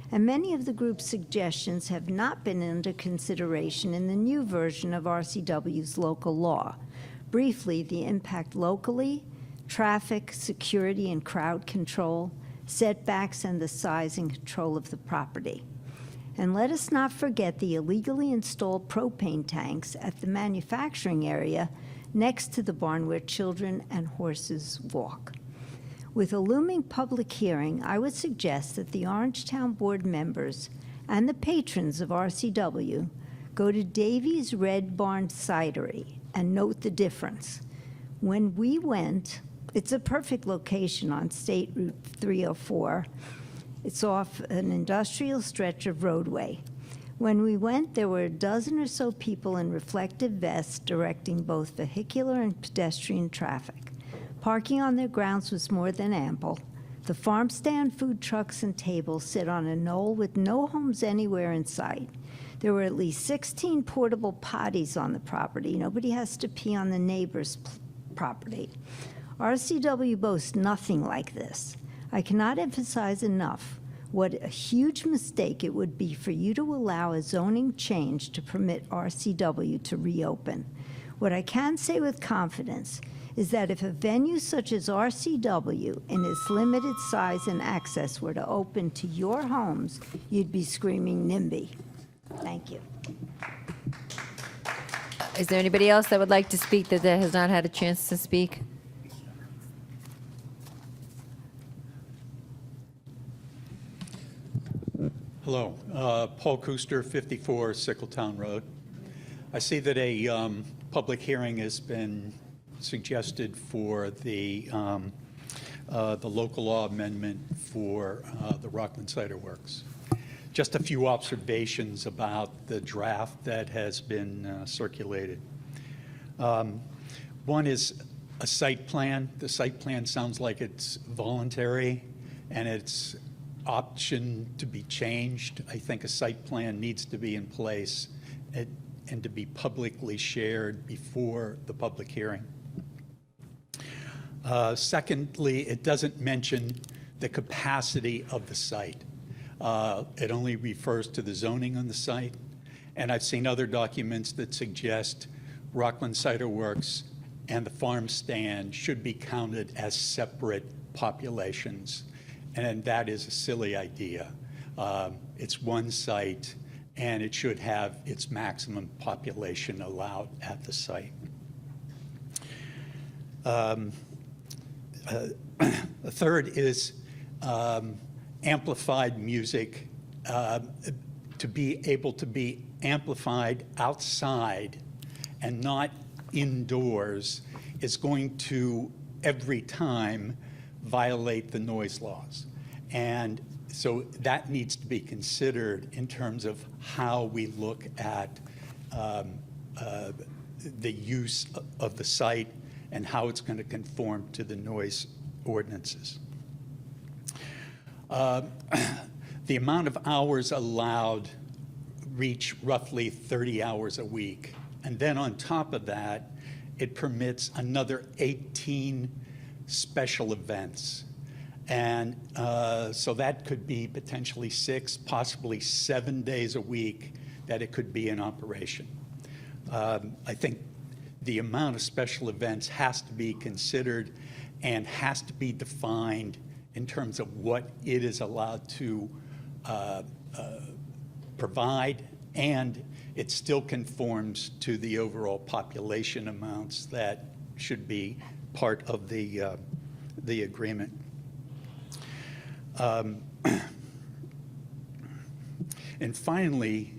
And many of the group's suggestions have not been under consideration in the new version of RCW's local law. Briefly, the impact locally, traffic, security, and crowd control, setbacks, and the size and control of the property. And let us not forget the illegally installed propane tanks at the manufacturing area next to the barn where children and horses walk. With a looming public hearing, I would suggest that the Orangetown board members and the patrons of RCW go to Davy's Red Barn Cidery and note the difference. When we went, it's a perfect location on State Route 304. It's off an industrial stretch of roadway. When we went, there were a dozen or so people in reflective vests directing both vehicular and pedestrian traffic. Parking on their grounds was more than ample. The farm stand, food trucks, and tables sit on a knoll with no homes anywhere in sight. There were at least 16 portable potties on the property. Nobody has to pee on the neighbor's property. RCW boasts nothing like this. I cannot emphasize enough what a huge mistake it would be for you to allow a zoning change to permit RCW to reopen. What I can say with confidence is that if a venue such as RCW, in its limited size and access, were to open to your homes, you'd be screaming NIMBY. Thank you. Is there anybody else that would like to speak that has not had a chance to speak? Hello, Paul Kuster, 54 Sickletown Road. I see that a public hearing has been suggested for the local law amendment for the Rockland Cider Works. Just a few observations about the draft that has been circulated. One is a site plan. The site plan sounds like it's voluntary and it's option to be changed. I think a site plan needs to be in place and to be publicly shared before the public hearing. Secondly, it doesn't mention the capacity of the site. It only refers to the zoning on the site. And I've seen other documents that suggest Rockland Cider Works and the farm stand should be counted as separate populations. And that is a silly idea. It's one site, and it should have its maximum population allowed at the site. A third is amplified music to be able to be amplified outside and not indoors is going to, every time, violate the noise laws. And so that needs to be considered in terms of how we look at the use of the site and how it's going to conform to the noise ordinances. The amount of hours allowed reach roughly 30 hours a week. And then on top of that, it permits another 18 special events. And so that could be potentially 6, possibly 7 days a week that it could be in operation. I think the amount of special events has to be considered and has to be defined in terms of what it is allowed to provide, and it still conforms to the overall population amounts that should be part of the agreement. And finally,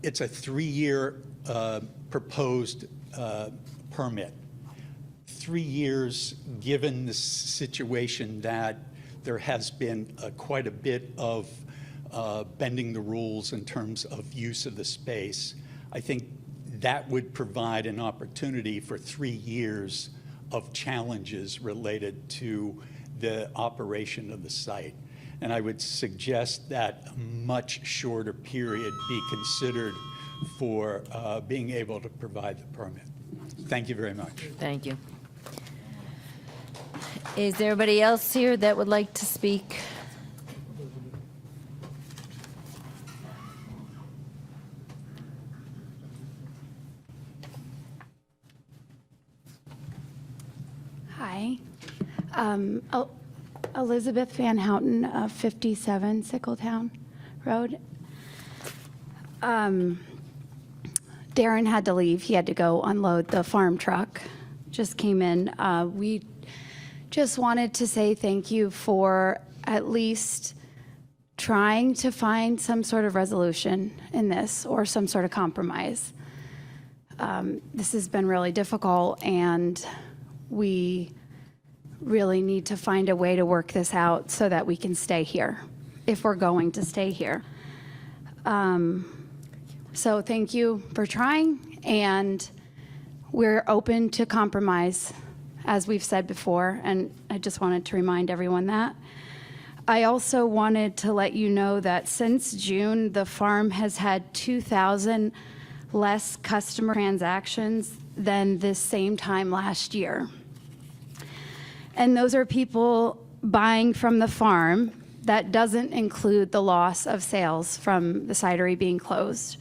it's a 3-year proposed permit. 3 years, given the situation that there has been quite a bit of bending the rules in terms of use of the space, I think that would provide an opportunity for 3 years of challenges related to the operation of the site. And I would suggest that a much shorter period be considered for being able to provide the permit. Thank you very much. Thank you. Is there anybody else here that would like to speak? Hi. Elizabeth Van Houten of 57 Sickletown Road. Darren had to leave. He had to go unload the farm truck. Just came in. We just wanted to say thank you for at least trying to find some sort of resolution in this or some sort of compromise. This has been really difficult, and we really need to find a way to work this out so that we can stay here, if we're going to stay here. So thank you for trying, and we're open to compromise, as we've said before, and I just wanted to remind everyone that. I also wanted to let you know that since June, the farm has had 2,000 less customer transactions than this same time last year. And those are people buying from the farm. That doesn't include the loss of sales from the cidery being closed.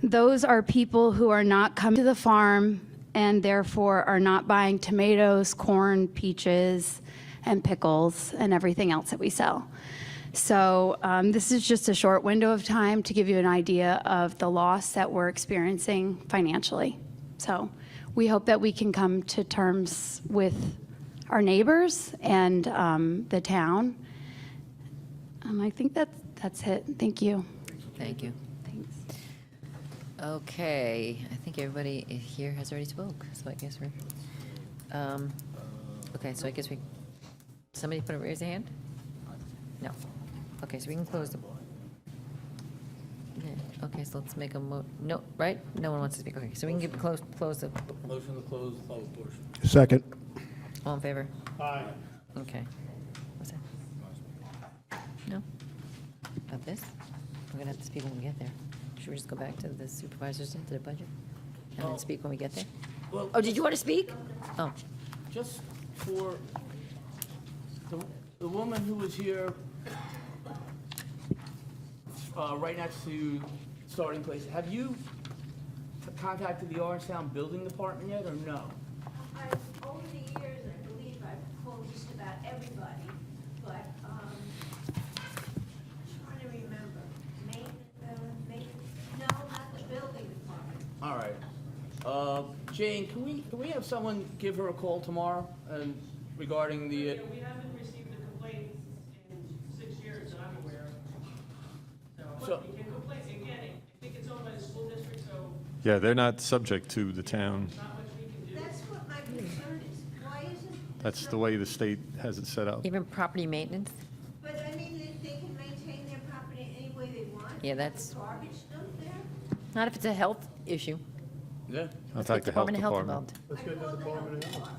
Those are people who are not coming to the farm and therefore are not buying tomatoes, corn, peaches, and pickles, and everything else that we sell. So this is just a short window of time to give you an idea of the loss that we're experiencing financially. So we hope that we can come to terms with our neighbors and the town. I think that's it. Thank you. Thank you. Thanks. Okay, I think everybody here has already spoke, so I guess we're, okay, so I guess somebody raise a hand? No. Okay, so we can close the, yeah, okay, so let's make a no, right? No one wants to speak, okay, so we can close the, Motion to close the public portion. Second. all in favor? Aye. Okay. What's that? No? About this? We're gonna have to speak when we get there. Should we just go back to the supervisors into the budget? And then speak when we get there? Well, Oh, did you want to speak? Oh, just for the woman who was here right next to Starting Place, have you contacted the Orangetown Building Department yet, or no? Over the years, I believe I've called just about everybody, but, trying to remember, no, not the building department. All right. Jane, can we have someone give her a call tomorrow and regarding the? We haven't received a complaint in 6 years that I'm aware of. So, we can complain, again, I think it's owned by the school district, so Yeah, they're not subject to the town. not much we can do. That's what my concern is. Why isn't? That's the way the state has it set up. even property maintenance? But I mean, they can maintain their property any way they want. Yeah, that's, Garbage dumped there. not if it's a health issue. Yeah. I'll Let's talk get to Health Department of Health Department. involved. Let's get the Department of Health.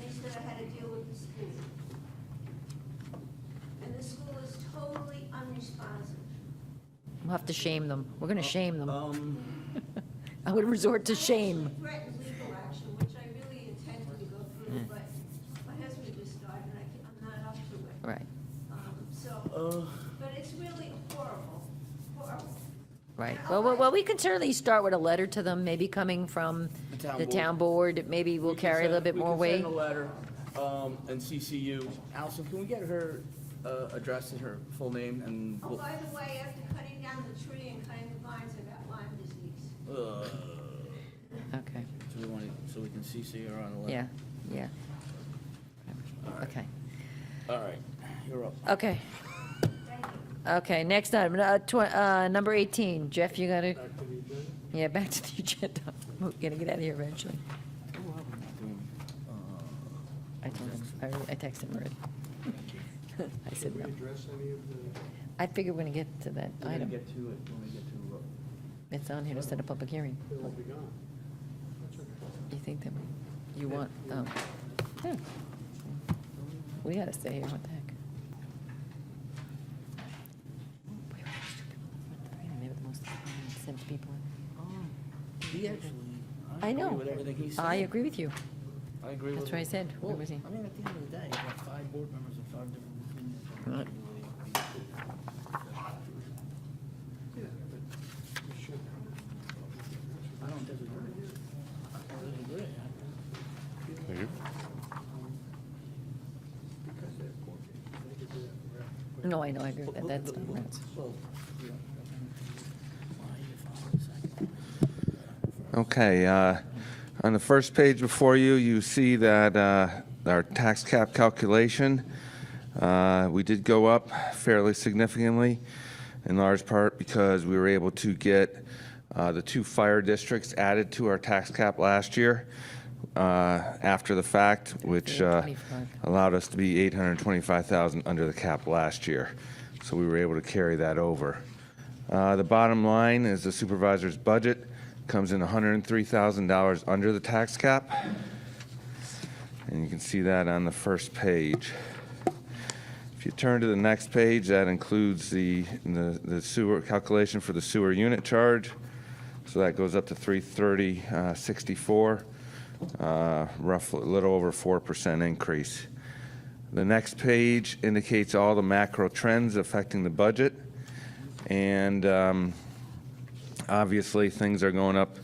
They said I had to deal with the school. And the school is totally unresponsive. We'll have to shame them. We're gonna shame them. Um, I would resort to shame. I threatened legal action, which I really intended to go through, but my husband just died and I'm not up to it. Right, But it's really horrible, horrible. right. Well, we can certainly start with a letter to them, maybe coming from the town board. Maybe we'll carry a little bit more weight. We can send a letter, and CC you. Allison, can we get her address and her full name and? Oh, by the way, after cutting down the tree and cutting the vines, I got Lyme disease. Okay, So we can CC her on the letter? yeah. Okay, All right, you're up. okay. Okay, next item, number 18. Jeff, you gotta, yeah, back to the agenda. We're gonna get out of here eventually. I told him, I texted him already. I said no. I figured we're gonna get to that We're gonna item. get to it when we get to. It's on here to set a public hearing. You think that, you want, we gotta stay here, what the heck? Maybe the most sent people in. He actually. I know. agree with everything he said. I agree with you. I agree with. That's what I said. Well, Where was he? I mean, at the end of the day, you got 5 board members and 5 different opinions. Right. I don't disagree. I disagree. Thank you. No, I know, I agree with that. That's not right. Well, you know, Okay, on the first page before you, you see that our tax cap calculation, we did go up fairly significantly, in large part because we were able to get the 2 fire districts added to our tax cap last year after the fact, which allowed us to be $825,000 under the cap last year. So we were able to carry that over. The bottom line is the supervisor's budget comes in $103,000 under the tax cap. And you can see that on the first page. If you turn to the next page, that includes the sewer calculation for the sewer unit charge. So that goes up to $330.64, roughly a little over 4% increase. The next page indicates all the macro trends affecting the budget. And obviously, things are going up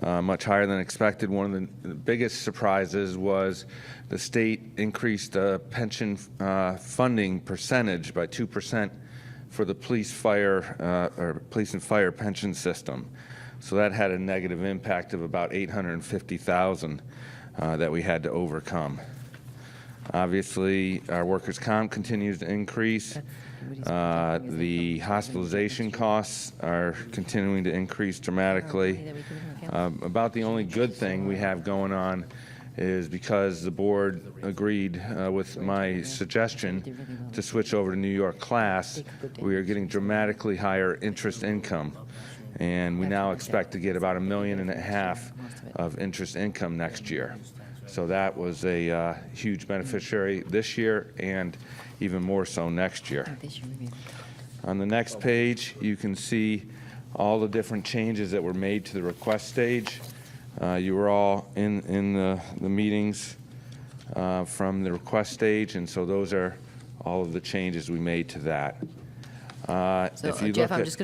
much higher than expected. One of the biggest surprises was the state increased the pension funding percentage by 2% for the police and fire pension system. So that had a negative impact of about $850,000 that we had to overcome. Obviously, our workers' comp continues to increase. The hospitalization costs are continuing to increase dramatically. About the only good thing we have going on is because the board agreed with my suggestion to switch over to New York class, we are getting dramatically higher interest income. And we now expect to get about $1.5 million of interest income next year. So that was a huge beneficiary this year and even more so next year. On the next page, you can see all the different changes that were made to the request stage. You were all in the meetings from the request stage, and so those are all of the changes we made to that. So, Jeff, I'm just going